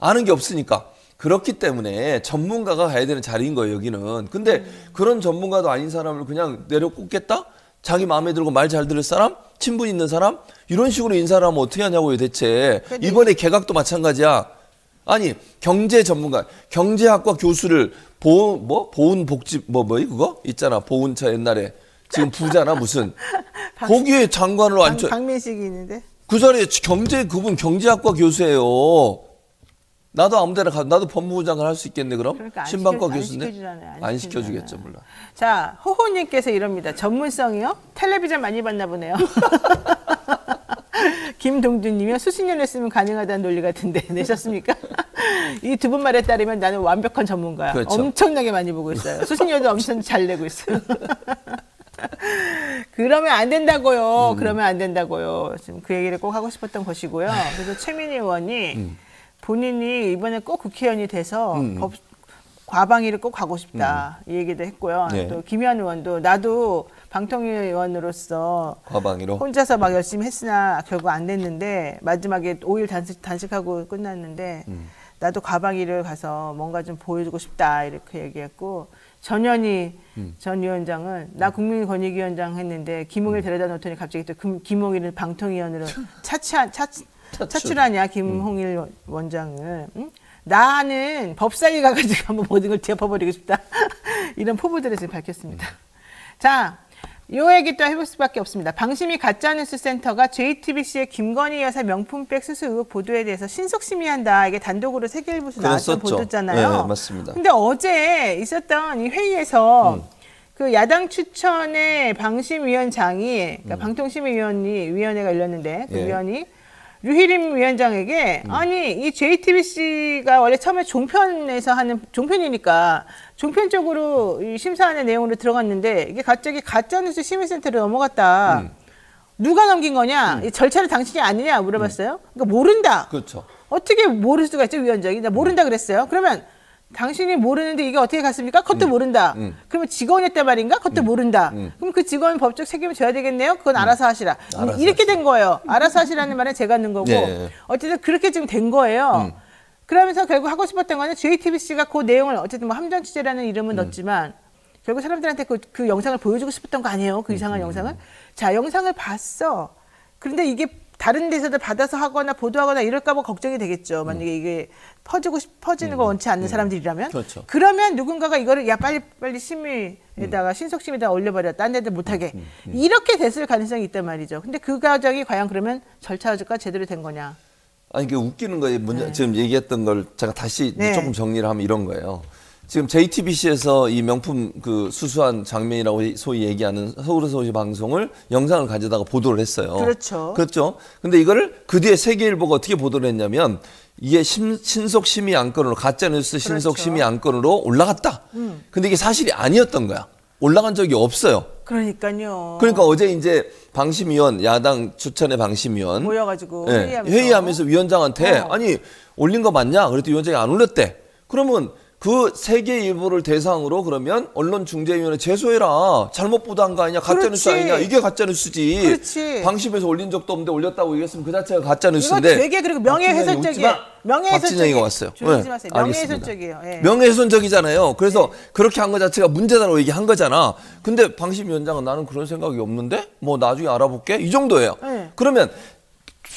아는 게 없으니까. 그렇기 때문에 전문가가 가야 되는 자리인 거예요, 여기는. 근데 그런 전문가도 아닌 사람을 그냥 내려 꽂겠다? 자기 마음에 들고 말 잘 들을 사람? 친분 있는 사람? 이런 식으로 인사를 하면 어떻게 하냐고요, 대체. 이번에 개각도 마찬가지야. 아니, 경제 전문가, 경제학과 교수를 보훈복지, 그거? 있잖아, 보훈처 옛날에. 지금 부자나 무슨. 거기에 장관으로 앉혀. 박민식이 있는데. 그 자리에 그분 경제학과 교수예요. 나도 아무 데나 나도 법무부 장관 할 수 있겠네 그럼? 그러니까 신방과 교수인데? 안 시켜주잖아요. 시켜주겠죠 물론. 자, 호호님께서 이럽니다. 전문성이요? 텔레비전 많이 봤나 보네요. 김동준님이요. 수십 년 했으면 가능하다는 논리 같은데 내셨습니까? 이 두 분 말에 따르면 나는 완벽한 전문가야. 그렇죠. 엄청나게 많이 보고 있어요. 수십 년도 엄청 잘 내고 있어요. 그러면 안 된다고요. 그러면 안 된다고요. 지금 그 얘기를 꼭 하고 싶었던 것이고요. 그래서 최민희 의원이 본인이 이번에 꼭 국회의원이 돼서 법 과방위를 꼭 가고 싶다 이 얘기도 했고요. 네. 또 김현 의원도 나도 방통위 의원으로서 과방위로 혼자서 막 열심히 했으나 결국 안 됐는데 마지막에 5일 단식하고 끝났는데 나도 과방위를 가서 뭔가 좀 보여주고 싶다 이렇게 얘기했고 전현희 전 위원장은 나 국민권익위원장 했는데 김홍일 데려다 놓더니 갑자기 또 김홍일은 방통위원으로 차출하냐 김홍일 원장을. 응? 나는 법사위 가가지고 한번 모든 걸 뒤엎어버리고 싶다. 이런 포부들을 지금 밝혔습니다. 자, 요 얘기 또 해볼 수밖에 없습니다. 방심이 가짜뉴스 센터가 JTBC의 김건희 여사 명품백 수수 의혹 보도에 대해서 신속 심의한다. 이게 단독으로 세계일보에서 나왔던 보도잖아요. 네, 맞습니다. 근데 어제 있었던 이 회의에서 그 야당 추천의 방심위원장이, 그러니까 방통심의위원회가 열렸는데 그 위원이 류희림 위원장에게 아니 이 JTBC가 원래 처음에 종편에서 하는 종편이니까 종편 쪽으로 이 심사하는 내용으로 들어갔는데 이게 갑자기 가짜뉴스 심의센터로 넘어갔다. 누가 넘긴 거냐? 이 절차를 당신이 아니냐 물어봤어요. 그러니까 모른다. 그렇죠. 어떻게 모를 수가 있죠 위원장이? 나 모른다 그랬어요. 그러면 당신이 모르는데 이게 어떻게 갔습니까? 그것도 모른다. 그러면 직원이었단 말인가? 그것도 모른다. 그럼 그 직원 법적 책임을 져야 되겠네요? 그건 알아서 하시라. 이렇게 된 거예요. 알아서 하시라는 말은 제가 넣은 거고. 어쨌든 그렇게 지금 된 거예요. 그러면서 결국 하고 싶었던 거는 JTBC가 그 내용을 어쨌든 뭐 함정 취재라는 이름은 넣었지만 결국 사람들한테 그 영상을 보여주고 싶었던 거 아니에요? 그 이상한 영상을. 자, 영상을 봤어. 그런데 이게 다른 데서도 받아서 하거나 보도하거나 이럴까 봐 걱정이 되겠죠. 만약에 이게 퍼지는 거 원치 않는 사람들이라면. 그렇죠. 그러면 누군가가 이거를 야 빨리 심의에다가 신속심에다가 올려버려. 딴 데들 못하게. 이렇게 됐을 가능성이 있단 말이죠. 근데 그 과정이 과연 그러면 절차가 제대로 된 거냐. 아니 이게 웃기는 거예요. 지금 얘기했던 걸 제가 다시 네. 조금 정리를 하면 이런 거예요. 지금 JTBC에서 이 명품 그 수수한 장면이라고 소위 얘기하는 서울에서시 방송을 영상을 가져다가 보도를 했어요. 그렇죠. 그렇죠. 근데 이거를 그 뒤에 세계일보가 어떻게 보도를 했냐면 이게 신속 심의 안건으로 가짜뉴스 신속 그렇죠. 심의 안건으로 올라갔다. 근데 이게 사실이 아니었던 거야. 올라간 적이 없어요. 그러니까요. 그러니까 어제 이제 방심위원 야당 추천의 방심위원 모여가지고 네, 회의하면서 위원장한테 아니 올린 거 맞냐? 그랬더니 위원장이 안 올렸대. 그러면 그 세계일보를 대상으로 그러면 언론중재위원회 제소해라. 잘못 보도한 거 아니냐? 가짜뉴스 아니냐? 이게 가짜뉴스지. 그렇지. 방심에서 올린 적도 없는데 올렸다고 얘기했으면 그 자체가 가짜뉴스인데. 이거 되게 그리고 명예훼손적이에요. 박진영이가 왔어요. 조용히 마세요. 알겠습니다. 명예훼손적이에요. 예. 명예훼손적이잖아요. 그래서 그렇게 한 거 자체가 문제다라고 얘기한 거잖아. 근데 방심위원장은 나는 그런 생각이 없는데 뭐 나중에 알아볼게 이 정도예요. 네. 그러면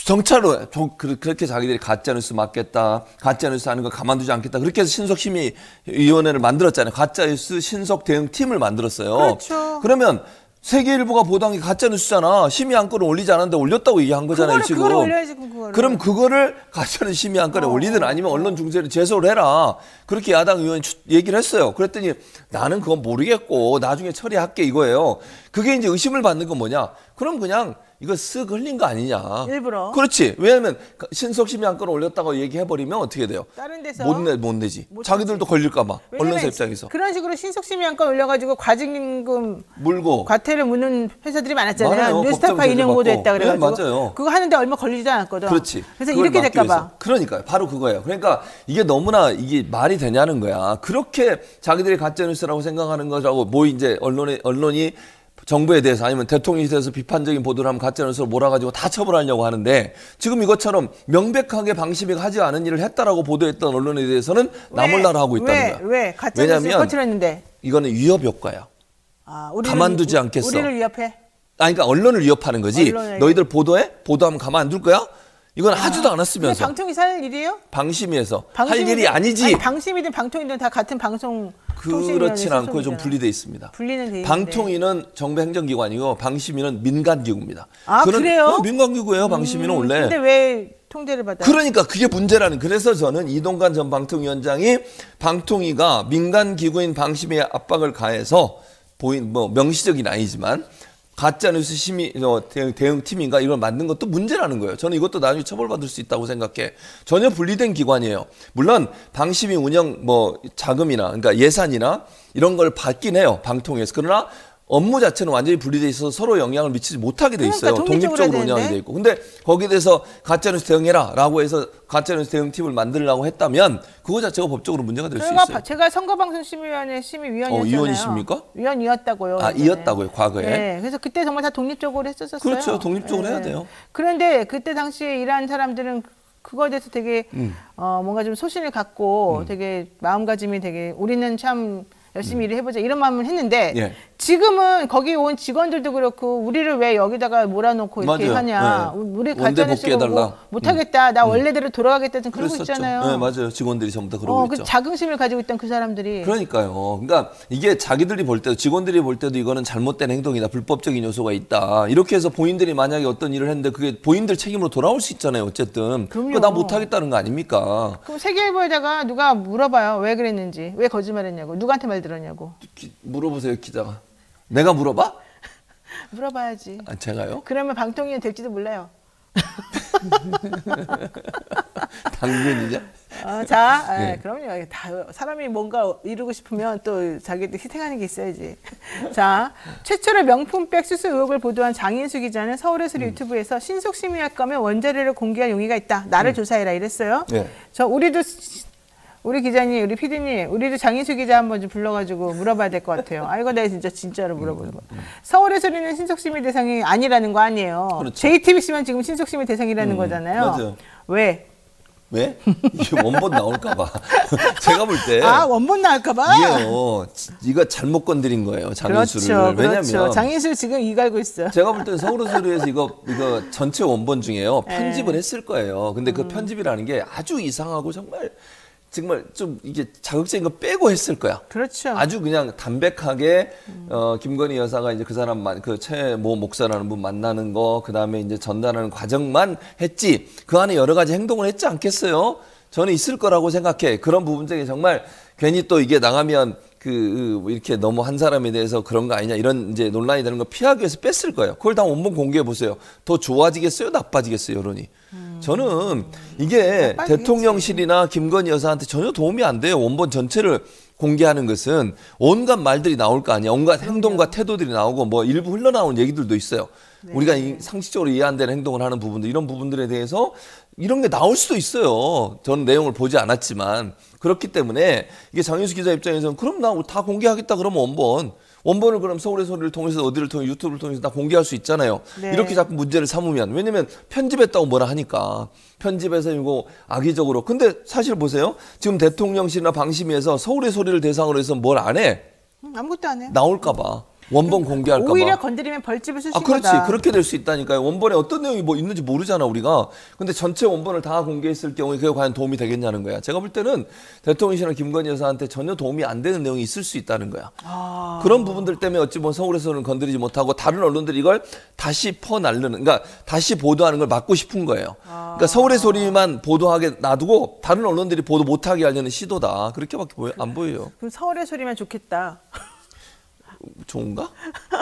정찰로 그렇게 자기들이 가짜뉴스 맞겠다, 가짜뉴스 하는 거 가만두지 않겠다. 그렇게 해서 신속심의위원회를 만들었잖아요. 가짜뉴스 신속 대응팀을 만들었어요. 그렇죠. 그러면 세계일보가 보도한 게 가짜뉴스잖아. 심의 안건을 올리지 않았는데 올렸다고 얘기한 거잖아요. 지금. 그거를 올려야지 그거를. 그럼 그거를 가짜뉴스 심의 안건에 올리든 아니면 언론 중재를 제소를 해라. 그렇게 야당 의원이 얘기를 했어요. 그랬더니 나는 그건 모르겠고 나중에 처리할게 이거예요. 그게 이제 의심을 받는 건 뭐냐? 그럼 그냥 이거 쓱 흘린 거 아니냐. 일부러. 그렇지. 왜냐하면 신속심의 안건을 올렸다고 얘기해버리면 어떻게 돼요? 다른 데서 못 내지. 자기들도 걸릴까 봐. 언론사 입장에서. 그런 식으로 신속심의 안건 올려가지고 과징금 물고. 과태료 묻는 회사들이 많았잖아요. 많아요. 뉴스타파 법정 인용 제재 보도했다 받고. 그래가지고. 네, 맞아요. 그거 하는데 얼마 걸리지도 않았거든. 그렇지. 그래서 그걸 이렇게 막기 될까 봐. 위해서. 그러니까요. 바로 그거예요. 그러니까 이게 너무나 이게 말이 되냐는 거야. 그렇게 자기들이 가짜뉴스라고 생각하는 거라고 뭐 이제 언론이 정부에 대해서 아니면 대통령에 대해서 비판적인 보도를 하면 가짜뉴스로 몰아가지고 다 처벌하려고 하는데 지금 이것처럼 명백하게 방심위가 하지 않은 일을 했다라고 보도했던 언론에 대해서는 나몰라라 하고 있다는 거야. 왜? 가짜뉴스를 퍼뜨렸는데. 이거는 위협 효과야. 가만두지 않겠어. 우리를 위협해? 그러니까 언론을 위협하는 거지. 언론을 너희들 보도해? 보도하면 가만 안 둘 거야? 이건 하지도 않았으면서. 근데 방통위 살 일이에요? 방심위에서 할 일이 아니지. 아니, 방심이든 방통위든 다 같은 방송 그렇진 않고 좀 분리돼 있습니다. 분리는 돼 있는데. 방통위는 정부 행정기관이고 방심위는 민간기구입니다. 그래요? 민간기구예요. 방심위는 원래. 근데 왜 통제를 받아요? 그러니까 그게 문제라는. 그래서 저는 이동관 전 방통위원장이 방통위가 민간기구인 방심위에 압박을 가해서 뭐 명시적인 아니지만 가짜뉴스 심의 대응팀인가 이걸 만든 것도 문제라는 거예요. 저는 이것도 나중에 처벌받을 수 있다고 생각해. 전혀 분리된 기관이에요. 물론 방심위 운영 뭐 자금이나 그러니까 예산이나 이런 걸 받긴 해요. 방통위에서. 그러나 업무 자체는 완전히 분리돼 있어서 서로 영향을 미치지 못하게 돼 있어요. 그러니까 독립적으로 운영이 돼 있고. 근데 거기에 대해서 가짜뉴스 대응해라라고 해서 가짜뉴스 대응팀을 만들려고 했다면 그거 자체가 법적으로 문제가 될 수 있어요. 제가 선거방송심의위원회 심의위원이었잖아요. 위원이십니까? 위원이었다고요. 이었다고요, 과거에. 네, 그래서 그때 정말 다 독립적으로 했었어요. 그렇죠, 독립적으로 해야 돼요. 그런데 그때 당시에 일한 사람들은 그거에 대해서 되게 뭔가 좀 소신을 갖고 되게 마음가짐이 되게 우리는 참 열심히 일을 해보자 이런 마음을 했는데 예. 지금은 거기 온 직원들도 그렇고 우리를 왜 여기다가 몰아놓고 이렇게 맞아요. 하냐. 네. 우리 원대 복귀해달라. 못하겠다. 나 원래대로 돌아가겠다. 그러고 그랬었죠. 있잖아요. 네, 맞아요. 직원들이 전부 다 그러고 있죠. 그 자긍심을 가지고 있던 그 사람들이. 그러니까요. 그러니까 이게 자기들이 볼 때도 직원들이 볼 때도 이거는 잘못된 행동이다. 불법적인 요소가 있다. 이렇게 해서 본인들이 만약에 어떤 일을 했는데 그게 본인들 책임으로 돌아올 수 있잖아요. 어쨌든. 그럼요. 그거 나 못하겠다는 거 아닙니까? 그럼 세계일보에다가 누가 물어봐요. 왜 그랬는지. 왜 거짓말했냐고. 누구한테 말 들었냐고. 물어보세요, 기자가. 내가 물어봐? 물어봐야지. 제가요? 그러면 방통위원 될지도 몰라요. 당근이냐? 자, 그럼요. 다 사람이 뭔가 이루고 싶으면 또 자기도 희생하는 게 있어야지. 자, 최초로 명품백 수수 의혹을 보도한 장인수 기자는 서울예술 유튜브에서 신속 심의할 거면 원자료를 공개할 용의가 있다. 나를 조사해라 이랬어요. 네. 우리 기자님, 우리 PD님, 우리도 장인수 기자 한번 좀 불러가지고 물어봐야 될 것 같아요. 이거 내가 진짜로 물어보는 거. 서울예술이는 신속심의 대상이 아니라는 거 아니에요. 그렇죠. JTBC만 지금 신속심의 대상이라는 거잖아요. 맞아요. 왜? 왜? 이게 원본 나올까봐. 제가 볼 때. 아, 원본 나올까봐? 이게요, 이거 잘못 건드린 거예요, 장인수를. 그렇죠, 왜냐면. 그렇죠. 장인술 지금 이 갈고 있어요. 제가 볼 때는 서울호수리에서 이거 전체 원본 중에요. 편집을 했을 거예요. 근데 그 편집이라는 게 아주 이상하고 정말 좀 이게 자극적인 거 빼고 했을 거야. 그렇죠. 아주 그냥 담백하게 김건희 여사가 이제 그 사람만 그 최모 목사라는 분 만나는 거 그다음에 이제 전달하는 과정만 했지 그 안에 여러 가지 행동을 했지 않겠어요? 저는 있을 거라고 생각해. 그런 부분들이 정말 괜히 또 이게 나가면 이렇게 너무 한 사람에 대해서 그런 거 아니냐 이런 이제 논란이 되는 거 피하기 위해서 뺐을 거예요. 그걸 다 원본 공개해 보세요. 더 좋아지겠어요? 나빠지겠어요? 여론이. 저는 이게 대통령실이나 김건희 여사한테 전혀 도움이 안 돼요. 원본 전체를 공개하는 것은 온갖 말들이 나올 거 아니야. 온갖 행동과 태도들이 나오고 뭐 일부 흘러나온 얘기들도 있어요. 네. 우리가 상식적으로 이해 안 되는 행동을 하는 부분들 이런 부분들에 대해서 이런 게 나올 수도 있어요. 저는 내용을 보지 않았지만 그렇기 때문에 이게 장윤수 기자 입장에서는 그럼 나 다 공개하겠다 그러면 원본을 그럼 서울의 소리를 통해서 어디를 통해 유튜브를 통해서 다 공개할 수 있잖아요. 네. 이렇게 자꾸 문제를 삼으면 왜냐면 편집했다고 뭐라 하니까 편집해서 이거 악의적으로. 근데 사실 보세요. 지금 대통령실이나 방심위에서 서울의 소리를 대상으로 해서 뭘 안 해? 아무것도 안 해. 나올까 봐. 원본 공개할까 봐. 오히려 건드리면 벌집을 쓰신 그렇지. 거다. 그렇게 될 수 있다니까요. 원본에 어떤 내용이 뭐 있는지 모르잖아 우리가. 근데 전체 원본을 다 공개했을 경우에 그게 과연 도움이 되겠냐는 거야. 제가 볼 때는 대통령실이나 김건희 여사한테 전혀 도움이 안 되는 내용이 있을 수 있다는 거야. 그런 부분들 때문에 어찌 보면 서울에서는 건드리지 못하고 다른 언론들이 이걸 다시 퍼날르는 그러니까 다시 보도하는 걸 막고 싶은 거예요. 그러니까 서울의 소리만 보도하게 놔두고 다른 언론들이 보도 못하게 하려는 시도다. 그렇게밖에 안 보여요. 그럼 서울의 소리만 좋겠다. 좋은가?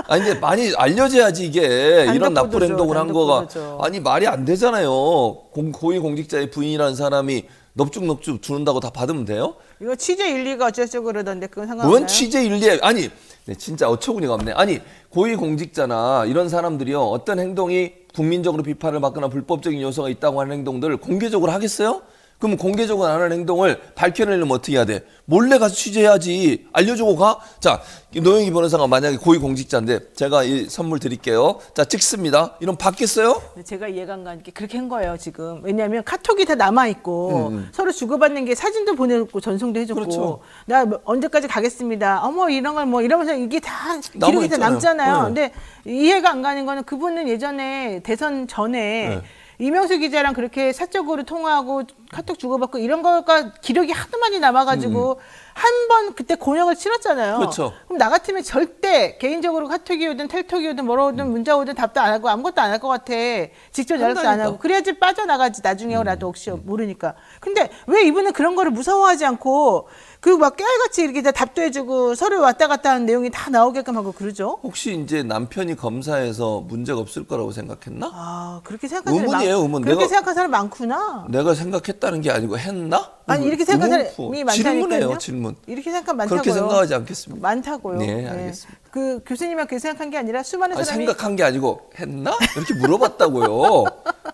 아니 근데 많이 알려져야지 이게 이런 나쁜 행동을 한 거가 아니 말이 안 되잖아요. 고위공직자의 부인이라는 사람이 넙죽넙죽 주는다고 다 받으면 돼요? 이거 취재 윤리가 어쩌고 그러던데 그건 상관없나요? 뭔 취재 윤리? 아니 진짜 어처구니가 없네. 아니 고위공직자나 이런 사람들이요 어떤 행동이 국민적으로 비판을 받거나 불법적인 요소가 있다고 하는 행동들을 공개적으로 하겠어요? 그럼 공개적으로 안 하는 행동을 밝혀내려면 어떻게 해야 돼? 몰래 가서 취재해야지. 알려주고 가? 자, 노영희 변호사가 만약에 고위공직자인데 제가 이 선물 드릴게요. 자, 찍습니다. 이런 받겠어요? 제가 이해가 안 가는 게 그렇게 한 거예요, 지금. 왜냐하면 카톡이 다 남아있고 서로 주고받는 게 사진도 보내고 전송도 해줬고 그렇죠. 나 언제까지 가겠습니다. 어머 이런 걸 뭐 이러면서 이게 다 기록이 다 남잖아요. 근데 이해가 안 가는 거는 그분은 예전에 대선 전에 이명수 기자랑 그렇게 사적으로 통화하고 카톡 주고받고 이런 거가 기록이 하도 많이 남아가지고 한 번 그때 곤욕을 치렀잖아요. 그렇죠. 그럼 나 같으면 절대 개인적으로 카톡이 오든 텔톡이 오든 뭐라 오든 문자 오든 답도 안 하고 아무것도 안 할 것 같아. 직접 연락도 안 하고. 그래야지 빠져나가지 나중에라도 혹시 모르니까. 근데 왜 이분은 그런 거를 무서워하지 않고 그 막 깨알같이 이렇게 다 답도 해주고 서로 왔다 갔다 하는 내용이 다 나오게끔 하고 그러죠? 혹시 이제 남편이 검사해서 문제가 없을 거라고 생각했나? 아, 그렇게 생각하는 사람이 의문이에요, 의문. 그렇게 생각하는 사람이 많구나. 내가 생각했다는 게 아니고 했나? 아니 이렇게 생각하는 사람이 많다니까요. 질문해요, 질문. 이렇게 생각하면 많다고요. 그렇게 생각하지 않겠습니다. 많다고요. 네, 알겠습니다. 그 교수님이 그렇게 생각한 게 아니라 수많은 사람이 생각한 게 아니고 했나? 이렇게 물어봤다고요.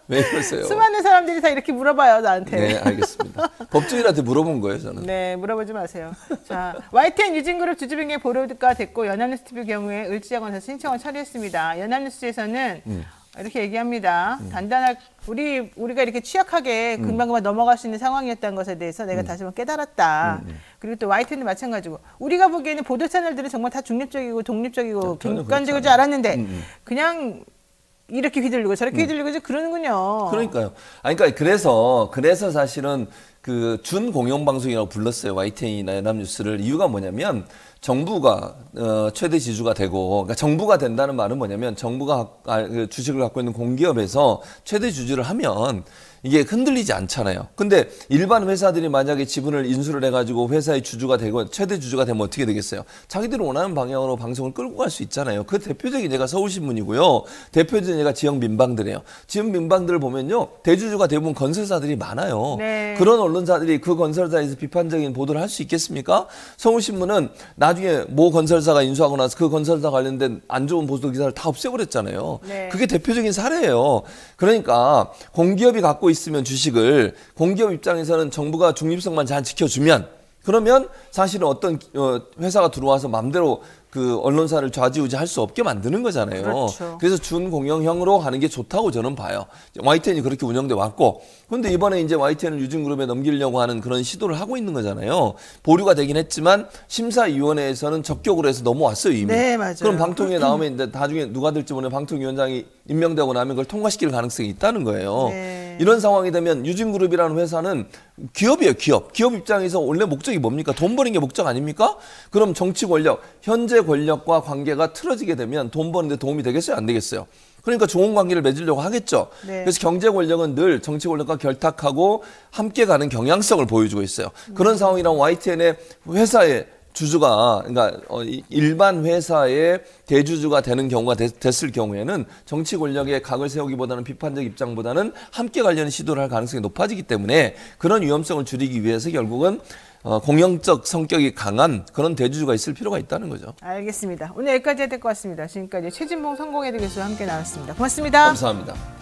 왜 그러세요? 수많은 사람들이 다 이렇게 물어봐요, 나한테. 네, 알겠습니다. 법조인한테 물어본 거예요, 저는. 네, 물어보지 마세요. 자, YTN 유진그룹 주주빙의 보도가 됐고 연합뉴스 TV 경우에 을지학원에서 신청을 처리했습니다. 연합뉴스에서는 이렇게 얘기합니다. 단단할 우리가 이렇게 취약하게 금방금방 넘어갈 수 있는 상황이었다는 것에 대해서 내가 다시 한번 깨달았다. 그리고 또 YTN도 마찬가지고 우리가 보기에는 보도 채널들은 정말 다 중립적이고 독립적이고 객관적일 줄 알았는데 그냥 이렇게 휘둘리고 저렇게 휘둘리고 이제 그러는군요. 그러니까요. 아니, 그러니까 그래서 사실은 그 준공영방송이라고 불렀어요. YTN이나 연합뉴스를. 이유가 뭐냐면 정부가 최대 지주가 되고, 그러니까 정부가 된다는 말은 뭐냐면 정부가 주식을 갖고 있는 공기업에서 최대 주주를 하면 이게 흔들리지 않잖아요. 근데 일반 회사들이 만약에 지분을 인수를 해가지고 회사의 주주가 되고 최대 주주가 되면 어떻게 되겠어요? 자기들이 원하는 방향으로 방송을 끌고 갈 수 있잖아요. 그 대표적인 예가 서울신문이고요. 대표적인 예가 지역 민방들이에요. 지역 민방들을 보면요. 대주주가 대부분 건설사들이 많아요. 네. 그런 언론사들이 그 건설사에서 비판적인 보도를 할 수 있겠습니까? 서울신문은 나중에 모 건설사가 인수하고 나서 그 건설사 관련된 안 좋은 보도 기사를 다 없애버렸잖아요. 네. 그게 대표적인 사례예요. 그러니까 공기업이 갖고 있으면 주식을 공기업 입장에서는 정부가 중립성만 잘 지켜주면 그러면 사실은 어떤 회사가 들어와서 마음대로 그 언론사를 좌지우지할 수 없게 만드는 거잖아요. 그렇죠. 그래서 준공영형으로 하는 게 좋다고 저는 봐요. YTN이 그렇게 운영돼 왔고, 그런데 이번에 이제 YTN을 유진그룹에 넘기려고 하는 그런 시도를 하고 있는 거잖아요. 보류가 되긴 했지만 심사위원회에서는 적격으로 해서 넘어왔어요 이미. 네, 맞아요. 그럼 방통위에 나오면 이제 나중에 누가 될지 모르는 방통위원장이 임명되고 나면 그걸 통과시킬 가능성이 있다는 거예요. 네. 이런 상황이 되면 유진그룹이라는 회사는 기업이에요, 기업. 기업 입장에서 원래 목적이 뭡니까? 돈 버는 게 목적 아닙니까? 그럼 정치 권력, 현재 권력과 관계가 틀어지게 되면 돈 버는데 도움이 되겠어요? 안 되겠어요? 그러니까 좋은 관계를 맺으려고 하겠죠. 네. 그래서 경제 권력은 늘 정치 권력과 결탁하고 함께 가는 경향성을 보여주고 있어요. 그런 상황이랑 YTN의 회사의 주주가, 그러니까 일반 회사의 대주주가 되는 경우가 됐을 경우에는 정치 권력의 각을 세우기보다는 비판적 입장보다는 함께 가려는 시도를 할 가능성이 높아지기 때문에 그런 위험성을 줄이기 위해서 결국은 공영적 성격이 강한 그런 대주주가 있을 필요가 있다는 거죠. 알겠습니다. 오늘 여기까지 해야 될 것 같습니다. 지금까지 최진봉 성공회대 교수와 함께 나눴습니다. 고맙습니다. 감사합니다.